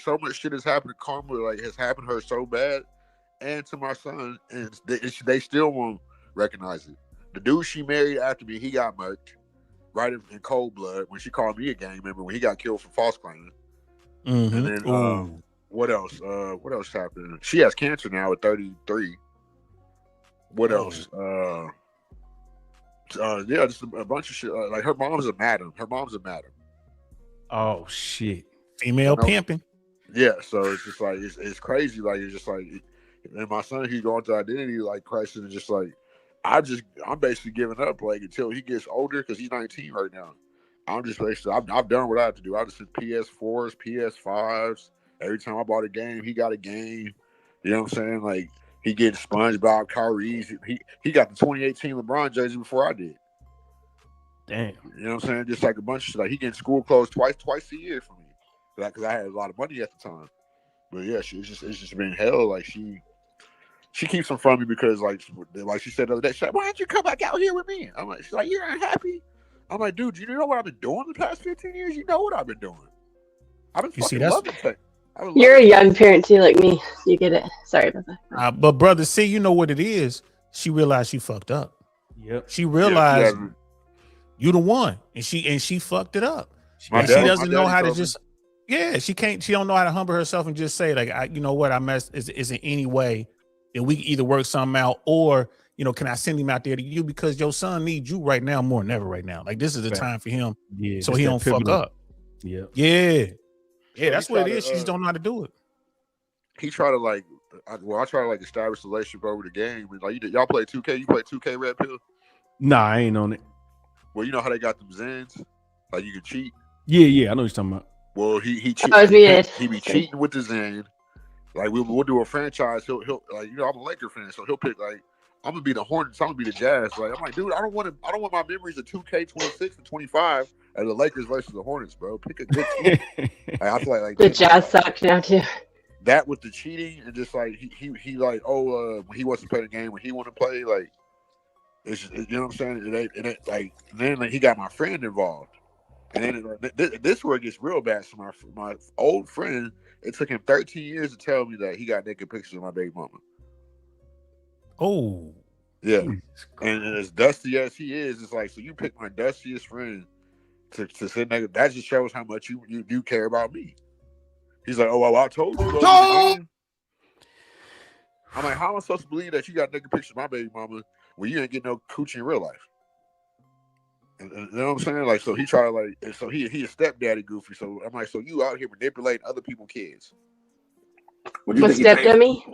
so much shit has happened to Karma, has happened to her so bad, and to my son, and they still won't recognize it. The dude she married after me, he got murked right in cold blood when she called me a gang member when he got killed for false claiming. Mm-hmm. And then what else? What else happened? She has cancer now at 33. What else? Yeah, just a bunch of shit. Like her mom's a madam. Oh shit, female pimping. Yeah, so it's just it's crazy. Like it's just and my son, he's going through identity crisis, and just I'm basically giving up until he gets older because he's 19 right now. I'm just basically I've done what I have to do. I just did PS4s, PS5s. Every time I bought a game, he got a game. You know what I'm saying? He getting SpongeBob, Kyrie's. He got the 2018 LeBron jersey before I did. Damn. You know what I'm saying? Just a bunch of shit. He getting school clothes twice a year for me. Because I had a lot of money at the time. But yeah, it's just been hell. She keeps them from me because she said the other day, she's like, why don't you come back out here with me? I'm like, she's like, you're unhappy? I'm like, dude, you know what I've been doing the past 15 years? You know what I've been doing. I've been fucking loving it. You're a young parent too, like me. You get it. Sorry about that. But brother, see, you know what it is. She realized she fucked up. Yep. She realized you the one, and she fucked it up. She doesn't know how to just. Yeah, she can't. She don't know how to humble herself and just say you know what, I messed. Is there any way that we can either work something out, or can I send him out there to you because your son needs you right now more than ever right now. This is the time for him, so he don't fuck up. Yeah. Yeah, that's what it is. She just don't know how to do it. He tried to I try to establish a relationship over the game. And y'all play 2K. You play 2K Red Pill? Nah, I ain't on it. Well, you know how they got them Zans, like you can cheat. Yeah, I know what you're talking about. Well, he cheat. Oh, it's muted. He be cheating with the Zan. Like we'll do a franchise. He'll like I'm a Laker fan, so he'll pick like I'm gonna be the Hornets. I'm gonna be the Jazz. Like I'm like, dude, I don't want my memories of 2K26 and 25 as the Lakers versus the Hornets, bro. Pick a good team. Like, I feel like the Jazz suck now too. That with the cheating and just like he like when he wants to play the game when he want to play, like it's just, you know what I'm saying. It ain't like then like, he got my friend involved, and then this is where it gets real bad. So my old friend, it took him 13 years to tell me that he got naked pictures of my baby mama. Oh, yeah, and as dusty as he is, it's like so you pick my dustiest friend to sit naked. That just shows how much you care about me. He's like, oh, well, I told you. I'm like, how am I supposed to believe that you got naked pictures of my baby mama when you ain't getting no coochie in real life? And you know what I'm saying? Like, so he tried to like, so he a stepdaddy goofy. So I'm like, so you out here manipulating other people's kids? What you What think stepdummy?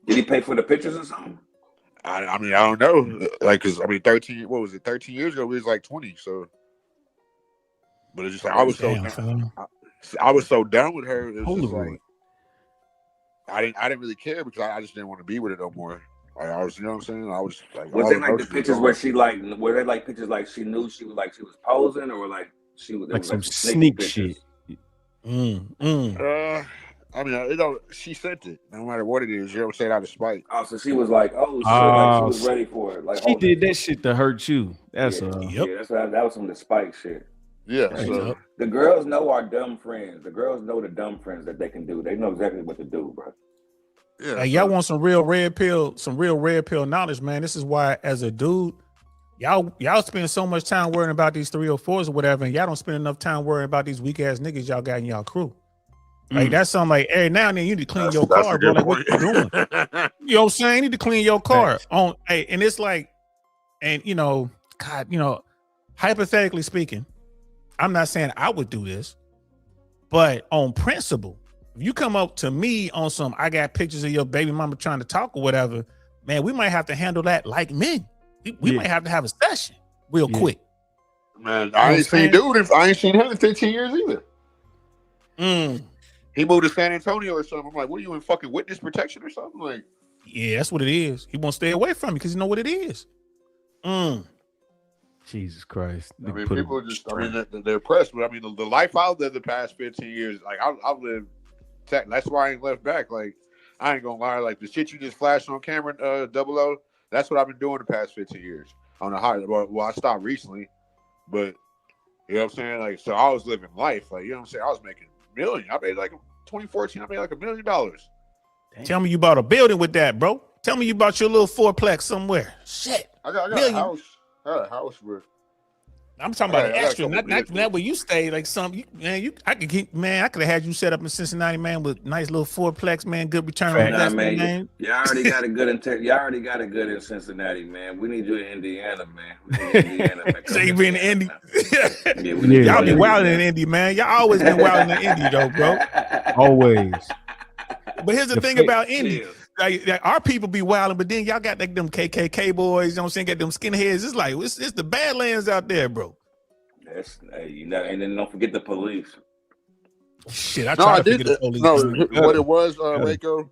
Did he pay for the pictures or something? I mean, I don't know. Like, cause I mean, 13. What was it? 13 years ago, we was like 20. So, but it's just like I was I was so done with her. It was just like I didn't really care because I just didn't want to be with it no more. Like I was, you know what I'm saying? I was like, was it like the pictures where she like were they like pictures like she knew she was posing or like she was like some sneak shit? I mean, she sent it. No matter what it is, you know what I'm saying? Out of spite. Oh, so she was like, oh shit, like she was ready for it. Like she did that shit to hurt you. That's yeah, that was some of the spike shit. Yeah, so the girls know our dumb friends. The girls know the dumb friends that they can do. They know exactly what to do, bro. Yeah, hey, y'all want some real red pill knowledge, man. This is why, as a dude, y'all spend so much time worrying about these 304s or whatever, and y'all don't spend enough time worrying about these weak ass niggas y'all got in y'all crew. Like that's something like every now and then you need to clean your car, bro. Like what you doing? You know what I'm saying? You need to clean your car and it's like, and you know, God, you know, hypothetically speaking, I'm not saying I would do this, but on principle, if you come up to me on some, I got pictures of your baby mama trying to talk or whatever, man, we might have to handle that like men. We might have to have a session real quick. Man, I ain't seen him in 15 years either. He moved to San Antonio or something. I'm like, what are you in fucking witness protection or something? Like, yeah, that's what it is. He won't stay away from me because he know what it is. Jesus Christ. I mean, people are just, they're impressed. But I mean, the life I've lived the past 15 years, like, I've lived, that's why I ain't left back. Like, I ain't gonna lie. Like, the shit you just flashed on camera, 00, that's what I've been doing the past 15 years. On the high, well, I stopped recently, but, you know what I'm saying? Like, so I was living life. Like, you know what I'm saying? I was making million. I made like 2014, I made like $1 million. Damn. Tell me you bought a building with that, bro. Tell me you bought your little fourplex somewhere. Shit. I got a house. I got a house where I'm talking about the extra, not where you stay. Like I could have had you set up in Cincinnati, man, with nice little fourplex, man. Good return on investment, man. You already got a good in Cincinnati, man. We need you in Indiana, man. So you be in Indy? Y'all be wilding in Indy, man. Y'all always been wilding in Indy, though, bro. Always. But here's the thing about Indy. Like, our people be wilding, but then y'all got like them KKK boys, you know what I'm saying? Got them skinheads. It's like it's the Badlands out there, bro. And then don't forget the police. Shit, I tried to forget the police. No, what it was, Waco,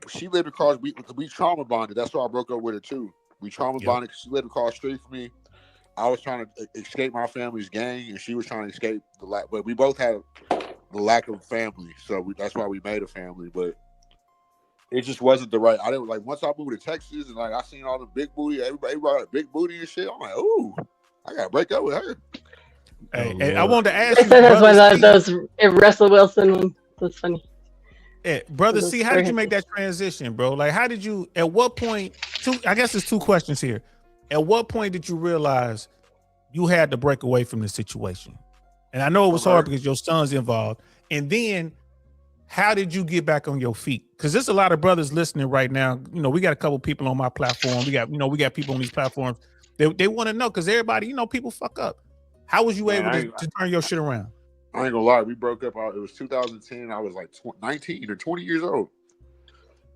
she lived across. We trauma bonded. That's why I broke up with her too. We trauma bonded because she lived across the street from me. I was trying to escape my family's gang, and she was trying to escape the lack. But we both had the lack of family, so that's why we made a family. But it just wasn't the right. I didn't like once I moved to Texas and like I seen all the big booty. Everybody brought big booty and shit. I'm like, ooh, I gotta break up with her. Hey, I wanted to ask you. That's one of those Russell Wilson ones. That's funny. Yeah, brother. See, how did you make that transition, bro? Like, how did you? At what point? I guess there's two questions here. At what point did you realize you had to break away from the situation? And I know it was hard because your son's involved. And then, how did you get back on your feet? Because there's a lot of brothers listening right now. You know, we got a couple people on my platform. We got people on these platforms. They want to know because everybody, people fuck up. How was you able to turn your shit around? I ain't gonna lie. We broke up. It was 2010. I was like 19 or 20 years old.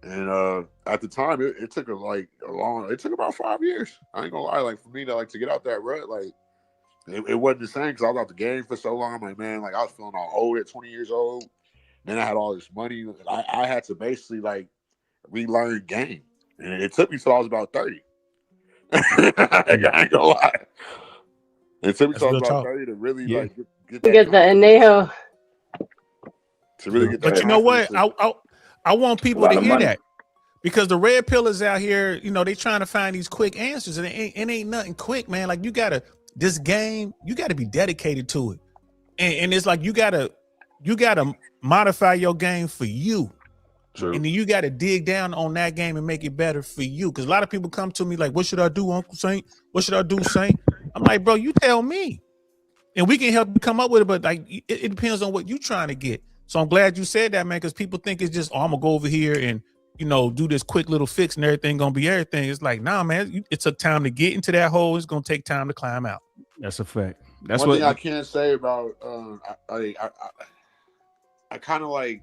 And at the time, it took it took about 5 years. I ain't gonna lie. Like for me to get out that rut, like It wasn't the same because I was out the game for so long. I'm like, man, like I was feeling all old at 20 years old. Then I had all this money. I had to basically like relearn game, and it took me till I was about 30. I ain't gonna lie. It took me till I was about 30 to really like get that. Get the anejo. To really get that. But you know what? I want people to hear that. Because the red pillers out here, you know, they trying to find these quick answers, and it ain't nothing quick, man. Like this game, you gotta be dedicated to it, and it's like you gotta modify your game for you. True. And then you got to dig down on that game and make it better for you. Because a lot of people come to me like, what should I do, Uncle Saint? What should I do, Saint? I'm like, bro, you tell me. And we can help you come up with it, but like it depends on what you're trying to get. So I'm glad you said that, man, because people think it's just, I'm going to go over here and, you know, do this quick little fix and everything going to be everything. It's like, nah, man, it took time to get into that hole. It's going to take time to climb out. That's a fact. That's one thing I can say about, I kind of like,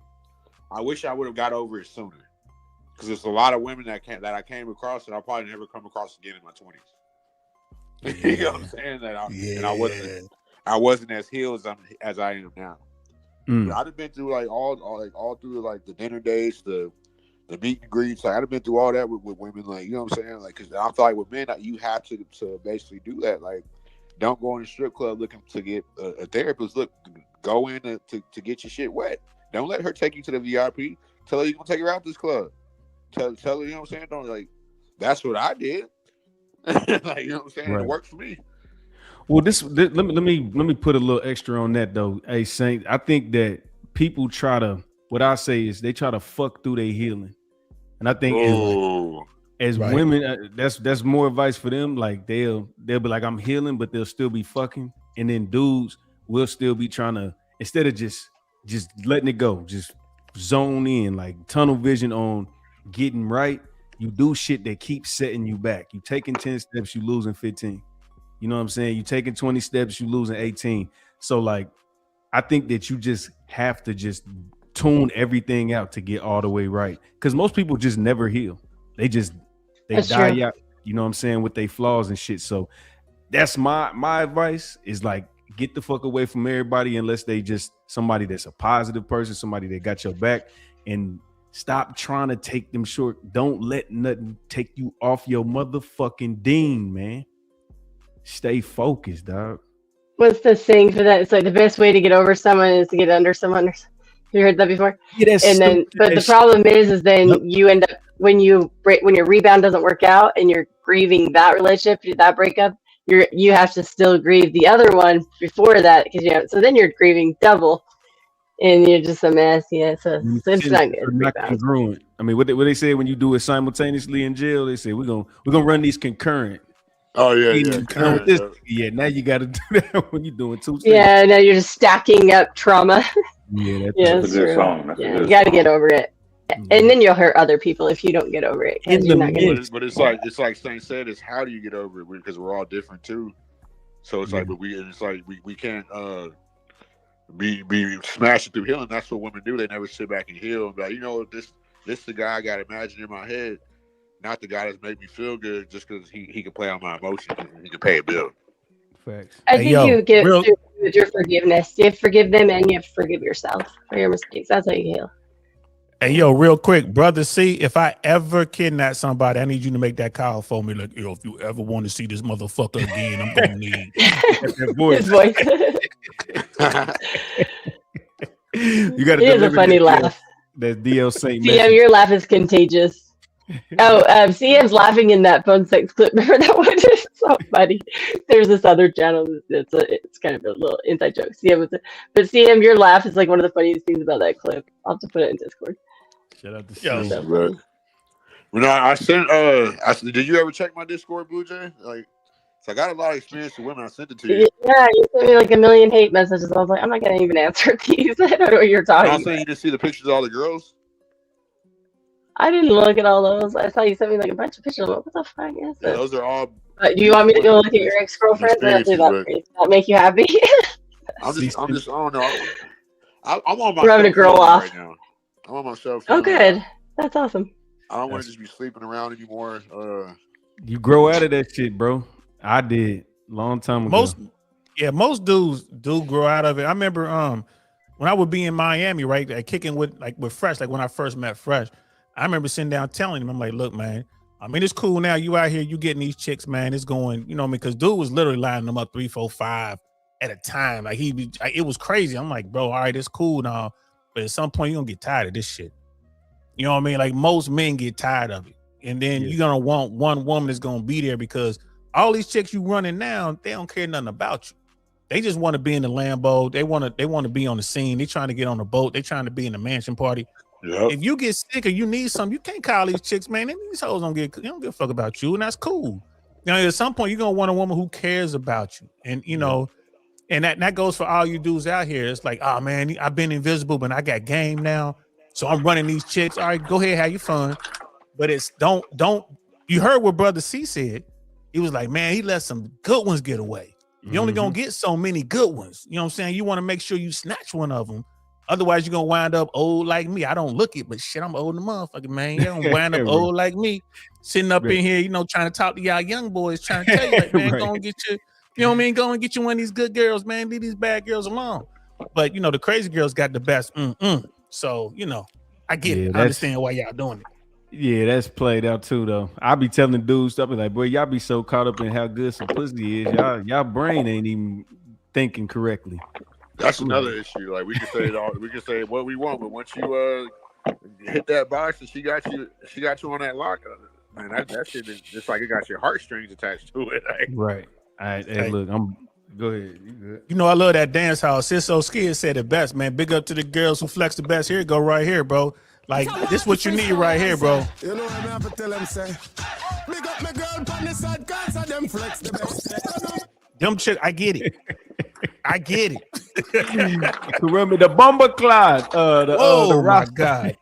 I wish I would have got over it sooner, because there's a lot of women that I came across that I'll probably never come across again in my 20s. Yeah. You know what I'm saying? And I wasn't as healed as I am now. I've been through like all through like the dinner dates, the meet and greets. Like I've been through all that with women. Like, you know what I'm saying? Like, because I feel like with men, you have to basically do that. Like, don't go in a strip club looking to get a therapist. Look, go in to get your shit wet. Don't let her take you to the VIP. Tell her you're gonna take her out this club. Tell her, you know what I'm saying? Don't like, that's what I did. Like, you know what I'm saying? Right. It worked for me. Well, let me put a little extra on that though. Hey, Saint, I think that people what I say is they try to fuck through their healing, and I think as right. Women, that's more advice for them. Like they'll be like, I'm healing, but they'll still be fucking, and then dudes will still be trying to, instead of just letting it go, just zone in, like tunnel vision on getting right. You do shit that keeps setting you back. You taking 10 steps, you losing 15. You know what I'm saying? You taking 20 steps, you losing 18. So like, I think that you just have to just tune everything out to get all the way right. Because most people just never heal. They that's die true. Out, you know what I'm saying, with their flaws and shit. So that's my advice is like, get the fuck away from everybody unless they just somebody that's a positive person, somebody that got your back, and stop trying to take them short. Don't let nothing take you off your motherfucking dean, man. Stay focused, dog. What's the saying for that? It's like the best way to get over someone is to get under someone. Have you heard that before? Yeah, but the problem is then you end up when your rebound doesn't work out and you're grieving that relationship, that breakup. You have to still grieve the other one before that, because so then you're grieving double, and you're just a mess. Yeah, so it's not good. Not congruent. I mean, what they say when you do it simultaneously in jail, they say we're gonna run these concurrent. Oh yeah. Yeah, now you got to do that when you're doing two. Yeah, now you're just stacking up trauma. Yeah, that's a good song. You got to get over it. And then you'll hurt other people if you don't get over it. But it's like Saint said, it's how do you get over it, because we're all different too. So it's like, but we can't be smashing through healing. That's what women do. They never sit back and heal and be like, you know, this the guy I got imagined in my head, not the guy that's made me feel good just because he can play on my emotions and he can pay a bill. Facts. I think you get with your forgiveness. You have to forgive them and you have to forgive yourself for your mistakes. That's how you heal. Hey, yo, real quick, brother C, if I ever kidnap somebody, I need you to make that call for me. Like, yo, if you ever want to see this motherfucker again, I'm going to need that voice. His voice. You got to It is a funny laugh. That's DL Saint. CM, your laugh is contagious. CM's laughing in that phone sex clip. Remember that one? It's so funny. There's this other channel. It's kind of a little inside joke. But CM, your laugh is like one of the funniest things about that clip. I'll have to put it in Discord. Shout out to CM. So right. Well, no, I sent. Did you ever check my Discord, Blue Jay? Like, so I got a lot of experience with women. I sent it to you. Yeah, you sent me like a million hate messages. I was like, I'm not gonna even answer these. I don't know what you're talking about. I'm saying you didn't see the pictures of all the girls. I didn't look at all those. I saw you sent me like a bunch of pictures. What the fuck is this? Those are all. Do you want me to go look at your ex-girlfriend? Does that make you happy? I'm just. I don't know. I'm on my. We're having a girl off right now. I'm on myself. Oh, good. That's awesome. I don't want to just be sleeping around anymore. You grow out of that shit, bro. I did long time ago. Yeah, most dudes do grow out of it. I remember when I would be in Miami, right, like kicking with Fresh, like when I first met Fresh, I remember sitting down telling him, I'm like, look, man, I mean, it's cool now. You out here, you getting these chicks, man. It's going, you know what I mean? Because dude was literally lining them up 3, 4, 5 at a time. Like it was crazy. I'm like, bro, all right, it's cool now. But at some point, you're gonna get tired of this shit. You know what I mean? Like most men get tired of it. And then you're gonna want one woman that's gonna be there because all these chicks you running now, they don't care nothing about you. They just want to be in the Lambo. They want to be on the scene. They trying to get on the boat. They trying to be in the mansion party. Yep. If you get sick or you need something, you can't call these chicks, man. These hoes don't give a fuck about you, and that's cool. You know, at some point you're gonna want a woman who cares about you, and you know, and that goes for all you dudes out here. It's like, oh man, I've been invisible, but I got game now, so I'm running these chicks. All right, go ahead, have your fun, but it's don't. You heard what Brother C said. He was like, man, he let some good ones get away. You're only gonna get so many good ones. You know what I'm saying? You want to make sure you snatch one of them. Otherwise, you're gonna wind up old like me. I don't look it, but shit, I'm old the motherfucker, man. You're gonna wind up old like me, sitting up in here, you know, trying to talk to y'all young boys, trying to tell you, like, man, go and get you, you know what I mean? Go and get you one of these good girls, man. Leave these bad girls alone. But you know, the crazy girls got the best. So, you know, I get it. I understand why y'all doing it. Yeah, that's played out too, though. I be telling dudes stuff like, boy, y'all be so caught up in how good some pussy is. Y'all brain ain't even thinking correctly. That's another issue. Like we can say what we want, but once you hit that box and she got you on that lock, man, that shit is just like it got your heartstrings attached to it. Like. Right. All right. Hey, look, go ahead. You good? You know, I love that dance hall. Sis So Skid said it best, man. Big up to the girls who flex the best. Here, go right here, bro. Like, this what you need right here, bro. You know what I have to tell them, say, big up my girl on the side, cause of them flex the best. Them shit, I get it. I get it. Remember the bomber cloud. Oh my God.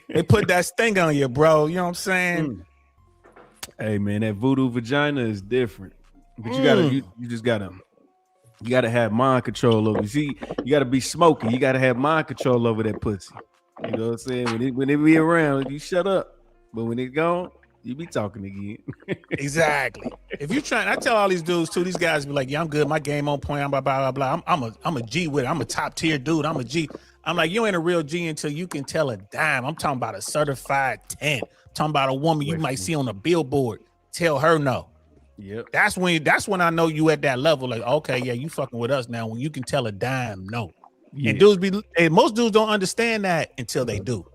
They put that sting on you, bro. You know what I'm saying? Hey man, that voodoo vagina is different. But you gotta have mind control over it. See, you gotta be smoking. You gotta have mind control over that pussy. You know what I'm saying? When they be around, you shut up. But when they gone, you be talking again. Exactly. If you trying, I tell all these dudes too. These guys be like, "Yeah, I'm good. My game on point. I'm blah blah blah. I'm a G with it. I'm a top tier dude. I'm a G." I'm like, you ain't a real G until you can tell a dime. I'm talking about a certified 10. I'm talking about a woman you might see on a billboard. Tell her no. Yep. That's when I know you at that level. Like, okay, yeah, you fucking with us now. When you can tell a dime no. Yeah. And most dudes don't understand that until they do.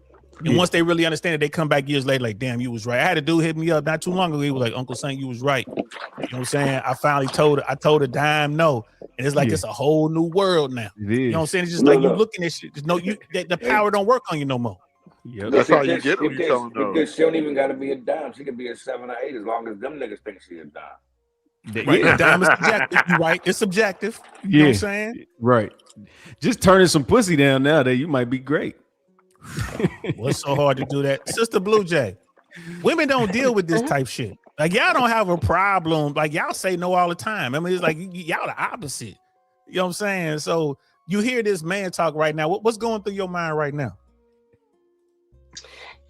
And once they really understand it, they come back years later like, damn, you was right. I had a dude hit me up not too long ago. He was like, Uncle Saint, you was right. You know what I'm saying? I finally told a dime no. And it's like it's a whole new world now. You know what I'm saying? It's just like you looking at shit. Just the power don't work on you no more. Yeah, that's how you get when you tell them no. She don't even gotta be a dime. She could be a 7 or 8 as long as them niggas think she a dime. Right. A dime is subjective. You're right. It's subjective. You know what I'm saying? Right. Just turning some pussy down nowadays, you might be great. What's so hard to do that? Sister Blue Jay, women don't deal with this type shit. Like, y'all don't have a problem. Like, y'all say no all the time. I mean, it's like y'all the opposite. You know what I'm saying? So you hear this man talk right now. What's going through your mind right now?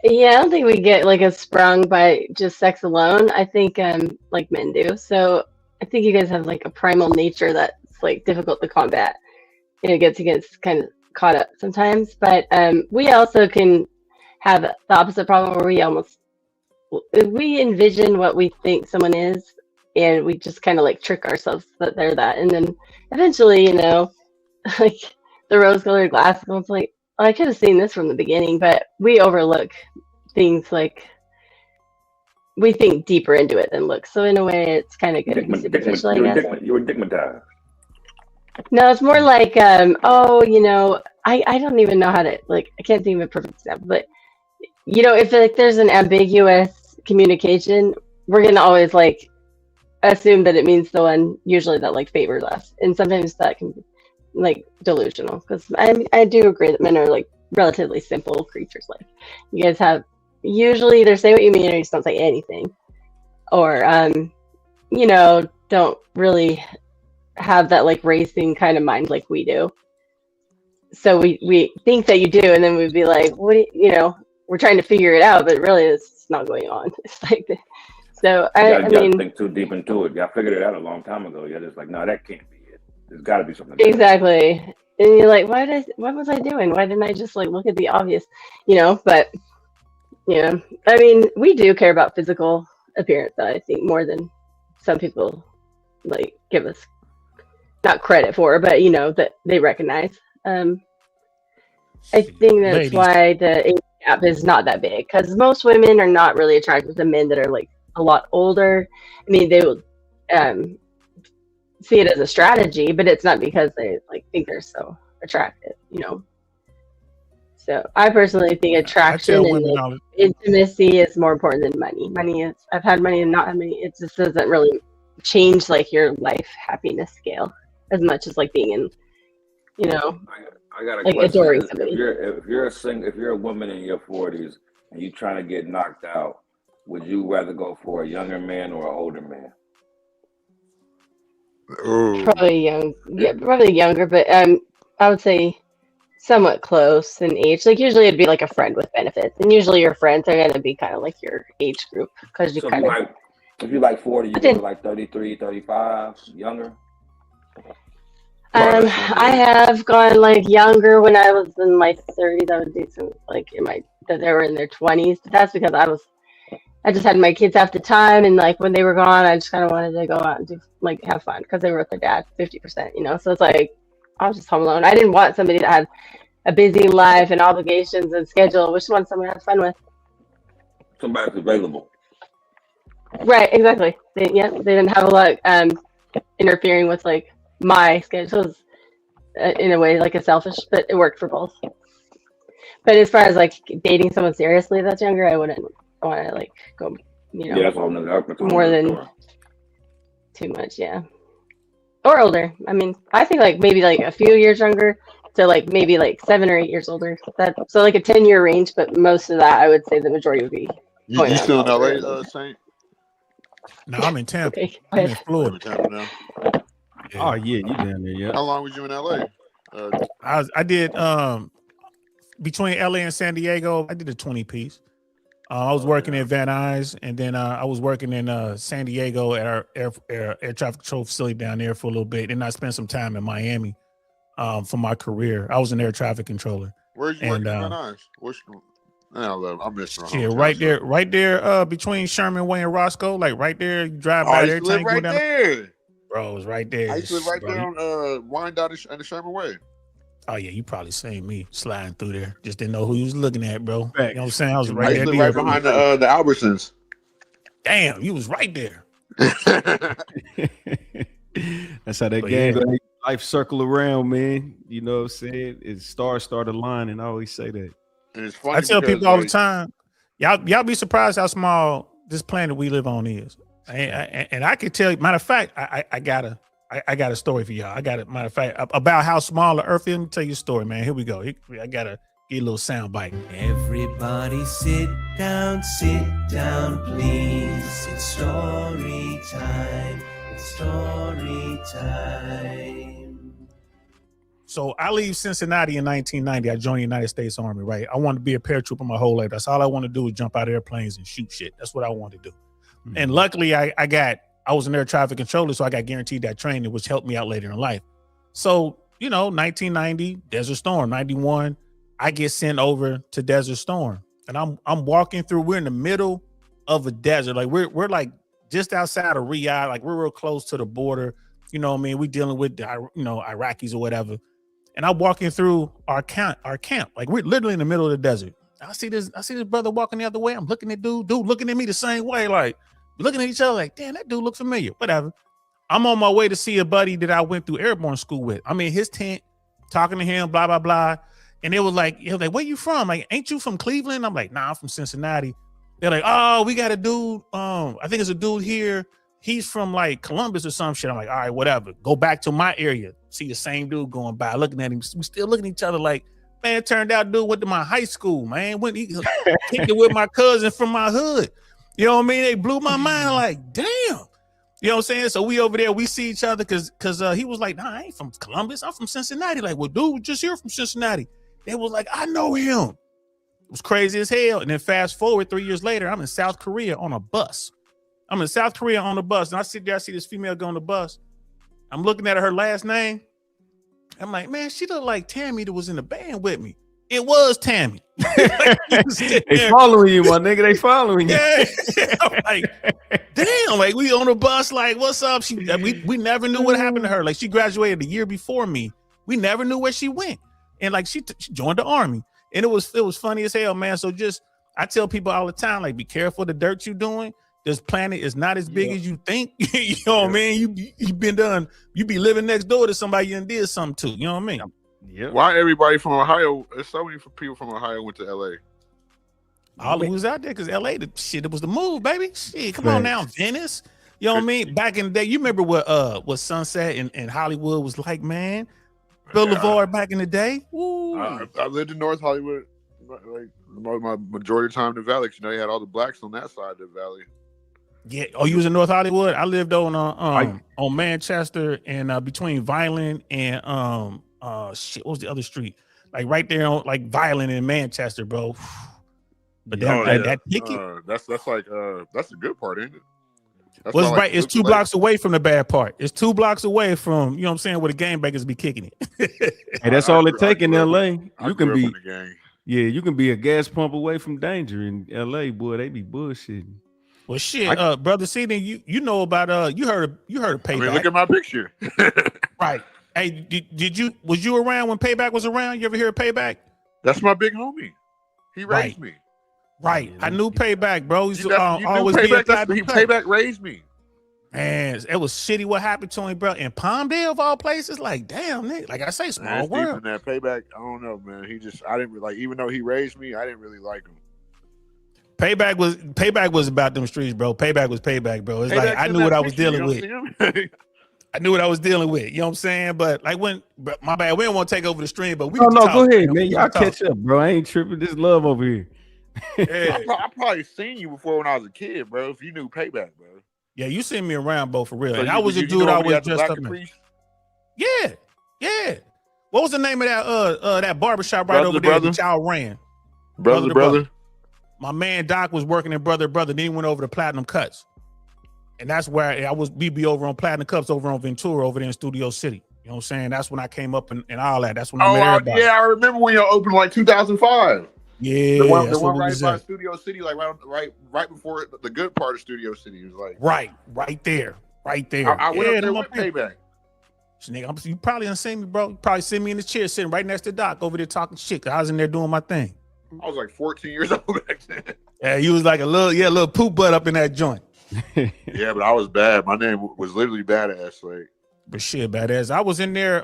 Yeah, I don't think we get like a sprung by just sex alone. I think like men do. So I think you guys have like a primal nature that's like difficult to combat. It gets kind of caught up sometimes, but we also can have the opposite problem where we envision what we think someone is, and we just kind of like trick ourselves that they're that, and then eventually, you know, like the rose-colored glasses, it's like, oh, I could have seen this from the beginning, but we overlook things. Like, we think deeper into it than look. So in a way, it's kind of good to be superficial, I guess. You were stigmatized. No, it's more like, oh, you know, I don't even know how to, like, I can't think of a perfect example, but, you know, if like there's an ambiguous communication, we're going to always, like, assume that it means the one usually that, like, favors us. And sometimes that can be, like, delusional. Because I do agree that men are, like, relatively simple creatures. Like, you guys have usually either say what you mean or you just don't say anything. Or, you know, don't really have that like racing kind of mind like we do. So we think that you do, and then we'd be like, what do you know, we're trying to figure it out, but really it's not going on. It's like so I mean, think too deep into it. Y'all figured it out a long time ago. You're just like, no, that can't be it. There's got to be something. Exactly. And you're like, what was I doing? Why didn't I just like look at the obvious, But yeah, I mean, we do care about physical appearance, I think, more than some people like give us not credit for, but that they recognize. I think that's Ladies. why the age gap is not that big, because most women are not really attracted to men that are like a lot older. I mean, they will see it as a strategy, but it's not because they like think they're so attractive, So I personally think attraction and like, intimacy is more important than money. Money is, I've had money and not had money. It just doesn't really change like your life happiness scale as much as like being in, I got a like question. adoring somebody. If you're a woman in your 40s and you're trying to get knocked out, would you rather go for a younger man or an older man? Probably younger, but I would say somewhat close in age. Like usually it'd be like a friend with benefits, and usually your friends are gonna be kind of like your age group because you So kind of. If you like 40, you go to like 33, 35, younger. I have gone like younger when I was in my 30s. I would do some like that they were in their 20s, but that's because I just had my kids half the time, and like when they were gone, I just kind of wanted to go out and do like have fun because they were with their dad 50%, So it's like I was just home alone. I didn't want somebody that had a busy life and obligations and schedule. I just wanted someone to have fun with. Somebody's available. Right, exactly. They didn't have a lot interfering with like my schedules in a way like a selfish, but it worked for both. But as far as like dating someone seriously that's younger, I wouldn't want to like go, that's more than too much, yeah. Or older. I mean, I think like maybe like a few years younger to like maybe like 7 or 8 years older. So like a 10-year range, but most of that I would say the majority would be. You still in LA, Saint? No, I'm in Tampa. Okay, I'm in Florida. In Tampa now. Yeah. Oh yeah, you down there? Yeah. How long was you in LA? I did between LA and San Diego. I did a 20-piece. I was working in Van Nuys, and then I was working in San Diego at our air traffic control facility down there for a little bit. And I spent some time in Miami for my career. I was an air traffic controller. Where you working in Van Nuys? I'm missing. Yeah, right there between Sherman Way and Roscoe, like right there. You drive by there. Right there. Bro, it's right there. I used to live right there on Wyandotte and the Sherman Way. Oh yeah, you probably seen me sliding through there. Just didn't know who you was looking at, bro. You know what I'm saying? I was right there. Right behind the Albertsons. Damn, you was right there. That's how that game life circle around, man. You know what I'm saying? It's start aligning. I always say that. And it's funny. I tell people all the time, y'all be surprised how small this planet we live on is. And I can tell you, matter of fact, I got a story for y'all. Matter of fact, about how small the earth is. Let me tell you a story, man. Here we go. I gotta get a little sound bite. Everybody sit down, please. It's story time. It's story time. So I leave Cincinnati in 1990. I joined the United States Army, right? I wanted to be a paratrooper my whole life. That's all I want to do is jump out of airplanes and shoot shit. That's what I wanted to do. Mm-hmm. And luckily, I was an air traffic controller, so I got guaranteed that training, which helped me out later in life. So, 1990, Desert Storm, 91, I get sent over to Desert Storm. And I'm walking through, we're in the middle of a desert. Like we're like just outside of Riyadh, like we're real close to the border. You know what I mean? We dealing with Iraqis or whatever. And I'm walking through our camp. Like we're literally in the middle of the desert. I see this brother walking the other way. I'm looking at dude looking at me the same way, like looking at each other like, damn, that dude looks familiar. Whatever. I'm on my way to see a buddy that I went through airborne school with. I'm in his tent, talking to him, blah, blah, blah. And it was like, where you from? Like, ain't you from Cleveland? I'm like, nah, I'm from Cincinnati. They're like, oh, we got a dude. I think it's a dude here. He's from like Columbus or some shit. I'm like, all right, whatever. Go back to my area. See the same dude going by, looking at him. We still looking at each other like, man, it turned out dude went to my high school, man. Went he kicked it with my cousin from my hood. You know what I mean? They blew my mind like, damn. You know what I'm saying? So we over there, we see each other because he was like, nah, I ain't from Columbus. I'm from Cincinnati. Like, well, dude, just here from Cincinnati. They was like, I know him. It was crazy as hell. And then fast forward 3 years later, I'm in South Korea on a bus. And I sit there, I see this female go on the bus. I'm looking at her last name. I'm like, man, she looked like Tammy that was in the band with me. It was Tammy. They following you, my nigga. They following you. Yeah. I'm like, damn, like we on the bus, like, what's up? We never knew what happened to her. Like she graduated the year before me. We never knew where she went. And like she joined the army. And it was funny as hell, man. So I tell people all the time, like, be careful the dirt you're doing. This planet is not as big as you think. You know what I mean? You be living next door to somebody you did something to. You know what I mean? Yeah. Why everybody from Ohio? There's so many people from Ohio went to LA. All of was out there because LA, it was the move, baby. Shit, come on now, Venice. You know what I mean? Back in the day, you remember what Sunset and Hollywood was like, man? Boulevard back in the day. I lived in North Hollywood, like my majority of the time in the valley. You know, you had all the blacks on that side of the valley. Yeah. Oh, you was in North Hollywood? I lived on Manchester and between Violent and what was the other street? Like right there on like Violent in Manchester, bro. But that ticket. That's the good part, ain't it? Was right. It's 2 blocks away from the bad part. It's 2 blocks away from, you know what I'm saying, where the gangbangers be kicking it. Hey, that's all it take in LA. You can be you can be a gas pump away from danger in LA, boy. They be bullshitting. Well, shit, brother C, then you know about you heard of Payback. I mean, look at my picture. Right. Hey, was you around when Payback was around? You ever hear of Payback? That's my big homie. He raised me. Right. I knew Payback, bro. You always Payback raised me. Man, it was shitty what happened to him, bro. In Palmdale, of all places, like, damn, nigga. Like I say, small world. That Payback, I don't know, man. I didn't like, even though he raised me, I didn't really like him. Payback was about them streets, bro. Payback was Payback, bro. It's like I knew what I was dealing with. I knew what I was dealing with. You know what I'm saying? But like my bad, we don't want to take over the stream, but we no, go ahead, man. Y'all catch up, bro. I ain't tripping. This love over here. Yeah. I probably seen you before when I was a kid, bro. If you knew Payback, bro. Yeah, you seen me around, bro, for real. So and I was a dude I was just up in. Yeah. What was the name of that barbershop right over there that y'all ran? Brother. My man Doc was working in Brother. Then he went over to Platinum Cuts. And that's where we be over on Platinum Cuts over on Ventura over there in Studio City. You know what I'm saying? That's when I came up and all that. That's when I met everybody. Yeah, I remember when y'all opened like 2005. Yeah, the one right by Studio City, like right before the good part of Studio City. It was like right there. I went up there with Payback. Nigga, you probably done seen me, bro. You probably seen me in the chair sitting right next to Doc over there talking shit. 'Cause I was in there doing my thing. I was like 14 years old back then. Yeah, you was like a little poop butt up in that joint. Yeah, but I was bad. My name was literally Badass. Like, but shit, Badass. I was in there.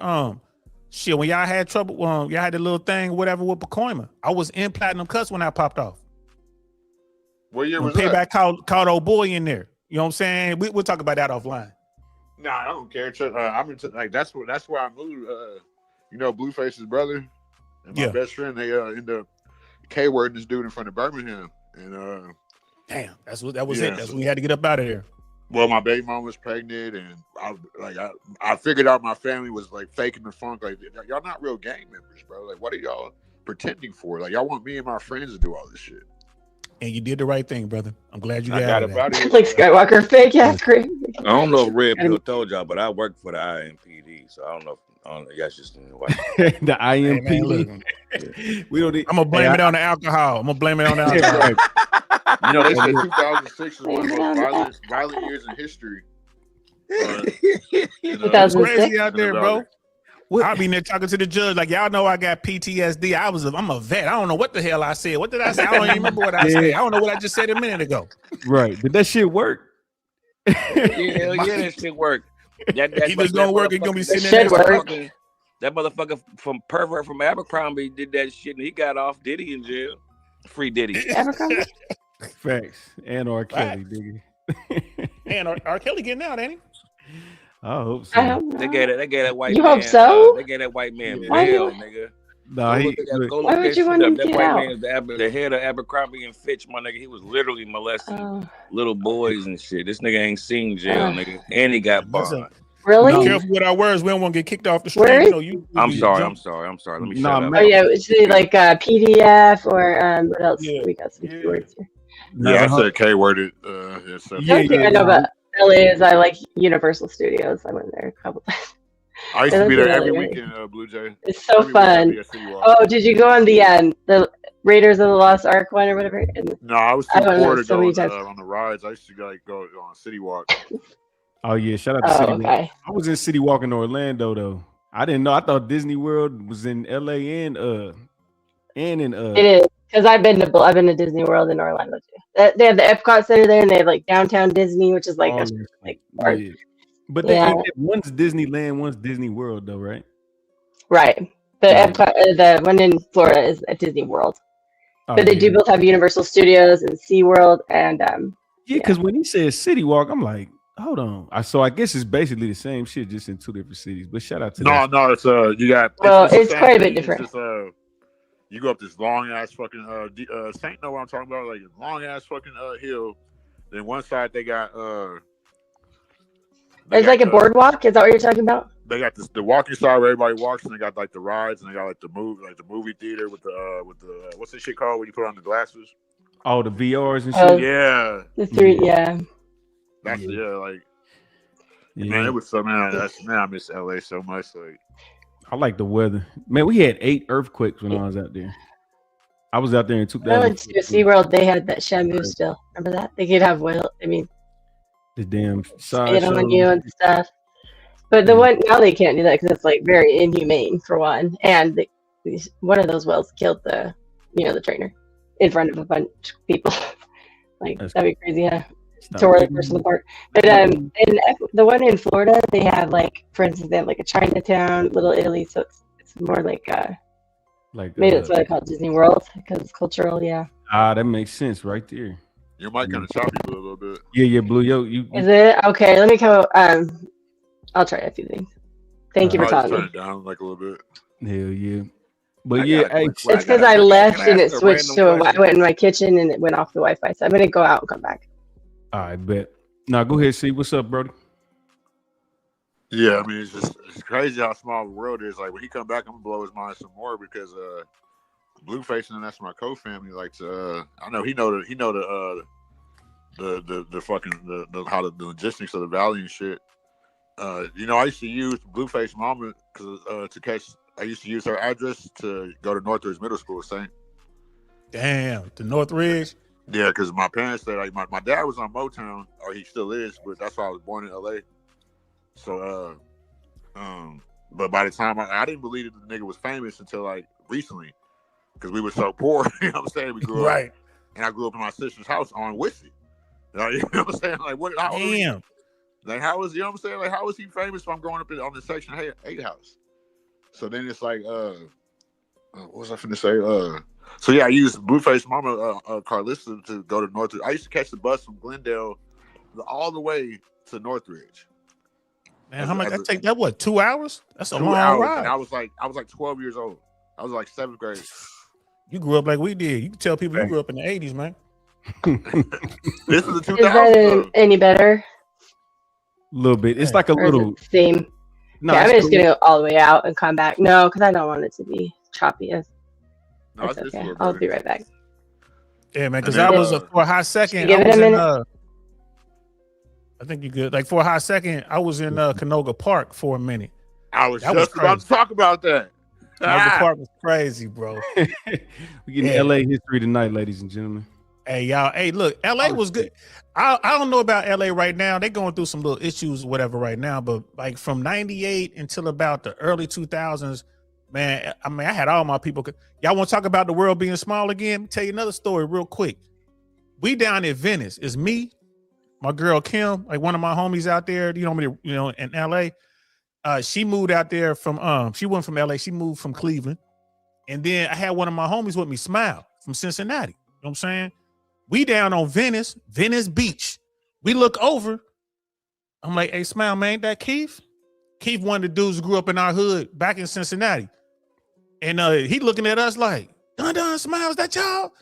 Shit, when y'all had trouble, y'all had the little thing, whatever, with Pacoima. I was in Platinum Cuts when I popped off. What year was Payback that? called old boy in there. You know what I'm saying? We'll talk about that offline. Nah, I don't care. I'm into like that's where I moved. You know, Blueface's brother and my best friend. They end up K-word this dude in front of Birmingham, and damn, that was it. That's when we had to get up out of there. Well, my baby mom was pregnant, and I figured out my family was like faking the funk. Like, y'all not real gang members, bro. Like, what are y'all pretending for? Like, y'all want me and my friends to do all this shit. And you did the right thing, brother. I'm glad you got it. Like Skywalker, fake ass crazy. I don't know if Red Pill told y'all, but I work for the IMPD, so I don't know. You guys just didn't watch the IMPD. We don't. I'm gonna blame it on the alcohol. I'm gonna blame it on the alcohol. You know, they said 2006 is one of the most violent years in history. 2006 crazy out there, bro. I'll be in there talking to the judge like, y'all know I got PTSD. I'm a vet. I don't know what the hell I said. What did I say? I don't even remember what I said. I don't know what I just said a minute ago. Right? Did that shit work? Yeah, that shit worked. That he was gonna work. He's gonna be sitting there. That motherfucker from pervert from Abercrombie did that shit, and he got off. Diddy in jail. Free Diddy. Abercrombie. Facts. And R. Kelly, diggy. And R. Kelly getting out, ain't he? I hope so. They gave that white you man. Hope so? They gave that white man Why bail, nigga. Nah, why would you want him to that get white out? man is the head of Abercrombie and Fitch, my nigga. He was literally molesting little boys and shit. This nigga ain't seen jail, nigga. And he got bond. Really? Be careful with our words. We don't want to get kicked off the street. Where is- I'm sorry. Let me shut up. Oh yeah, it's like PDF or what else? We got some keywords here. Yeah, I said K-worded. I know about LA is I like Universal Studios. I went there a couple times. I used to be there every weekend, Blue Jay. It's so fun. Oh, did you go on the Raiders of the Lost Ark one or whatever? No, I was too poor to go on the rides. I used to go on City Walk. Oh yeah, shout out to City Walk. I was in City Walk in Orlando though. I didn't know. I thought Disney World was in LA and in It is because I've been to Disney World in Orlando too. They have the Epcot Center there, and they have like downtown Disney, which is like park. Yeah. But one's Disneyland, one's Disney World though, right? Right. The Epcot, the one in Florida is at Disney World. But they do both have Universal Studios and SeaWorld and because when he says City Walk, I'm like, hold on. So I guess it's basically the same shit, just in two different cities. But shout out to No, it's you got it's quite a bit different. It's just, you go up this long ass fucking Saint know what I'm talking about, like long ass fucking hill. Then one side they got there's like a boardwalk. Is that what you're talking about? They got the walking side where everybody walks, and they got like the rides, and they got like the movie theater with the what's this shit called when you put on the glasses? Oh, the VRs and shit. Yeah. The three, yeah. That's man, it was so I miss LA so much. Like I like the weather. Man, we had 8 earthquakes when I was out there. I was out there in 2000. I went to SeaWorld. They had that Shamu still. Remember that? They could have the damn side on you and stuff. But the one now they can't do that because it's like very inhumane for one, and one of those whales killed the trainer in front of a bunch of people. That'd be crazy, yeah. Tore the person apart. But in the one in Florida, they have for instance, they have like a Chinatown, Little Italy, so it's more like maybe that's why they call it Disney World because it's cultural, yeah. That makes sense right there. Your mic kind of choppy a little bit. Yeah, Blue. Is it okay? Let me go. I'll try a few things. Thank you for telling me. Turn it down like a little bit. Hell yeah. But it's because I left and it switched to I went in my kitchen and it went off the Wi-Fi. So I'm gonna go out and come back. All right, bet. Now go ahead, see what's up, Brody. Yeah, I mean it's crazy how small the world is. Like when he come back, I'm gonna blow his mind some more because Blueface and that's my co-family. I know he know the fucking how the logistics of the valley and shit. I used to use Blueface mama to catch. I used to use her address to go to Northridge Middle School, Saint. Damn, to Northridge. Yeah, because my parents said my dad was on Motown, or he still is, but that's why I was born in LA. So, but by the time I didn't believe that the nigga was famous until recently, because we were so poor. You know what I'm saying? We grew up, and I grew up in my sister's house on Wissy. You know what I'm saying? Damn. How is, you know what I'm saying? How is he famous if I'm growing up on the Section 8 house? So then it's what was I finna say? So yeah, I used Blueface Mama Carlissa to go to Northridge. I used to catch the bus from Glendale all the way to Northridge. Man, how much that take? That what? 2 hours? That's a 2 long hours. ride. And I was like 12 years old. I was 7th grade. You grew up like we did. You can tell people you grew up in the 80s, man. This is the 2000s. Is that any better? A little bit. It's like a little same. No, I'm just gonna go all the way out and come back. No, because I don't want it to be choppy. It's okay. I'll be right back. Yeah, man. Because I was for a hot second. Give it a minute. I think you're good. For a hot second, I was in Canoga Park for a minute. I was just about to talk about that. Canoga Park was crazy, bro. We getting LA history tonight, ladies and gentlemen. Hey, y'all. Hey, look, LA was good. I don't know about LA right now. They're going through some little issues, whatever, right now. But from 98 until about the early 2000s, man, I mean, I had all my people. Y'all want to talk about the world being small again? Let me tell you another story real quick. We down in Venice. It's me, my girl Kim, one of my homies out there, in LA. She moved out there from, she went from LA. She moved from Cleveland. And then I had one of my homies with me, Smile, from Cincinnati. You know what I'm saying? We down on Venice Beach. We look over. I'm like, hey, Smile, man, ain't that Keith? Keith, one of the dudes who grew up in our hood back in Cincinnati. And he looking at us like, Dun, Smile, is that y'all?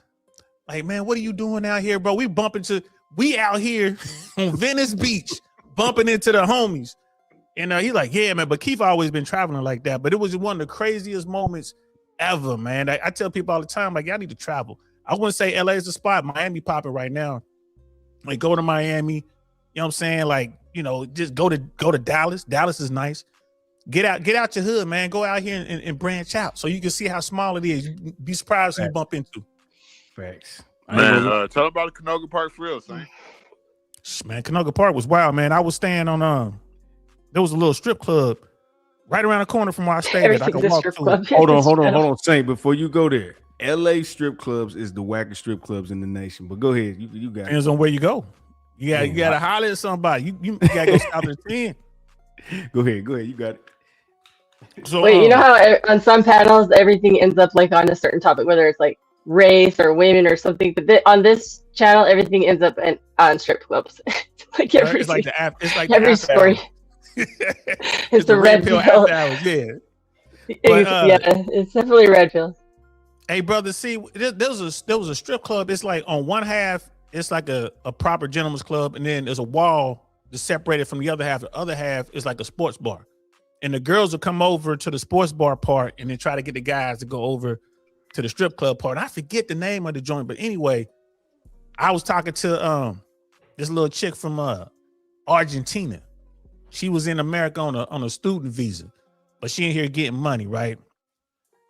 Like, man, what are you doing out here, bro? We out here on Venice Beach, bumping into the homies. And he's like, yeah, man, but Keith always been traveling like that. But it was one of the craziest moments ever, man. I tell people all the time, y'all need to travel. I wouldn't say LA is the spot. Miami popping right now. Go to Miami. know what I'm saying? Like, you know, just go to Dallas. Dallas is nice. Get out your hood, man. Go out here and branch out so you can see how small it is. You'd be surprised who you bump into. Facts. Man, tell them about the Canoga Park for real, Saint. Man, Canoga Park was wild, man. I was staying on there was a little strip club right around the corner from where I stayed at. I could walk to. Hold on, Saint. Before you go there, LA strip clubs is the wackest strip clubs in the nation. But go ahead, you got depends on where you go. You gotta holler at somebody. You gotta go stop at 10. Go ahead, you got it. So, wait, you know how on some panels everything ends up like on a certain topic, whether it's like race or women or something, but on this channel everything ends up on strip clubs. Like every, it's like the every story. It's the Red Pill after hours, yeah. But, yeah, it's definitely Red Pill. Hey, brother, see, there was a strip club. It's like on one half, it's like a proper gentleman's club, and then there's a wall that's separated from the other half. The other half is like a sports bar. And the girls will come over to the sports bar part and then try to get the guys to go over to the strip club part. And I forget the name of the joint, but anyway, I was talking to this little chick from Argentina. She was in America on a student visa, but she in here getting money, right?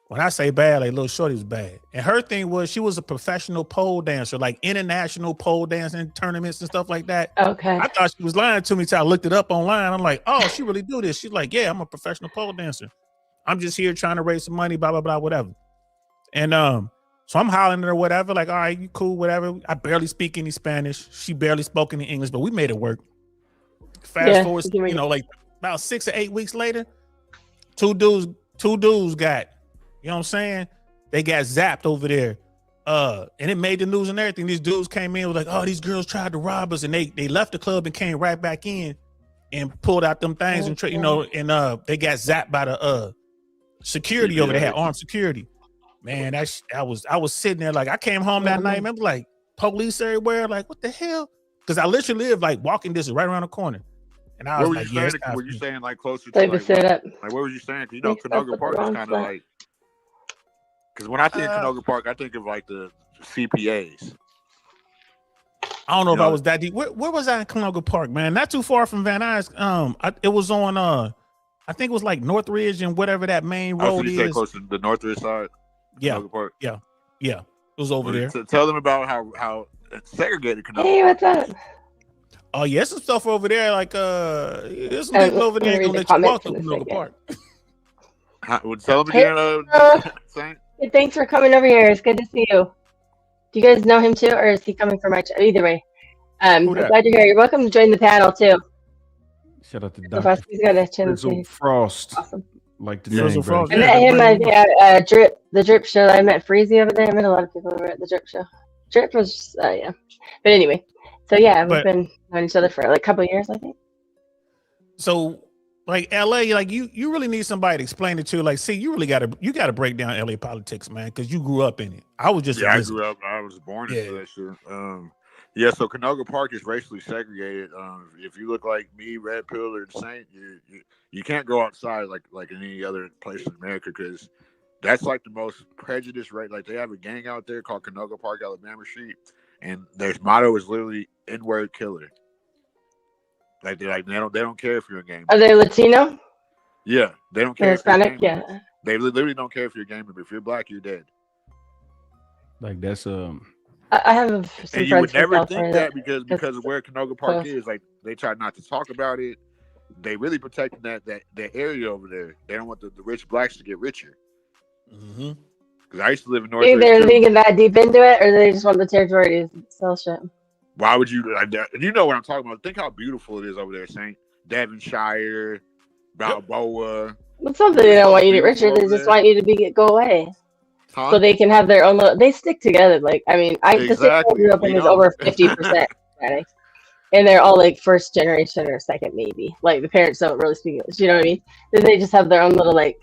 When I say bad, like little shorty was bad. And her thing was she was a professional pole dancer, like international pole dancing tournaments and stuff like that. Okay. I thought she was lying to me until I looked it up online. I'm like, oh, she really do this. She's like, yeah, I'm a professional pole dancer. I'm just here trying to raise some money, blah, blah, blah, whatever. And so I'm hollering at her, whatever, like, all right, you cool, whatever. I barely speak any Spanish. She barely spoke any English, but we made it work. Fast forward, you know, like about 6 or 8 weeks later, two dudes got, you know what I'm saying? They got zapped over there. And it made the news and everything. These dudes came in, was like, oh, these girls tried to rob us. And they left the club and came right back in and pulled out them things and you know, and they got zapped by the security over there, had armed security. Man, I was sitting there like I came home that night, man, like police everywhere, like what the hell? Because I literally live like walking distance right around the corner. And I was like, yeah, were you saying like closer to like what were you saying? Because you know Canoga Park is kind of like, because when I think Canoga Park, I think of like the CPAs. I don't know if I was that deep. Where was I in Canoga Park, man? Not too far from Van Nuys. It was on I think it was like Northridge and whatever that main road is. Say close to the Northridge side. Yeah, Canoga Park. Yeah. It was over there. So tell them about how segregated Canoga. Hey, what's up? Oh yeah, some stuff over there. Like there's some people over there gonna let you walk through Canoga Park. Tell them again, Hey, thanks for coming over here. It's good to see you. Do you guys know him too, or is he coming from my channel? Either way, I'm glad you're here. You're welcome to join the panel too. Shout out to Dr. He's got a chance. Frost. Awesome. Like the name, I met him at the Drip Show. I met Freezy over there. I met a lot of people over at the Drip Show. Drip was yeah, but anyway. So yeah, we've been knowing each other for like a couple of years, I think. So like LA, like you really need somebody to explain it to. Like, see, you gotta break down LA politics, man, because you grew up in it. I was just I grew up. I was born into that shit. Yeah, so Canoga Park is racially segregated. If you look like me, Red Pill, or Saint, you can't go outside like in any other place in America because that's like the most prejudiced, right? Like they have a gang out there called Canoga Park, Alabama Street, and their motto is literally N-word killer. Like they don't care if you're a gang member. Are they Latino? Yeah, they don't care. Hispanic, yeah. They literally don't care if you're a gang member. If you're black, you're dead. Like that's I have some and you would never think that because of where Canoga Park is. Like they try not to talk about it. They really protecting that area over there. They don't want the rich blacks to get richer. Mm-hmm. Because I used to live in North. Think they're thinking that deep into it, or they just want the territory to sell shit? Why would you? You know what I'm talking about. Think how beautiful it is over there, Saint. Devonshire, Balboa. It's something they don't want you to get richer. They just want you to go away. Huh? So they can have their own little. They stick together. Like the city I grew up in is over 50% Hispanic, and they're all like first generation or second maybe. Like the parents don't really speak English. You know what I mean? Then they just have their own little like,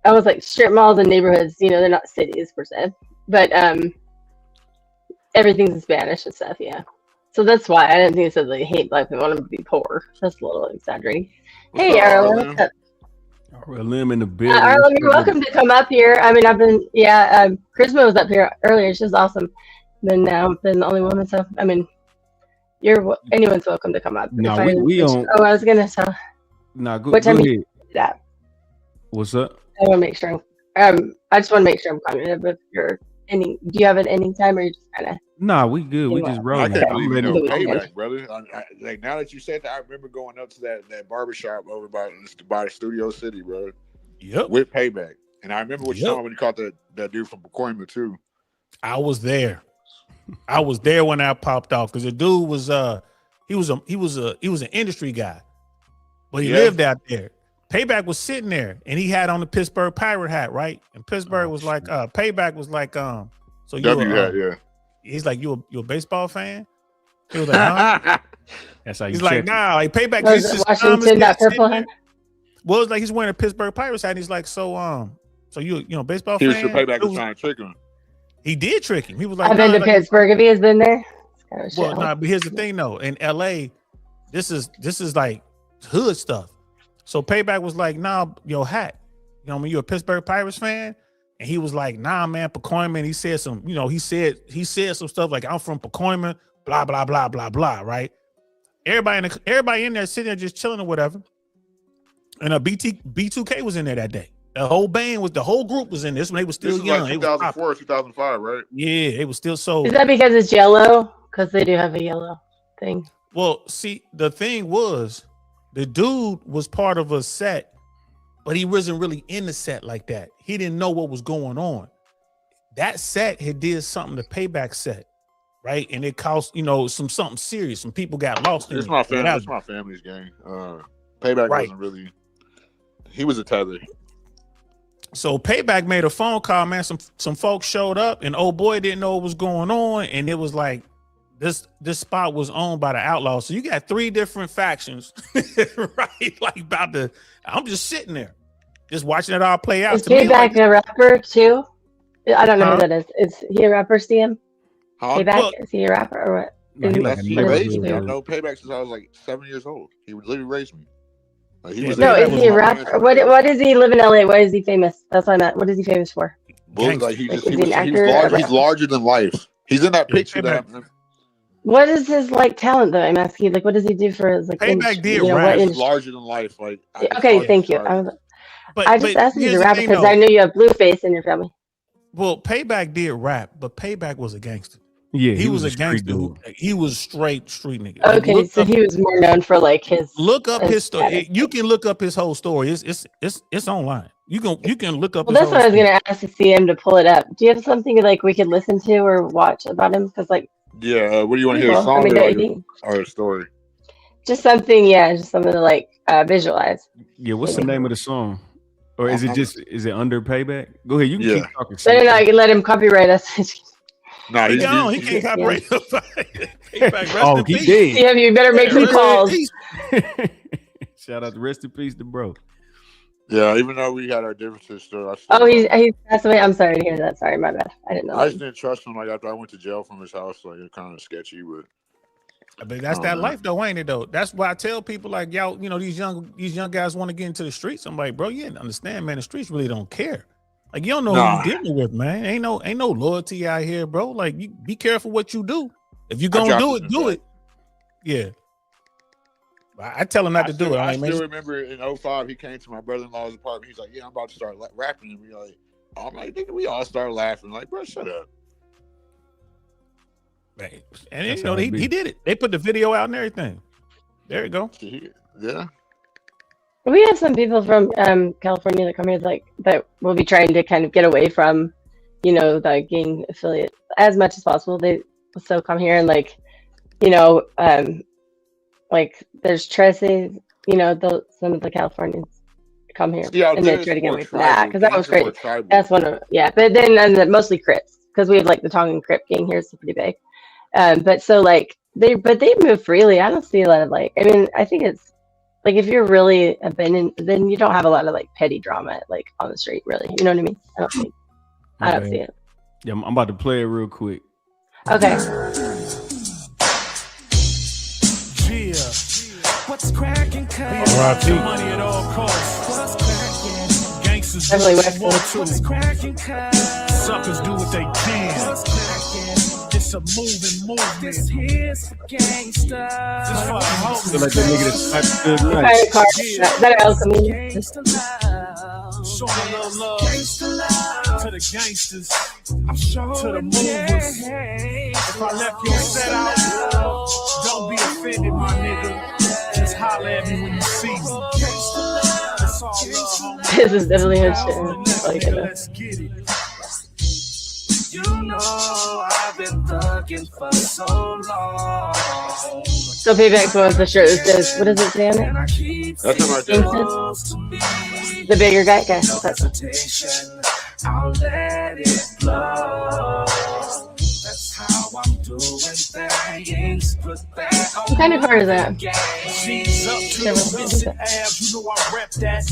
I was like strip malls and neighborhoods. You know, they're not cities per se, but everything's in Spanish and stuff. Yeah, so that's why I didn't think it said they hate black people. Want them to be poor. That's a little exaggerating. Hey, Arlen, what's up? Arlen in the building. Arlen, you're welcome to come up here. I mean, I've been, Charisma was up here earlier. She's awesome. Been the only woman, so I mean, anyone's welcome to come up. No, we don't. Oh, I was gonna tell. No, go What time ahead. you do that? What's up? I want to make sure. I just want to make sure I'm cognitive of your ending. Do you have an ending time, or you just kind of? Nah, we good. We just I rolling. can't believe you know ready. Payback, brother. Like now that you said that, I remember going up to that barbershop over by Studio City, bro. Yep. With Payback, and I remember what you talking when you caught that dude from Pacoima too. I was there. I was there when that popped off because the dude was he was an industry guy, but he lived out there. Payback was sitting there and he had on the Pittsburgh Pirate hat, right? And Pittsburgh was like Payback was like so you W hat, yeah. He's like, you a baseball fan? He was like, huh? That's how you he's like, nah, like Payback. Washington, that purple hat. Well, it's like he's wearing a Pittsburgh Pirates hat. And he's like, so you baseball He was fan? sure Payback was trying to trick him. He did trick him. He was like, I've been to Pittsburgh. If he has been there. Well, nah, but here's the thing though. In LA, this is like hood stuff. So Payback was like, nah, your hat. You know what I mean? You a Pittsburgh Pirates fan? And he was like, nah, man, Pacoima. And he said some, he said some stuff like, I'm from Pacoima, blah, blah, blah, blah, blah, right? Everybody in there sitting there just chilling or whatever. And B2K was in there that day. The whole group was in this when they were still young. Like 2004, 2005, right? Yeah, they were still so. Is that because it's yellow? Because they do have a yellow thing. Well, see, the thing was, the dude was part of a set, but he wasn't really in the set like that. He didn't know what was going on. That set had did something to Payback set, right? And it caused, something serious. Some people got lost. It's my family. It's my family's game. Payback wasn't really. He was a tether. So Payback made a phone call, man. Some folks showed up, and old boy didn't know what was going on, and it was like this spot was owned by the Outlaws. So you got 3 different factions, right? Like I'm just sitting there, just watching it all play out. Is Payback a rapper too? I don't know who that is. Is he a rapper, CM? Payback, is he a rapper or what? No, he raised me. I know Payback since I was like 7 years old. He literally raised me. Like, is he a rapper? What does he live in LA? What is he famous? That's what I meant. What is he famous for? Like he's larger than life. He's in that picture that. What is his talent though? I'm asking. What does he do for his Payback did rap. He's larger than life. Okay, thank you. I just asked you to rap because I knew you have Blueface in your family. Well, Payback did rap, but Payback was a gangster. Yeah, he was a gangster. He was straight street nigga. Okay, so he was more known for his. Look up his story. You can look up his whole story. It's online. You can look up. Well, that's what I was gonna ask to see him to pull it up. Do you have something we could listen to or watch about him? Because yeah, what do you want to hear? A song or a story? Just something, just something to visualize. Yeah, what's the name of the song? Or is it under Payback? Go ahead, you can keep talking. No, I can let him copyright us. No, he can't copyright. Oh, he did. Yeah, you better make some calls. Shout out to rest in peace to bro. Yeah, even though we had our differences, still. He passed away. I'm sorry to hear that. Sorry, my bad. I didn't know. I just didn't trust him. After I went to jail from his house, it's kind of sketchy. But that's that life, though, ain't it? Though that's why I tell people y'all, these young guys want to get into the streets. I'm like, bro, you didn't understand, man. The streets really don't care. You don't know who you're dealing with, man. Ain't no loyalty out here, bro. You be careful what you do. If you gonna do it. Yeah. I tell him not to do it. I still remember in 2005, he came to my brother-in-law's apartment. He's like, yeah, I'm about to start rapping. And I'm like, nigga, we all start laughing. Like, bro, shut up. Right. And he did it. They put the video out and everything. There you go. Yeah. We have some people from California that come here that will be trying to kind of get away from, the gang affiliate as much as possible. They still come here and there's Tracy, some of the Californians come here and they try to get away from that because that was great. That's one of but then mostly Crips because we have the Tongan Crip gang here, it's pretty big. But they move freely. I don't see a lot of I think it's if you're really then you don't have a lot of petty drama on the street, really. You know what I mean? I don't see it. Yeah, I'm about to play it real quick. Okay. What's cracking? R.I.P. Money at all costs. What's cracking? Gangsters Definitely do what they want to. What's cracking? Suckers do what they can. What's cracking? It's a moving movement. This here's for gangsta. This for homies. Feel like that nigga that slapped good What night. kind of car is that El Camino? Gangsta love. Showing a little love. Gangsta love. To the gangsters. I'm showing to the movers. If I left your set out, don't be offended, my nigga. Just holler at me when you see me. Gangsta love. That's all love, homie. This is definitely his shit. Like, Let's get it. You know I've been thugging for so long. so Payback was the shirt that says, what does it say on it? That's him right there. The bigger guy? Okay. I'll let it flow. That's how I'm doing things. Put that on. What kind of car is that? She's up to the missing abs. You know I rep that.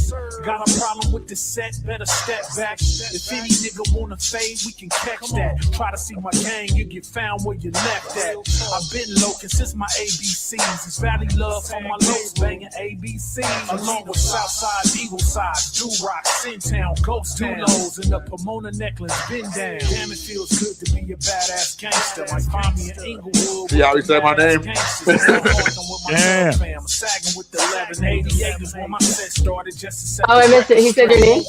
Got a problem with the set, better step back. If any nigga wanna fade, we can catch that. Try to see my gang, you get found where you left at. I've been local since my ABCs. It's Valley Love for my lows, banging ABCs. Along with Southside, Eagle Side, Do-Rock, Sintown, Ghost Dulos, and the Pomona necklace, been down. Damn, it feels good to be a badass gangster. Like find me in Inglewood. See how he said my name? Damn. Sagging with the 1188 is when my set started just to set. Oh, I missed it. He said your name?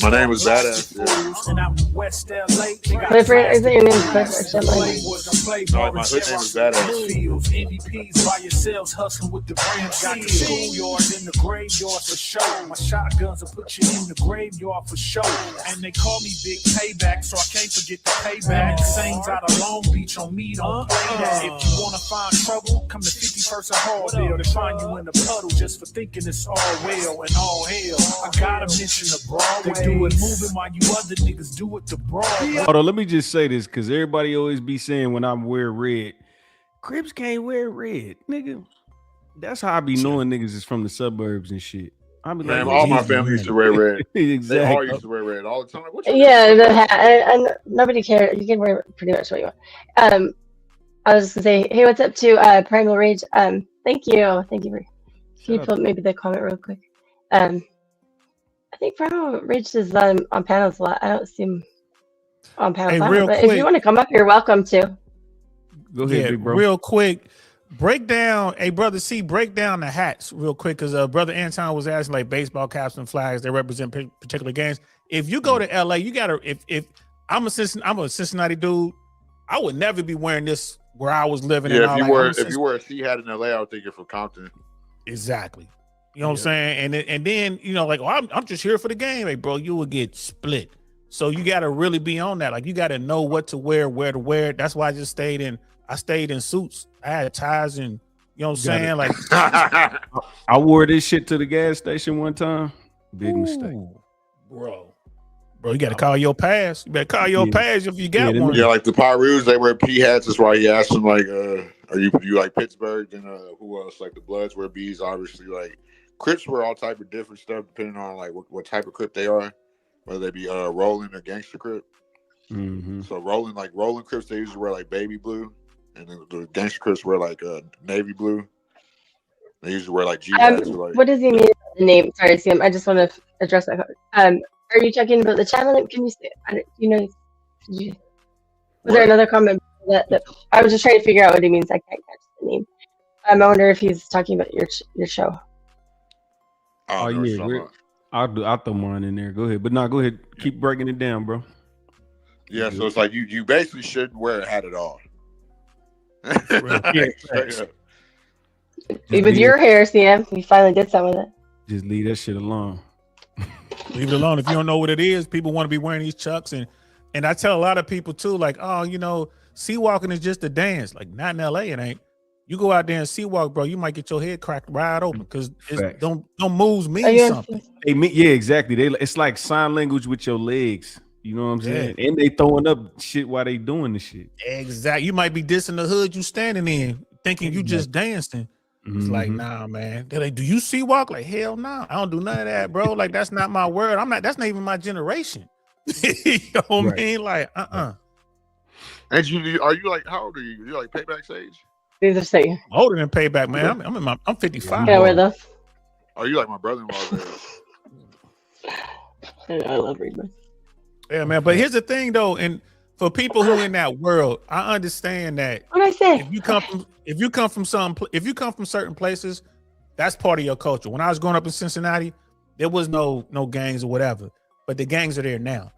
My name was Badass. Yeah. And I'm West LA. Clifford? Is that your name? Clifford? No, my hood name was Badass. MVPs by yourselves hustling with the branch. Got the schoolyard in the graveyard for show. My shotguns will put you in the graveyard for show. And they call me Big Payback, so I can't forget the payback. Saints out of Long Beach on me, don't play that. If you wanna find trouble, come to 51st and Hallville. They find you in the puddle just for thinking it's all well and all hell. I gotta mention the Broadway. They do it moving while you other niggas do it the Broadway. Hold on, let me just say this because everybody always be saying when I'm wear red, Crips can't wear red, nigga. That's how I be knowing niggas is from the suburbs and shit. I be Man, like, all my family used to wear red. Exactly. They all used to wear red all the time. What you Yeah, the hat. And nobody cares. You can wear pretty much what you want. I was gonna say, hey, what's up to Primal Rage? Thank you. Thank you for. Can you pull up maybe the comment real quick? I think Primal Rage is on panels a lot. I don't see him on panels. Hey, real but quick. if you want to come up, you're welcome to. Go ahead, big bro. Real quick. Break down, hey brother C, break down the hats real quick because brother Anton was asking like baseball caps and flags they represent particular games. If you go to LA, you gotta. If I'm a Cincinnati dude, I would never be wearing this where I was living. Yeah, and if you wear a C hat in LA, I would think you're from Compton. Exactly. You know what I'm saying? And then you know like I'm just here for the game, hey bro. You will get split. So you got to really be on that. Like you got to know what to wear, where to wear. That's why I stayed in suits. I had ties and you know what I'm saying? Like I wore this shit to the gas station one time. Big mistake. Bro, you got to call your pass. You better call your pass if you got one. Yeah, like the Pyrus, they wear P hats. That's why he asked them like, are you like Pittsburgh? And who else? Like the Bloods wear B's, obviously. Like Crips wear all type of different stuff depending on like what type of Crip they are, whether they be rolling or gangster Crip. Mm-hmm. So rolling Crips, they usually wear like baby blue. And then the gangster Crips wear like navy blue. They usually wear like G hats. Like, what does he mean by the name? Sorry, Sam. I just want to address that. Are you checking about the channel? Can you say? Was there another comment that I was just trying to figure out what he means? I can't catch the name. I wonder if he's talking about your show. Oh yeah, I'll throw mine in there. Go ahead, but no, go ahead. Keep breaking it down, bro. Yeah, so it's like you basically shouldn't wear a hat at all. With your hair, Sam, you finally did some of it. Just leave that shit alone. Leave it alone. If you don't know what it is, people want to be wearing these chucks. And I tell a lot of people too, like, oh, you know, sea walking is just a dance. Like, not in LA, it ain't. You go out there and sea walk, bro, you might get your head cracked right open because don't moves mean something. Yeah, exactly. It's like sign language with your legs. You know what I'm saying? And they throwing up shit while they doing the shit. Exactly. You might be dissing the hood you standing in, thinking you just dancing. It's like, nah, man. They're like, do you sea walk? Like, hell no. Nah. I don't do none of that, bro. Like, that's not my word. That's not even my generation. You know what I mean? Like, And are you like, how old are you? You're like Payback's age? These are saying older than Payback, man. I'm 55. Yeah, wear those. Are you like my brother-in-law's age? I love reading. Yeah, man. But here's the thing, though, and for people who in that world, I understand that. What I say? If you come from certain places, that's part of your culture. When I was growing up in Cincinnati, there was no gangs or whatever, but the gangs are there now,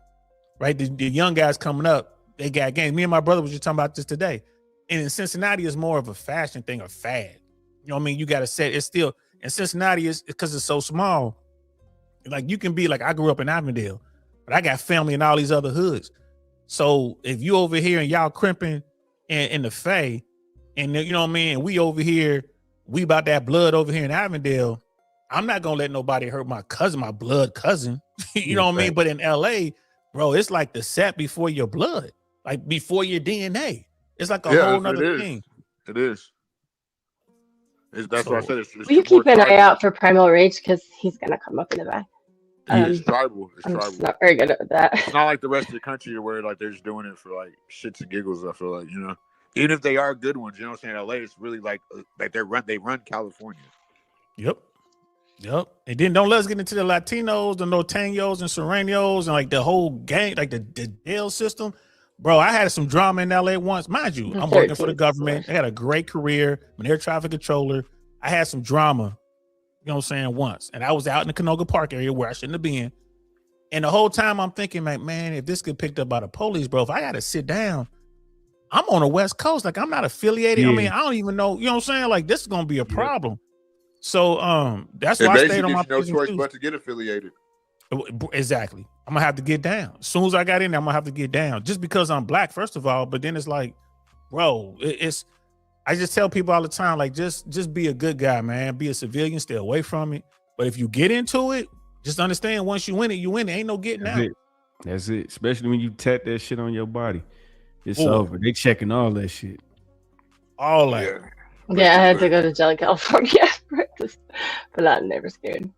right? The young guys coming up, they got gangs. Me and my brother was just talking about this today. And in Cincinnati, it's more of a fashion thing, a fad. You know what I mean? You got to set. It's still in Cincinnati is because it's so small. Like you can be like, I grew up in Avondale, but I got family in all these other hoods. So if you over here and y'all crimping in the Faye, and you know what I mean, and we over here, we about that blood over here in Avondale, I'm not gonna let nobody hurt my cousin, my blood cousin. You know what I mean? But in LA, bro, it's like the set before your blood, like before your DNA. It's like a whole nother thing. It is. That's what I said. It's Will you keep an eye out for Primal Rage because he's gonna come up in the back. It's tribal. It's I'm tribal. just not very good at that. It's not like the rest of the country where like they're just doing it for like shits and giggles. I feel like, you know, even if they are good ones, you know what I'm saying? LA, it's really like they run California. Yep. And then don't let's get into the Latinos, the Norteños and Serranos and like the whole gang, like the jail system. Bro, I had some drama in LA once. Mind you, I'm working for the government. I had a great career. I'm an air traffic controller. I had some drama, you know what I'm saying, once. And I was out in the Canoga Park area where I shouldn't have been. And the whole time I'm thinking, like, man, if this get picked up by the police, bro, if I got to sit down, I'm on the West Coast. Like, I'm not affiliated. I mean, I don't even know, you know what I'm saying? Like, this is going to be a problem. So that's why I stayed on my no choice but to get affiliated. Exactly. I'm gonna have to get down. As soon as I got in there, I'm gonna have to get down. Just because I'm black, first of all, but then it's like, bro, it's I just tell people all the time, like, just be a good guy, man. Be a civilian, stay away from it. But if you get into it, just understand once you win it, you win it. Ain't no getting out. That's it. Especially when you tap that shit on your body. It's over. They checking all that shit. All that. Yeah, I had to go to jail in California for this, but I'm never scared.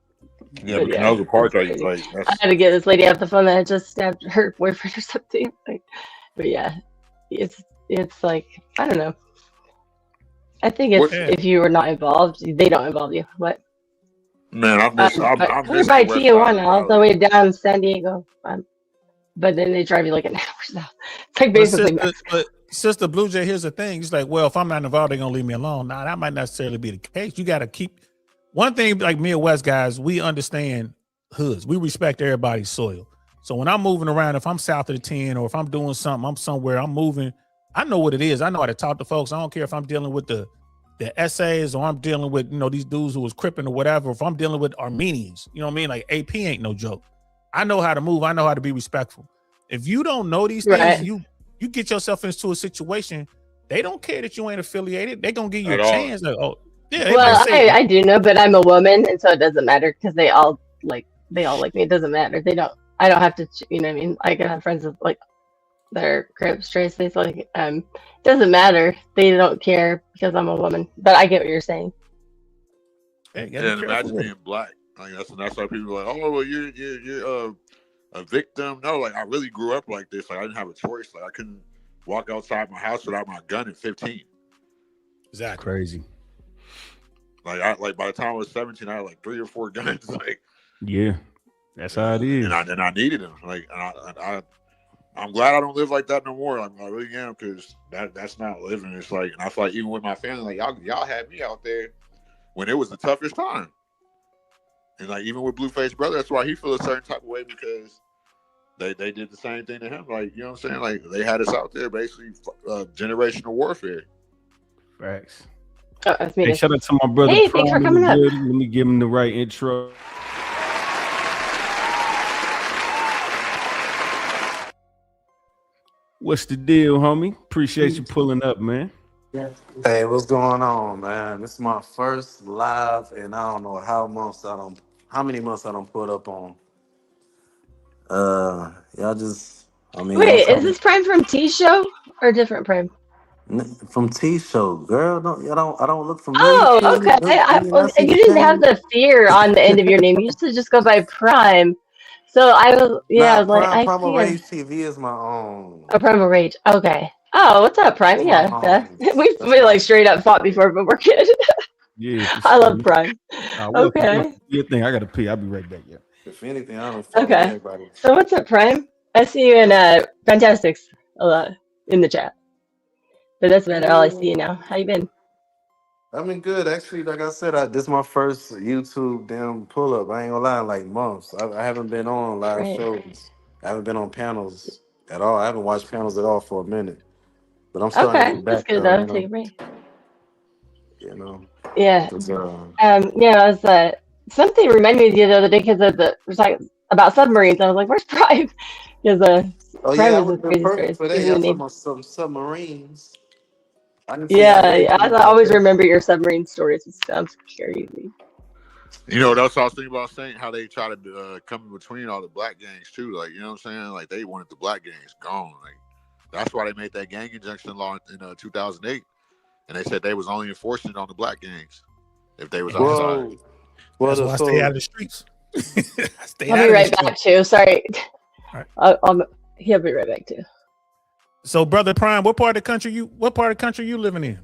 Yeah, but Canoga Park, like I had to get this lady off the phone that had just stabbed her boyfriend or something. Like, but yeah, it's like, I don't know. I think it's if you were not involved, they don't involve you. What? Man, I'm we're by Tijuana, all the way down San Diego. But then they drive you like an hour south. It's like basically. But Sister Blue Jay, here's the thing. He's like, well, if I'm not involved, they're gonna leave me alone. Nah, that might not necessarily be the case. You got to keep. One thing, like Midwest guys, we understand hoods. We respect everybody's soil. So when I'm moving around, if I'm south of the 10 or if I'm doing something, I'm somewhere, I'm moving, I know what it is. I know how to talk to folks. I don't care if I'm dealing with the essays or I'm dealing with, you know, these dudes who was cripping or whatever. If I'm dealing with Armenians, you know what I mean? Like AP ain't no joke. I know how to move. I know how to be respectful. If you don't know these things, you get yourself into a situation, they don't care that you ain't affiliated. They're going to give you a chance. Like, oh, yeah, well, I do know, but I'm a woman, and so it doesn't matter because they all like me. It doesn't matter. I don't have to, you know what I mean? I can have friends with like that are Crips, Tracy's, like, it doesn't matter. They don't care because I'm a woman. But I get what you're saying. And imagine being black. Like that's why people are like, oh, well, you're a victim. No, like I really grew up like this. Like I didn't have a choice. Like I couldn't walk outside my house without my gun at 15. Exactly. Crazy. Like by the time I was 17, I had like 3 or 4 guns. Like, yeah, that's how it is. And I needed them. Like, I'm glad I don't live like that no more. I really am, because that's not living. It's like, and I feel like even with my family, like y'all had me out there when it was the toughest time. And like even with Blueface Brother, that's why he feels a certain type of way, because they did the same thing to him. Like, you know what I'm saying? Like they had us out there basically generational warfare. Facts. Oh, that's me. Hey, shout out to my brother. Hey, thanks for coming up. Let me give him the right intro. What's the deal, homie? Appreciate you pulling up, man. Hey, what's going on, man? This is my first live, and I don't know how many months I don't put up on. Y'all just, I mean. Wait, is this Prime from T Show or a different Prime? From T Show, girl. I don't look familiar. Oh, okay. You didn't have the fear on the end of your name. You used to just go by Prime. So I was, I was like, Primal Rage TV is my own. Oh, Primal Rage. Okay. Oh, what's up, Prime? Yeah, we like straight up fought before, but we're good. Yeah, I love Prime. Okay. Your thing. I gotta pee. I'll be right back. Yeah. If anything, I don't. Okay. So what's up, Prime? I see you in Fantastics. a lot in the chat. But that's about all I see now. How you been? I've been good, actually. Like I said, this is my first YouTube damn pull up. I ain't gonna lie, in like months. I haven't been on live Right. shows. I haven't been on panels at all. I haven't watched panels at all for a minute. But I'm starting to Okay, get that's back good though. though. Take a break. You know. Yeah. 'Cause, Yeah. I was something reminded me of you the other day because we're talking about submarines. I was like, "Where's Prime?" Because oh Prime yeah, I was would with have been crazy perfect stories. for that. Even the Y'all talking name. about some submarines. I didn't see how Yeah, they yeah. I came about always this. remember your submarine stories and stuff. Crazy. You know what else I was thinking about saying? How they try to come in between all the black gangs too. Like, you know what I'm saying? Like they wanted the black gangs gone. Like that's why they made that gang injunction law in 2008, and they said they was only enforcing it on the black gangs if they was outside. That's why I stay out of the streets. I stay I'll out be of the right back streets. too. Sorry. Right. He'll be right back too. So, brother Prime, what part of the country you living in?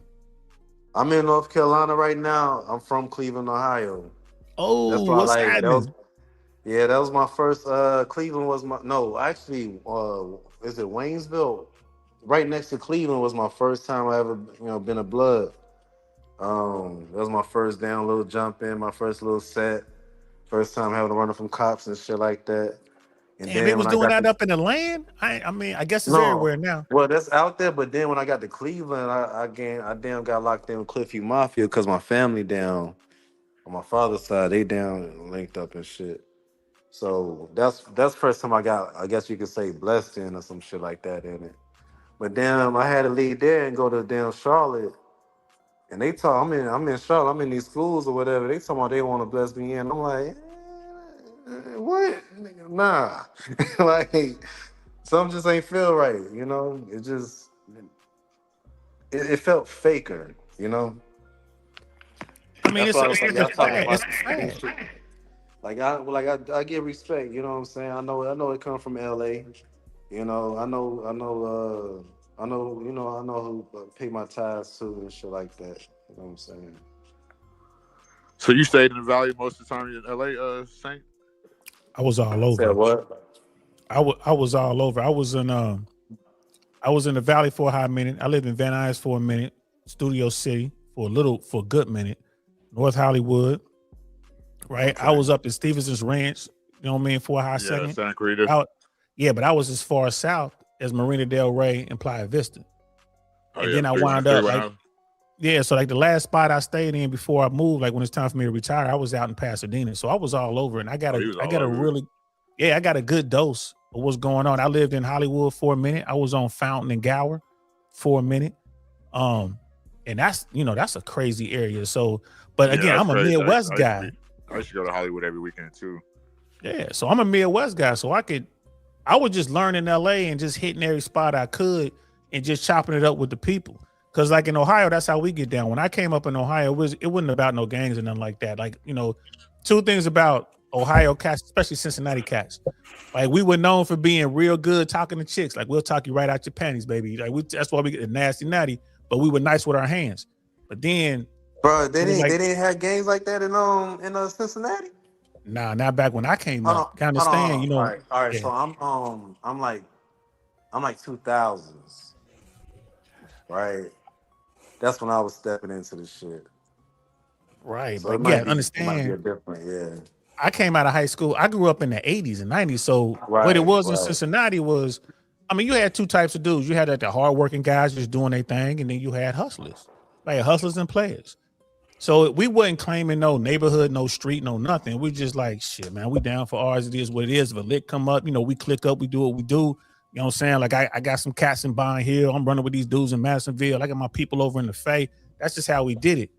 I'm in North Carolina right now. I'm from Cleveland, Ohio. That's Oh, why what's like happening? that was my first Cleveland was my actually is it Waynesville? Right next to Cleveland was my first time I ever, been a blood. That was my first down little jump in, my first little set. First time having to run from cops and shit like that. And Damn, then they was when I doing got that to up in the land. I mean, I guess it's no, everywhere now. well that's out there. But then when I got to Cleveland, I damn got locked in with Cliffy Mafia because my family down on my father's side, they down linked up and shit. So that's first time I got, I guess you could say, blessed in or some shit like that in it. But damn, I had to leave there and go to damn Charlotte. And they talk, I'm in Charlotte, I'm in these schools or whatever. They talking about they want to bless me in. I'm like, what? Nigga, nah. Like, something just ain't feel right, you know? It just, it felt faker, you know? I mean, That's it's why a, I was like, it's a y'all talking fad. about It's a fad. I give respect, you know what I'm saying? I know it come from LA. You know, I know who pay my tithes to and shit like that. You know what I'm saying? So you stayed in the Valley most of the time in LA, Saint? I was all over. Said what? I was all over. I was in the Valley for a hot minute. I lived in Van Nuys for a minute, Studio City for a good minute, North Hollywood. Right. Okay. I was up in Stevenson's Ranch, you know what I mean, for a hot second. Santa Clarita. But I was as far south as Marina Del Rey and Playa Vista. And then I wound 313 up went like, out. yeah, so like the last spot I stayed in before I moved, like when it's time for me to retire, I was out in Pasadena. So I was all over, and I got a good dose of what's going on. I lived in Hollywood for a minute. I was on Fountain and Gower for a minute. And that's a crazy area. So, but again, I'm a Midwest guy. I used to go to Hollywood every weekend too. Yeah, so I'm a Midwest guy, so I was just learning LA and just hitting every spot I could and just chopping it up with the people. Cause like in Ohio, that's how we get down. When I came up in Ohio, it wasn't about no gangs or nothing like that. Like, two things about Ohio cats, especially Cincinnati cats. Like we were known for being real good talking to chicks. Like we'll talk you right out your panties, baby. Like that's why we get the nasty natty, but we were nice with our hands. But then Bro, they didn't have games like that in Cincinnati? Nah, not back when I came up. Kind of Hold understand, on. All right. Yeah. So I'm like 2000s, right? That's when I was stepping into the shit. Right, So but it might be understand. a different, yeah. I came out of high school. I grew up in the 80s and 90s. So what it was in Cincinnati was, you had two types of dudes. You had like the hardworking guys just doing their thing, and then you had hustlers, like hustlers and players. So we wasn't claiming no neighborhood, no street, no nothing. We just like, shit, man, we down for ours. It is what it is. If a lick come up, we click up, we do what we do. You know what I'm saying? Like I got some cats in Bond Hill. I'm running with these dudes in Madisonville. I got my people over in the Fay. That's just how we did it.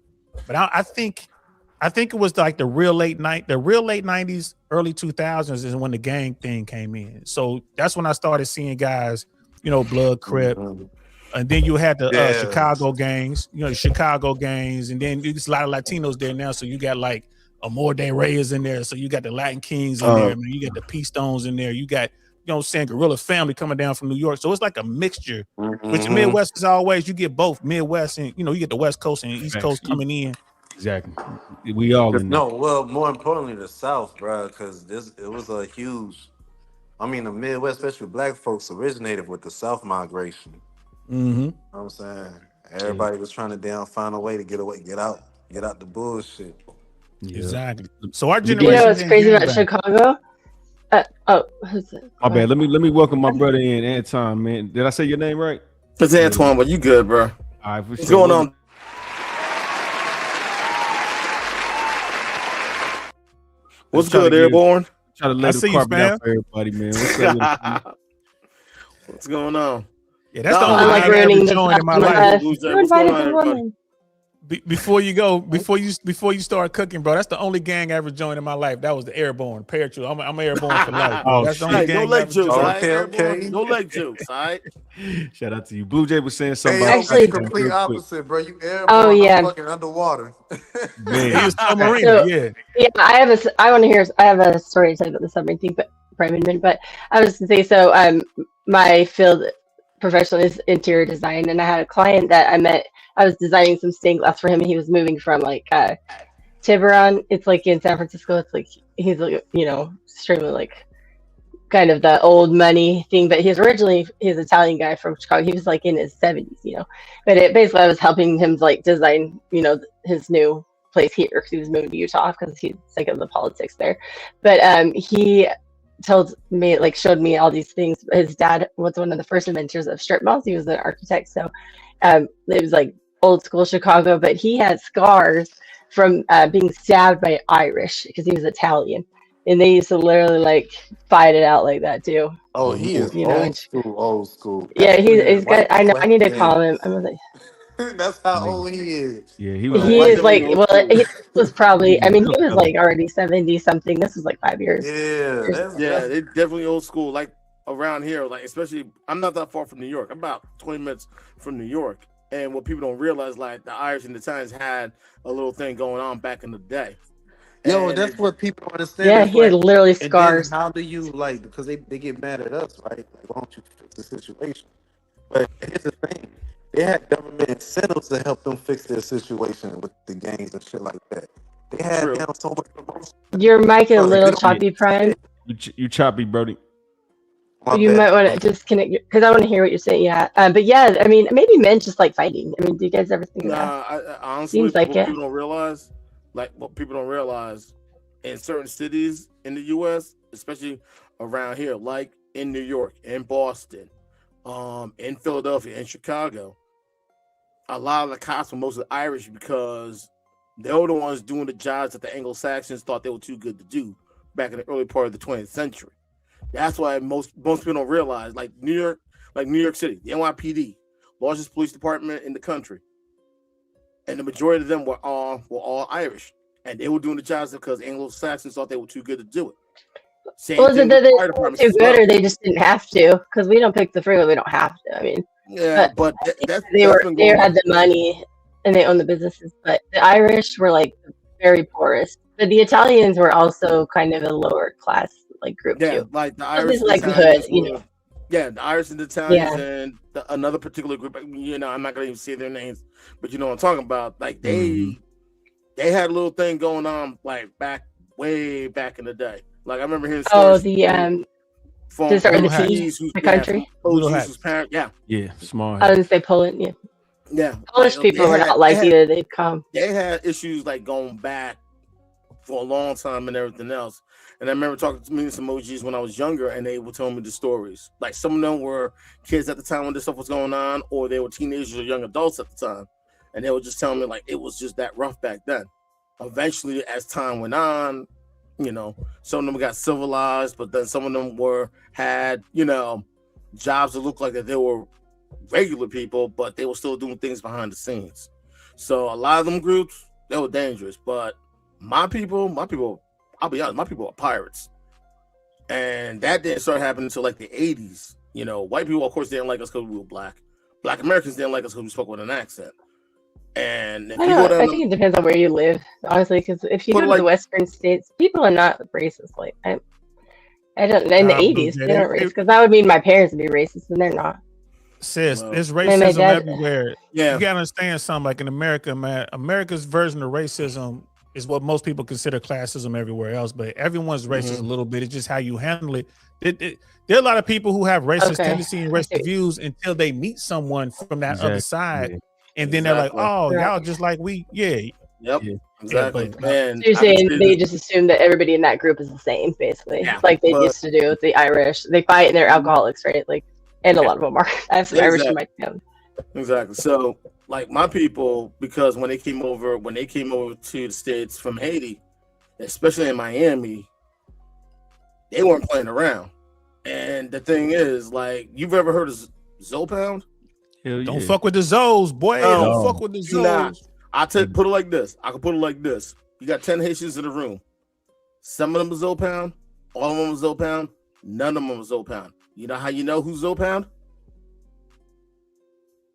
But I think it was like the real late 90s, early 2000s is when the gang thing came in. So that's when I started seeing guys, Blood Crip. Mm-hmm. And then you had the Chicago gangs, Chicago gangs. And then there's a lot of Latinos there now. So you got like Amor de Reyes in there. So you got the Latin Kings in there. Man. You got the P-Stones in there. You got, Gorilla Family coming down from New York. So it's like a mixture. Mm-hmm. Which Midwest is always, you get both Midwest and, you get the West Coast and East Coast coming in. Exactly. We all in there. No, well, more importantly, the South, bro, because it was a huge I mean, the Midwest, especially black folks, originated with the South migration. Mm-hmm. You know what I'm saying? Everybody was trying to find a way to get away, get out the bullshit. Yeah. Exactly. So our You generation. know what's crazy about Chicago? Who's it? My bad. Let me welcome my brother in, Anton, man. Did I say your name right? It's Antoine, but you good, bro. All right, for What's sure. going on? What's good, Airborne? Try to let the carpet out for everybody, man. What's up? What's going on? Yeah, that's the only thing I've ever joined in my life. You invited the woman. Before you go, before you start cooking, bro, that's the only gang I ever joined in my life. That was the Airborne Parachute. I'm Airborne for life. Oh, That's the only gang no leg I jokes, ever all joined. right? Okay. No leg jokes, all right? Shout out to you. Blue Jay was saying something. Hey, about actually, complete opposite, bro. You airborne, Oh, yeah. I'm fucking underwater. Man. He was submarine, So, yeah. Yeah, I have a story to tell you about the submarine thing, but probably in a minute. But I was to say, so my field professional is interior design, and I had a client that I met. I was designing some stained glass for him, and he was moving from like Tiburon. It's like in San Francisco. It's like he's like, you know, extremely like kind of the old money thing, but he's an Italian guy from Chicago. He was like in his 70s, you know. But basically I was helping him like design, you know, his new place here because he was moving to Utah because he's sick of the politics there. But he told me, like, showed me all these things. His dad was one of the first inventors of strip malls. He was an architect, so it was like old school Chicago. But he had scars from being stabbed by Irish because he was Italian, and they used to literally like fight it out like that too. Oh, he is old school. Yeah, he's got. I know. I need to call him. I'm like. That's how old he is. Yeah, He is like, well, he was probably, I mean, he was like already 70 something. This was like 5 years. Yeah, they're definitely old school. Like around here, like especially, I'm not that far from New York. I'm about 20 minutes from New York. And what people don't realize, like the Irish and the Italians had a little thing going on back in the day. Yo, And that's what people don't understand. Yeah, It's he had literally and then scars. how do you like, because they get mad at us, right? Like, why don't you fix the situation? But here's the thing. They had government incentives to help them fix their situation with the gangs and shit like that. They had down so much promotion. Your mic is a little choppy, Prime. You choppy, Brody. You might want to disconnect because I want to hear what you're saying. Yeah, but yeah, I mean, maybe men just like fighting. I mean, do you guys ever think of that? I honestly, Seems like what it. people don't realize, in certain cities in the U.S., especially around here, like in New York, in Boston, in Philadelphia, in Chicago, a lot of the cops were mostly Irish because they were the ones doing the jobs that the Anglo-Saxons thought they were too good to do back in the early part of the 20th century. That's why most people don't realize, like New York City, the NYPD, largest police department in the country, and the majority of them were all Irish, and they were doing the jobs because Anglo-Saxons thought they were too good to do it. Was it that they were too good, or they just didn't have to? Because we don't pick the freeway, we don't have to. I mean, yeah, but they had the money and they owned the businesses. But the Irish were like very poorest. But the Italians were also kind of a lower class like group too. Like the So Irish, this is like the Italians hood, you were- know. Yeah, the Irish and the Italians and another particular group. You know, I'm not gonna even say their names, but you know what I'm talking about. Like they had a little thing going on, like way back in the day. Like I remember hearing stories. From to start the OGs whose the country. OGs whose parents, Yeah, smart. I was gonna say Poland. Yeah, yeah. Polish Like, people they were had- not they like had- either. They'd come. They had issues like going back for a long time and everything else. And I remember talking to me and some OGs when I was younger, and they were telling me the stories. Like some of them were kids at the time when this stuff was going on, or they were teenagers or young adults at the time, and they were just telling me like it was just that rough back then. Eventually, as time went on, you know, some of them got civilized, but then some of them had jobs that looked like that they were regular people, but they were still doing things behind the scenes. So a lot of them groups, they were dangerous. But my people, I'll be honest, my people are pirates. And that didn't start happening until like the 80s. You know, white people, of course, didn't like us because we were black. Black Americans didn't like us because we spoke with an accent. And if I you don't go know. down I think it depends on where you live, honestly. Because if you go to the Western states, people are not racist. Like I don't. In the '80s, they don't racist because that would mean my parents would be racist, and they're not. Sis, there's My racism dad- everywhere. Yeah. You gotta understand something. Like in America, man, America's version of racism is what most people consider classism everywhere else, but everyone's racist a little bit. It's just how you handle it. There are a lot of people who have racist tendency and racist views until they meet someone from that other side, and then they're like, "Oh, y'all just like we, Yep. Yeah, Exactly. but, Man, So you're saying they just assume that everybody in that group is the same, basically, like they used to do with the Irish. They fight and they're alcoholics, right? Like, and a lot of them are. I have some Irish in my family. Exactly. So, like my people, because when they came over to the States from Haiti, especially in Miami, they weren't playing around. And the thing is, like, you've ever heard of Zopound? Don't fuck with the Zoes, boy. Don't fuck with the Zoes. Put it like this. I can put it like this. You got 10 Haitians in the room. Some of them are Zopound. All of them are Zopound. None of them are Zopound. You know how you know who's Zopound?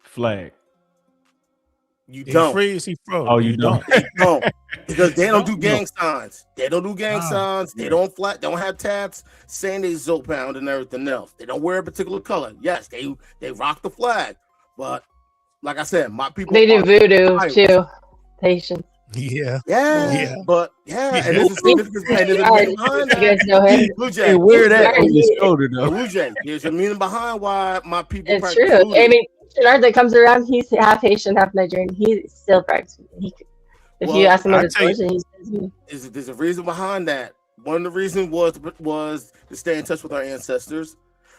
Flag. You don't. He froze. Oh, you don't. You don't. Because they don't do gang signs. They don't do gang signs. They don't have tats saying they Zopound and everything else. They don't wear a particular color. Yes, they rock the flag. But like I said, my people, they do voodoo too. Haitians. Yeah. But and there's a significance behind that. You guys know him? Blue Jay, wear that on your shoulder though. Blue Jay, there's a meaning behind why my people. It's true. Voodoo. I mean, Bernard that comes around, he's half Haitian, half Nigerian. He still practices. If you ask him what his religion, he says there's a reason behind that. One of the reasons was to stay in touch with our ancestors.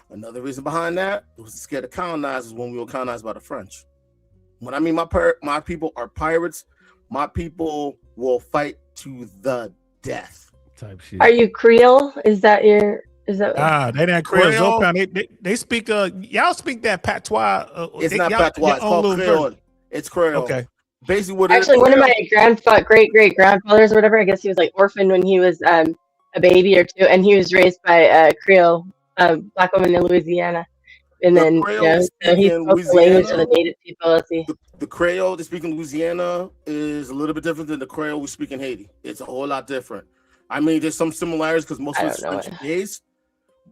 Another reason behind that was to scare the colonizers when we were colonized by the French. When I mean my people are pirates, my people will fight to the death. Type shit. Are you Creole? Is that? They didn't Creole. They speak y'all speak that patois. It's not patois. It's called Creole. It's Creole. Okay. Basically, what actually one of my great great grandfathers or whatever. I guess he was like orphaned when he was a baby or two, and he was raised by Creole black woman in Louisiana. And then so he spoke the language of the native people. The Creole they speak in Louisiana is a little bit different than the Creole we speak in Haiti. It's a whole lot different. I mean, there's some similarities because most of it's French based,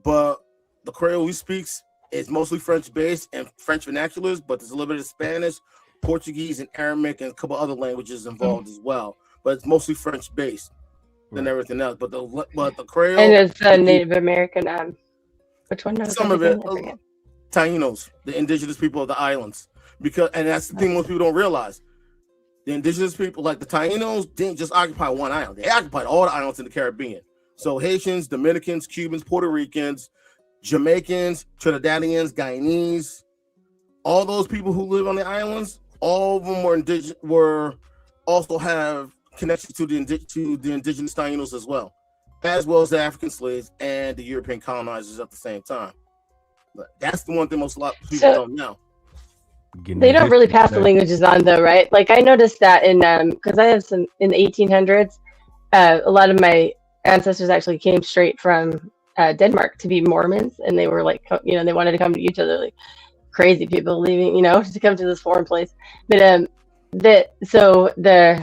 but the Creole we speak is mostly French based and French vernaculars, but there's a little bit of Spanish, Portuguese, and Aramaic, and a couple other languages involved as well. But it's mostly French based than everything else. But the Creole and it's Native American. Which one? Some of it. Tainos, the indigenous people of the islands, and that's the thing most people don't realize. The indigenous people, like the Tainos, didn't just occupy one island; they occupied all the islands in the Caribbean. So Haitians, Dominicans, Cubans, Puerto Ricans, Jamaicans, Trinidadians, Guyanese, all those people who live on the islands, all of them were also have connections to the indigenous Tainos as well as the African slaves and the European colonizers at the same time. But that's the one thing most people don't know. They don't really pass the languages on though, right? Like I noticed that in because I have some in the 1800s, a lot of my ancestors actually came straight from Denmark to be Mormons, and they were like, they wanted to come to Utah. They're like crazy people leaving, to come to this foreign place. But so this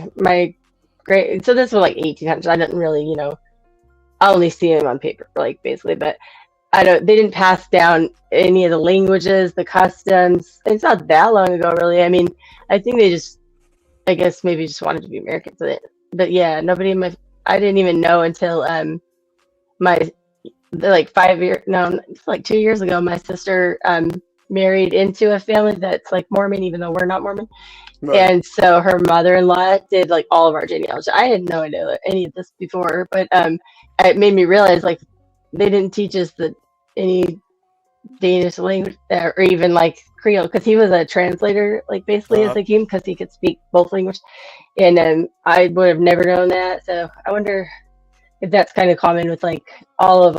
was like 1800s. I didn't really, I only see them on paper, like basically, but. They didn't pass down any of the languages, the customs. It's not that long ago, really. I mean, I think they I guess maybe just wanted to be American. But yeah, I didn't even know until like 2 years ago, my sister married into a family that's like Mormon, even though we're not Mormon. Right. And so her mother-in-law did like all of our genealogy. I had no idea any of this before, but it made me realize like they didn't teach us any Danish language or even like Creole, because he was a translator, like basically as a game, because he could speak both languages, and I would have never known that. So I wonder if that's kind of common with like all of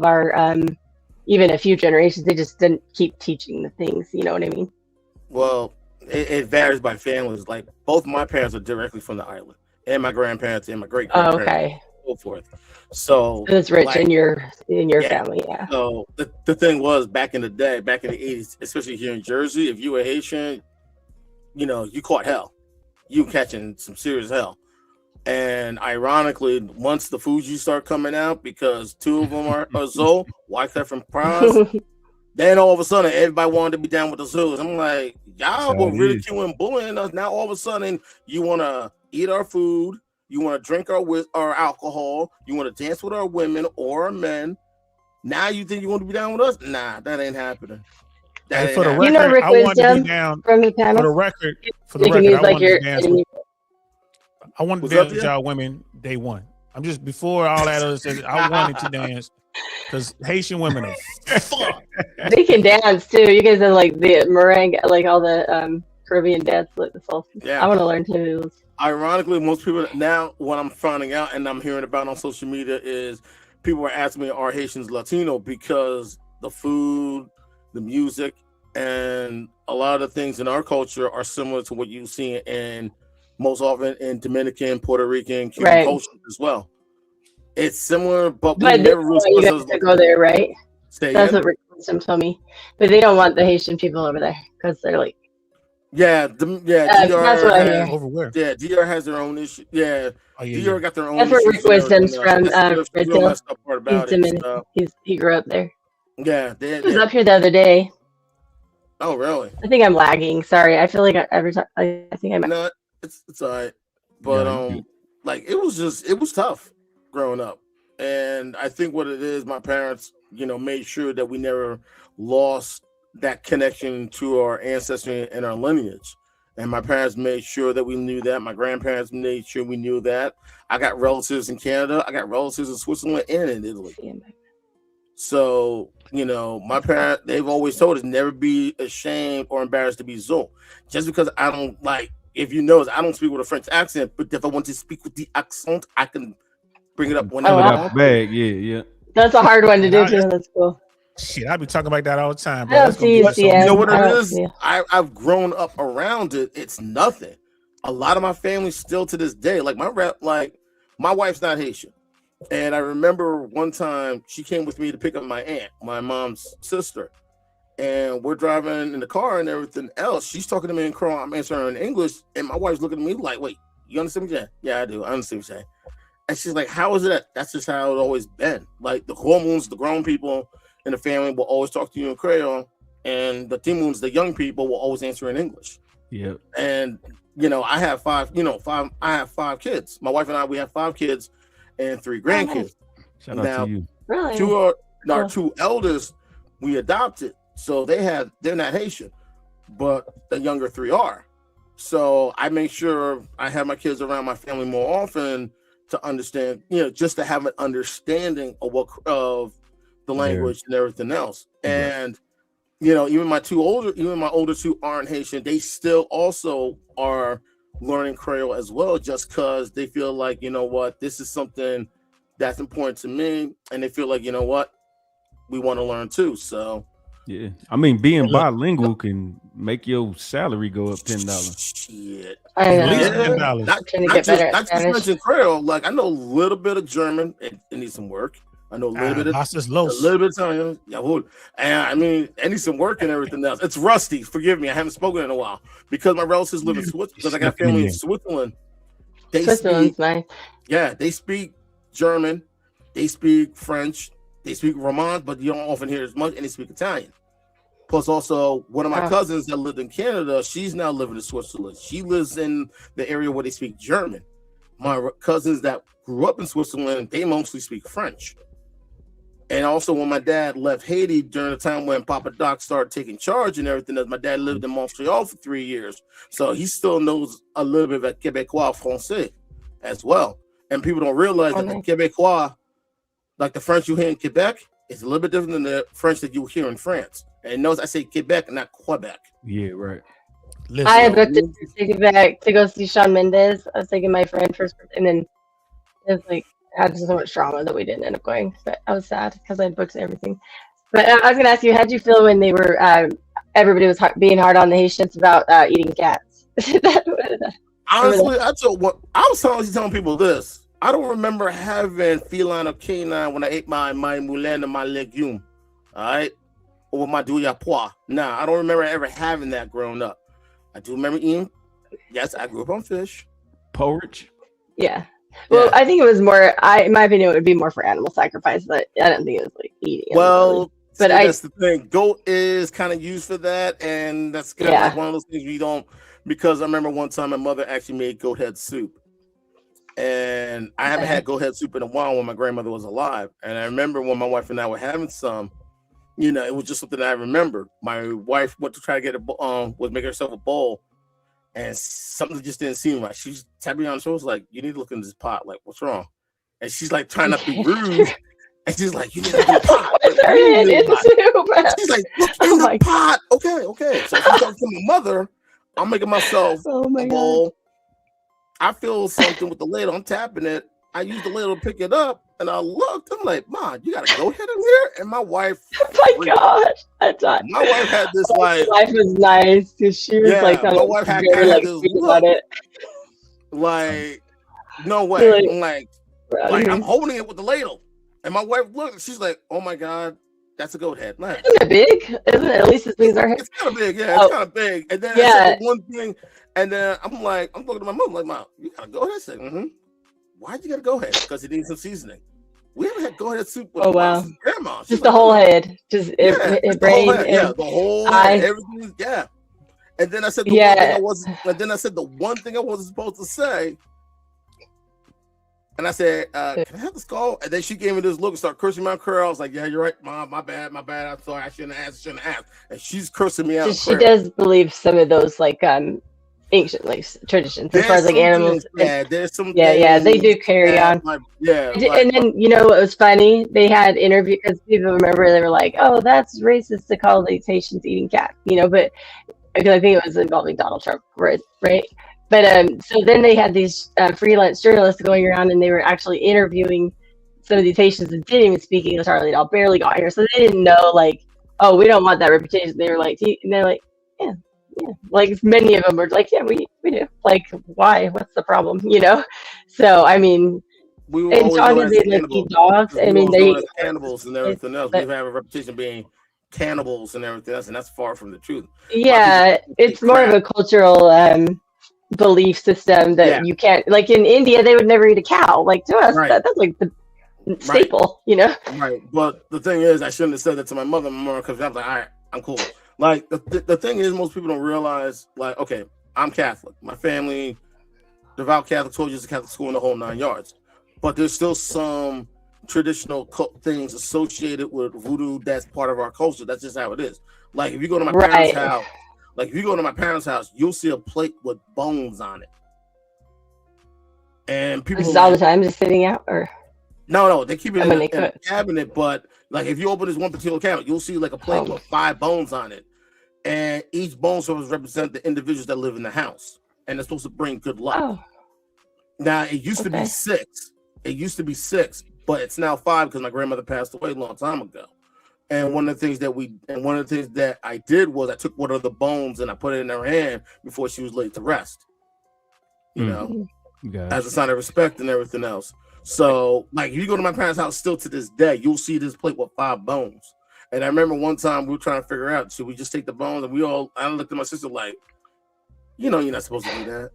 our even a few generations. They just didn't keep teaching the things. You know what I mean? Well, it varies by families. Like both my parents are directly from the island, and my grandparents and my great grandparents. Oh, okay. So forth. So it's rich in your family, yeah. So the thing was back in the day, back in the 80s, especially here in Jersey, if you were Haitian, you caught hell. You catching some serious hell. And ironically, once the Fuji start coming out, because two of them are Zoe, Wyclef and Franz, then all of a sudden everybody wanted to be down with the Zoos. I'm like, y'all were ridiculing, bullying us. Now all of a sudden you want to eat our food, You want to drink our alcohol. You want to dance with our women or our men. Now you think you want to be down with us? Nah, that ain't happening. Hey, for the You know record, Rick I wanted to be Wisdom down. from the panel? For the record, You can use I like wanted your to dance. I wanted to What's up, dance with yeah? y'all women day one. I'm just before all that other stuff. I wanted to dance because Haitian women are fuck. They can dance too. You guys are like the meringue, like all the Caribbean dance, like the salsa. Yeah. I want to learn too. Ironically, most people now, what I'm finding out and I'm hearing about on social media is people are asking me, are Haitians Latino? Because the food, the music, and a lot of the things in our culture are similar to what you see in most often in Dominican, Puerto Rican, Cuban culture as well. It's similar, but we they never don't really want you guys to go there, right? Say That's again? what Rick Wisdom told me. But they don't want the Haitian people over there because they're like, Yeah, DR that's what I hear. has, Over where? yeah, DR has their own issue. Yeah, DR got their own That's issues. where Rick and Wisdom's everything else. from. That's the Red real Pill. messed up part He's about it. Dominican. So, He grew up there. yeah, He was up here the other day. Oh, really? I think I'm lagging. Sorry, I feel like every time I think I'm. No, it's all right. But like it was tough growing up, and I think what it is, my parents, made sure that we never lost that connection to our ancestry and our lineage. And my parents made sure that we knew that. My grandparents made sure we knew that. I got relatives in Canada. I got relatives in Switzerland and in Italy. So, my parents, they've always told us never be ashamed or embarrassed to be Zoe. Just because I don't if you notice, I don't speak with a French accent, but if I want to speak with the accent, I can bring it up whenever I want. Yeah. That's a hard one to do too. That's cool. Shit, I be talking about that all the time, I bro. don't That's gonna see get so You know what I it don't is? see. I've grown up around it. It's nothing. A lot of my family still to this day, like my wife's not Haitian. And I remember one time she came with me to pick up my aunt, my mom's sister. And we're driving in the car and everything else. She's talking to me in Creole. I'm answering her in English. And my wife's looking at me like, wait, you understand what you're saying? Yeah, I do. I understand what you're saying. And she's like, how is it? That's just how it's always been. Like the hormones, the grown people in the family will always talk to you in Creole. And the Timoons, the young people, will always answer in English. Yeah. And, I have five kids. My wife and I, we have 5 kids and 3 grandkids. Shout out to you. Really? Our 2 eldest we adopted, so they're not Haitian, but the younger 3 are. So I make sure I have my kids around my family more often to understand, just to have an understanding of the language and everything else. And even my older 2 aren't Haitian. They still also are learning Creole as well, just because they feel like, this is something that's important to me, and they feel like, we want to learn too. So yeah, I mean, being bilingual can make your salary go up $10. Shit, I know. $10. Not just mention Creole. Like I know a little bit of German. It needs some work. I know a little bit of Italian. And I mean, I need some work and everything else. It's rusty. Forgive me. I haven't spoken in a while because my relatives live in Switzerland. Because I got family in Switzerland. Switzerland's nice. Yeah, they speak German. They speak French. They speak Romance, but you don't often hear as much. And they speak Italian. Plus, also one of my cousins that lived in Canada. She's now living in Switzerland. She lives in the area where they speak German. My cousins that grew up in Switzerland, they mostly speak French. And also, when my dad left Haiti during the time when Papa Doc started taking charge and everything, my dad lived in Montreal for 3 years. So he still knows a little bit of Québécois Français as well. And people don't realize that the Québécois, like the French you hear in Quebec, is a little bit different than the French that you hear in France. And notice I say Quebec, not Quebec. Yeah, right. I had booked it to Quebec to go see Shawn Mendes. I was taking my friend first, and then it was like, I had so much trauma that we didn't end up going, but I was sad because I booked everything. But I was going to ask you, how did you feel when they were, everybody was being hard on the Haitians about eating cats? Honestly, I was telling people this. I don't remember having feline or canine when I ate my moulin and my legume, all right? Or my douille pois. Nah, I don't remember ever having that growing up. I do remember eating, yes, I grew up on fish. Porridge? Yeah. Well, I think it was more. In my opinion, it would be more for animal sacrifice, but I don't think it was like eating. Well, but that's the thing. Goat is kind of used for that, and that's kind of like one of those things we don't. Because I remember one time my mother actually made goat head soup, and I haven't had go-ahead soup in a while when my grandmother was alive. And I remember when my wife and I were having some, you know, it was just something that I remember. My wife went to try to get was making herself a bowl, and something just didn't seem right. She's tapping me on the shoulder, like, "You need to look in this pot. Like, what's wrong?" And she's like trying not to be rude, and she's like, "You need to look in the pot." Like, she's like, "Look in the pot." Okay. So she's talking to my mother. I'm making myself a bowl. I feel something with the ladle. I'm tapping it. I use the ladle to pick it up, and I looked. I'm like, "Mom, you gotta go ahead in here." And my wife, oh my gosh, I thought my wife had this my wife was nice because she was like, my wife had very, like, this sweet look, about it. like, no way. Like, I'm like I'm holding it with the ladle, and my wife looked. She's like, "Oh my god, that's a goat head." Like, isn't it big? Isn't it? At least it means our head. it's kind of big, yeah. It's kind of big. And then I said the one thing, and then I'm looking at my mom like, "Mom, you gotta go ahead." Say, "Why'd you gotta go ahead?" Because it needs some seasoning. We haven't had go ahead soup with grandma. Just the whole head, just brain, the whole head, everything. Yeah. And then I said one thing I wasn't. And then I said the one thing I wasn't supposed to say. And I said, "Can I have the skull?" And then she gave me this look and started cursing me out. I was like, "Yeah, you're right, Mom. My bad. I'm sorry. I shouldn't have asked. And she's cursing me out. She does believe some of those like ancient like traditions as far as like animals. There's some. They do carry on. And then you know what was funny? They had interview because people remember they were like, "Oh, that's racist to call these Haitians eating cats," you know, but because I think it was involving Donald Trump, right? But so then they had these freelance journalists going around, and they were actually interviewing some of these Haitians that didn't even speak English hardly at all, barely got here, so they didn't know like, "Oh, we don't want that reputation." They were like, and they're like, yeah. Like many of them were like, "Yeah, we do." Like, why? What's the problem? You know? So I mean, we were and always they like eat dogs. I mean, they cannibals and everything else. We have a reputation of being cannibals and everything else, and that's far from the truth. Yeah, it's more of a cultural belief system that you can't. Like in India, they would never eat a cow. Like to us, that's like the staple, you know? Right. But the thing is, I shouldn't have said that to my mother because I was like, "All right, I'm cool." Like the thing is, most people don't realize, like, okay, I'm Catholic. My family, devout Catholic, told you it's a Catholic school in the whole 9 yards. But there's still some traditional things associated with voodoo that's part of our culture. That's just how it is. Like if you go to my parents' house, you'll see a plate with bones on it. And people this is all the time just sitting out, or no, they keep it in a cabinet. But like if you open this one particular cabinet, you'll see like a plate with 5 bones on it. And each bone supposed to represent the individuals that live in the house, and it's supposed to bring good luck. Now it used to be 6. It used to be 6, but it's now 5 because my grandmother passed away a long time ago. And one of the things that I did was I took one of the bones and I put it in her hand before she was laid to rest. You know, as a sign of respect and everything else. So, like, if you go to my parents' house still to this day, you'll see this plate with 5 bones. And I remember one time we were trying to figure out, should we just take the bones? And I looked at my sister like, you know, you're not supposed to do that.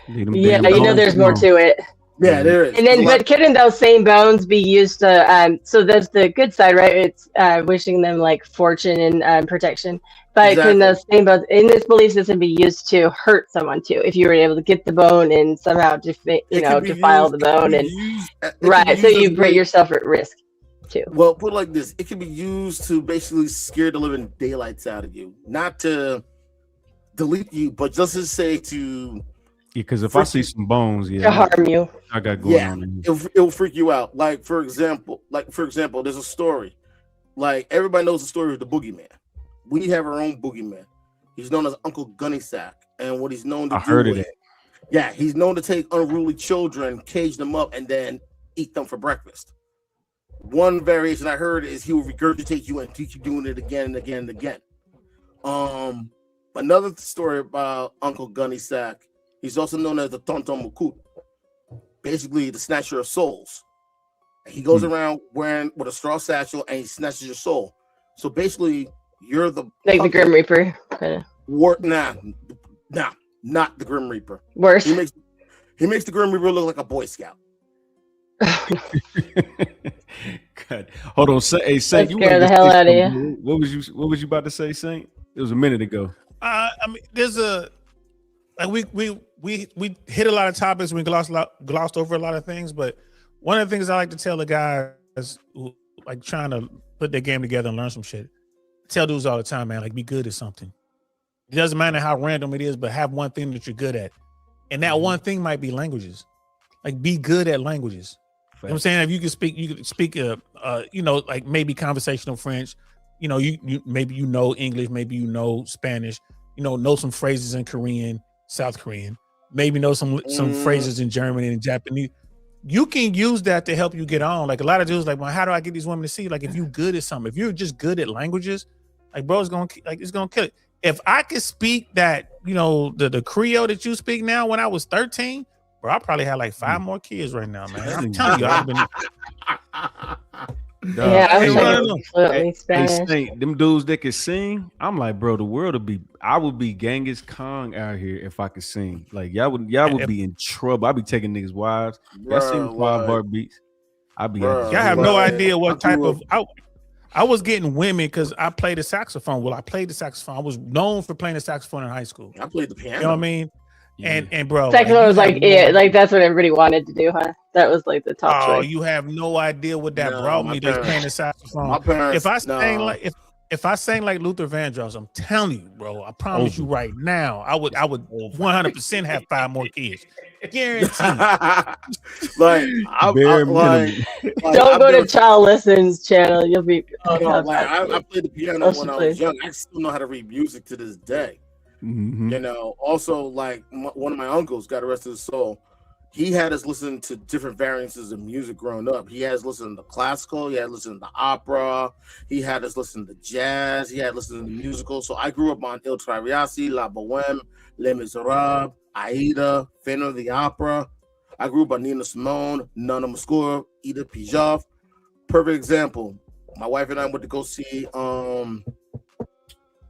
Yeah, you know, there's more to it. Yeah, there is. And then, but couldn't those same bones be used to, so that's the good side, right? It's wishing them like fortune and protection. But can those same bones in this belief system be used to hurt someone too? If you were able to get the bone and somehow defile the bone so you put yourself at risk too. Well, put it like this: it can be used to basically scare the living daylights out of you, not to delete you, but just to say to. Yeah, because if I see some bones, to harm you, I got going on. It'll freak you out. Like for example, there's a story. Like everybody knows the story of the boogeyman. We have our own boogeyman. He's known as Uncle Gunny Sack, and what he's known to do. I heard of it. Yeah, he's known to take unruly children, cage them up, and then eat them for breakfast. One variation I heard is he will regurgitate you and keep you doing it again and again and again. Another story about Uncle Gunny Sack. He's also known as the Tonton Mukut, basically the snatcher of souls. He goes around wearing with a straw satchel and he snatches your soul. So basically, you're the the Grim Reaper. Nah, not the Grim Reaper. Worse. He makes the Grim Reaper look like a Boy Scout. God. Hold on, Saint. You scare the hell out of you. What was you about to say, Saint? It was a minute ago. I mean, there's a like we hit a lot of topics, we glossed over a lot of things, but one of the things I like to tell the guys who like trying to put their game together and learn some shit, tell dudes all the time, man, like be good at something. It doesn't matter how random it is, but have one thing that you're good at. And that one thing might be languages. Like be good at languages. You know what I'm saying? If you could speak like maybe conversational French, you maybe English, maybe Spanish, know some phrases in Korean, South Korean, maybe know some phrases in German and Japanese. You can use that to help you get on. Like a lot of dudes like, well, how do I get these women to see? Like if you're good at something, if you're just good at languages, like bro, it's gonna kill it. If I could speak that, the Creole that you speak now when I was 13, bro, I probably had like 5 more kids right now, man. I'm telling you, I've been. Them dudes that can sing, I'm like, bro, the world I would be Genghis Khan out here if I could sing. Like y'all would be in trouble. I'd be taking niggas' wives. Y'all sing 5-bar beats. I'd be. Y'all have no idea what type of. I was getting women because I played the saxophone. Well, I played the saxophone. I was known for playing the saxophone in high school. I played the piano. You know what I mean? And bro, saxophone was like that's what everybody wanted to do, huh? That was like the top choice. You have no idea what that brought me. That's playing the saxophone. My parents, if I sang like Luther Vandross, I'm telling you, bro. I promise you right now, I would 100% have 5 more kids. Guaranteed. Don't go to Child Lessons channel. You'll be. I played the piano when I was young. I still know how to read music to this day. Mm-hmm. Also like one of my uncles, God rest his soul, he had us listen to different variances of music growing up. He had us listen to classical, he had us listen to opera, he had us listen to jazz, he had us listen to musicals. So I grew up on Il Traviasi, La Bohème, Les Miserables, Aida, Phantom of the Opera. I grew up on Nina Simone, Nana Muscura, Edith Piaf. Perfect example. My wife and I went to go see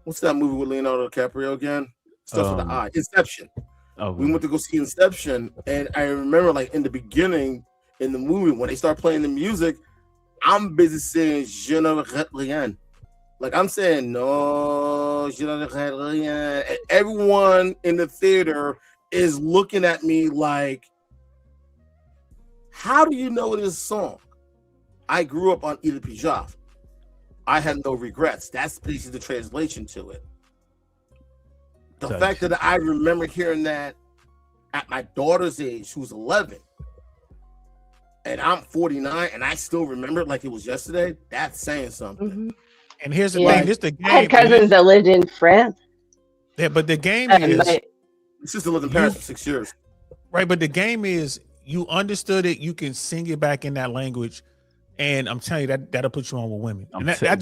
what's that movie with Leonardo DiCaprio again? Stuff with the eye. Inception. We went to go see Inception, and I remember like in the beginning in the movie when they start playing the music, I'm busy saying "Je ne regrette rien." Like I'm saying "No, je ne regrette rien." And everyone in the theater is looking at me like, "How do you know this song?" I grew up on Edith Piaf. I had no regrets. That's basically the translation to it. The fact that I remember hearing that at my daughter's age, who's 11, and I'm 49, and I still remember it like it was yesterday, that's saying something. Mm-hmm. And here's the thing, this the game. I had cousins that lived in France. Yeah, but the game is... My sister lived in Paris for 6 years. Right, but the game is you understood it, you can sing it back in that language, and I'm telling you that'll put you on with women. And that's not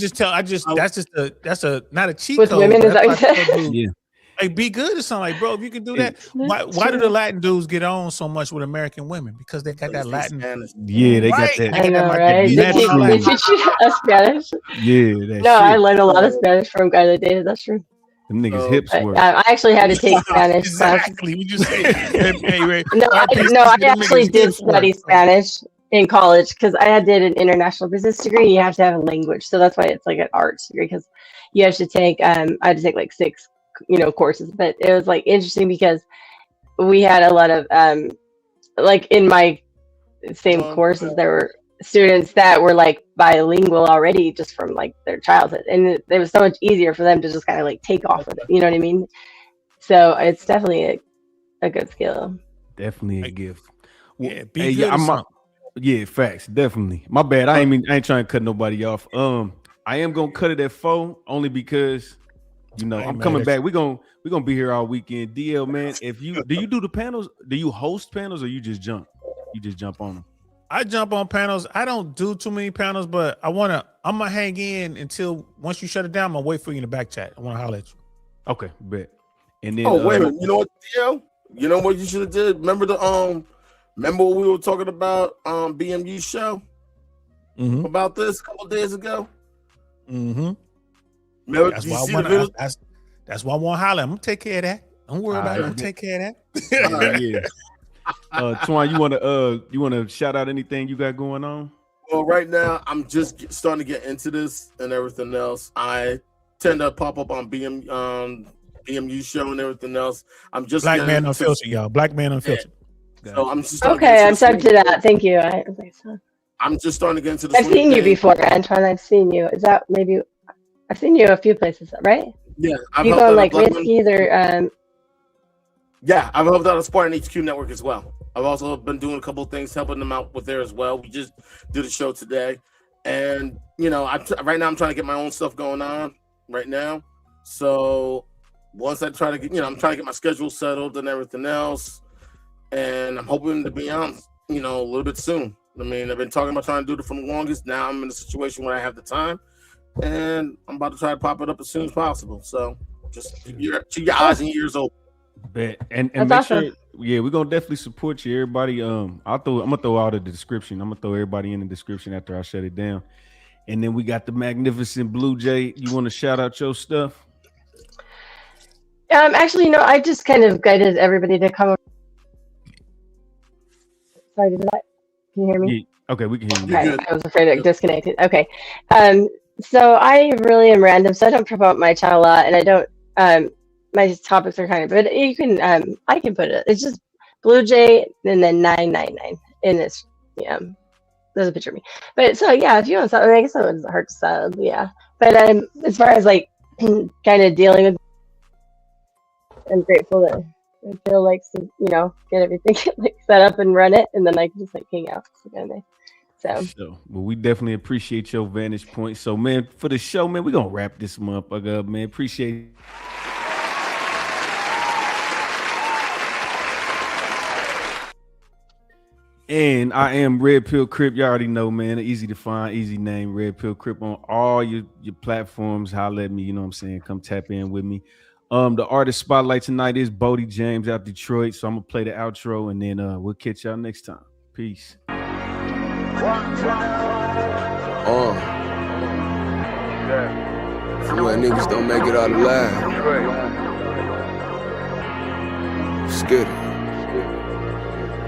a cheat with code. Women, is that what you said? Yeah. Like be good or something. Like, bro, if you can do that, why do the Latin dudes get on so much with American women? Because they got that Latin. Yeah, they got that. I know, right? They teach you Spanish. Yeah, no, I learned a lot of Spanish from guys that dated. That's true. Them niggas hips work. I actually had to take Spanish. Exactly. We just say, I actually did study Spanish in college because I did an international business degree. And you have to have a language, so that's why it's like an arts degree because you have to take. I had to take like 6. Courses, but it was like interesting because we had a lot of like in my same courses there were students that were like bilingual already just from like their childhood, and it was so much easier for them to just kind of like take off with it, you know what I mean? So it's definitely a good skill. Definitely a gift. Yeah, be good. Yeah, facts, definitely. My bad. I ain't trying to cut nobody off. I am gonna cut it at 4 only because I'm coming back. We're gonna be here all weekend. DL, man, do you do the panels? Do you host panels or you just jump? You just jump on them? I jump on panels. I don't do too many panels, but I'm gonna hang in until once you shut it down. I'm gonna wait for you in the back chat. I want to holler at you. Okay, bet. And then wait a minute. You know what, DL? You know what you should have did? Remember remember what we were talking about BMU show about this a couple of days ago? Mm-hmm. Remember, that's why I want to holler. I'm gonna take care of that. Don't worry about it. I'm gonna take care of that. Yeah. Twan, you wanna shout out anything you got going on? Well, right now I'm just starting to get into this and everything else. I tend to pop up on EMU show and everything else. I'm just Black Man Unfiltered, y'all. Black Man Unfiltered. Yeah. So I'm just okay. I'm subbed to that. Thank you. I'm just starting to get into the. I've seen you before, Antoine. I've seen you. Is that maybe? I've seen you a few places, right? Yeah, I've you helped go out like Black Whiskey's or Yeah, I've helped out a Spartan HQ network as well. I've also been doing a couple of things, helping them out with there as well. We just did a show today, and you know, right now I'm trying to get my own stuff going on right now. So once I try to get, I'm trying to get my schedule settled and everything else, and I'm hoping to be on, a little bit soon. I mean, I've been talking about trying to do it for the longest. Now I'm in a situation where I have the time, and I'm about to try to pop it up as soon as possible. So just keep your eyes and ears open. Bet. And That's make awesome. sure, we're gonna definitely support you, everybody. I'm gonna throw out the description. I'm gonna throw everybody in the description after I shut it down. And then we got the magnificent Blue Jay. You want to shout out your stuff? Actually, no. I just kind of guided everybody to come. Sorry, did that? Can you hear me? Yeah. Okay, we can hear you. Okay, I was afraid it disconnected. Okay. So I really am random, so I don't promote my channel a lot, and I don't. My topics are kind of, but you can. I can put it. It's just Blue Jay and then 999 in this. Yeah, there's a picture of me. But so yeah, if you want something, I guess it doesn't hurt to sub. Yeah, but as far as like kind of dealing with, I'm grateful that I feel like to get everything like set up and run it, and then I can just like hang out. So well, we definitely appreciate your vantage point. So man, for the show, man, we're gonna wrap this motherfucker up, man. Appreciate it. And I am Red Pill Crip. You already know, man. Easy to find, easy name, Red Pill Crip on all your platforms. Holla at me, you know what I'm saying? Come tap in with me. The artist spotlight tonight is Bodie James out Detroit. So I'm gonna play the outro and then we'll catch y'all next time. Peace. When niggas don't make it out alive. Skitty.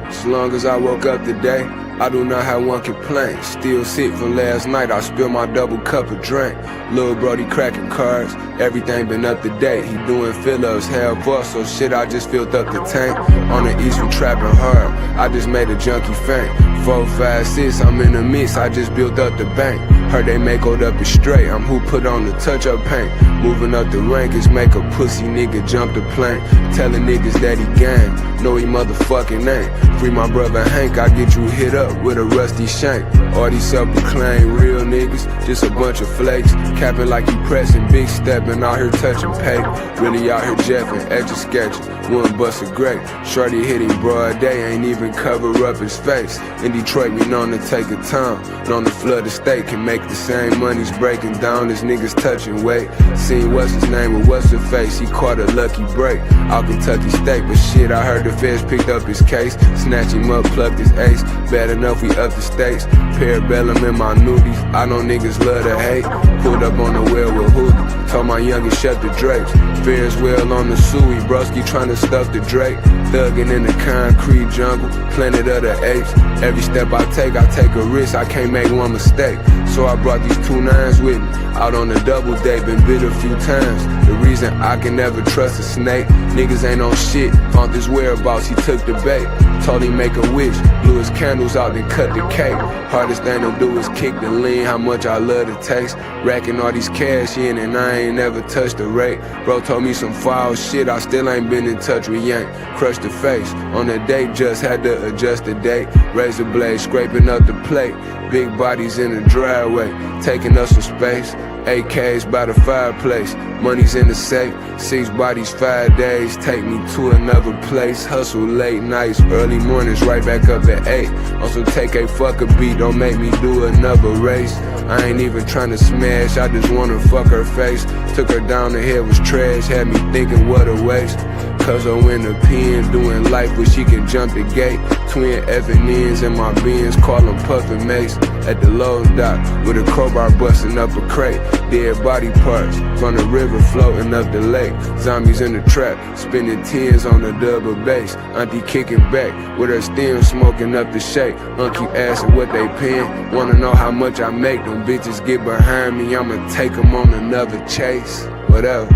As long as I woke up today, I do not have one complaint. Still sick from last night, I spilled my double cup of drink. Lil' Brody cracking cards, everything been up to date. He doing fill-ups, half off, so shit, I just filled up the tank. On the east, we trapping hard, I just made a junkie faint. 4, 5, 6, I'm in the mix, I just built up the bank. Heard they make hold up is straight, I'm who put on the touch-up paint. Moving up the rankings, make a pussy nigga jump the plank. Telling niggas that he gang, no he motherfucking ain't. Free my brother Hank, I get you hit up with a rusty shank. All these self-proclaimed real niggas, just a bunch of flakes. Capping like you pressing, big stepping out here touching pay. Really out here jeffing, extra sketching, one bust a grape. Shorty hit him broad day, ain't even cover up his face. In Detroit, we known to take a time. Known to flood the state, can make the same monies breaking down as niggas touching weight. Seen what's his name with what's her face, he caught a lucky break. Out Kentucky State, but shit, I heard the feds picked up his case. Snatch him up, plucked his ace. Bad enough, we up the stakes. Parabellum in my nudies, I know niggas love to hate. Pulled up on the well with hoodie, told my youngest shut the drapes. Ferris wheel on the Suey, broski tryna stuff the Drake. Thuggin' in the concrete jungle, planet of the apes. Every step I take a risk, I can't make one mistake. So I brought these 2 9s with me, out on a double date, been bit a few times. The reason I can never trust a snake, niggas ain't on shit, found his whereabouts, he took the bait. Told him make a wish, blew his candles out, then cut the cake. Hardest thing to do is kick the lean, how much I love the taste. Racking all these cash in and I ain't never touched the rate. Bro told me some foul shit, I still ain't been in touch with Yank. Crushed the face, on the date just had to adjust the date. Razor blade scraping up the plate, big bodies in the driveway, taking up some space. AKs by the fireplace, money's in the safe. 6 bodies, 5 days, take me to another place. Hustle late nights, early mornings, right back up at 8. Also take a fuck a beat, don't make me do another race. I ain't even tryna smash, I just wanna fuck her face. Took her down, the head was trash, had me thinking what a waste. Cause I'm in the pen, doing life where she can jump the gate. Twin effing ends in my beans, call them Puffin' Mace. At the Lowe's dock, with a crowbar busting up a crate. Dead body parts, from the river floating up the lake. Zombies in the trap, spinning 10s on the double bass. Auntie kicking back, with her stem smoking up the shake. Keep asking what they paying, wanna know how much I make. Them bitches get behind me, I'ma take them on another chase. What else?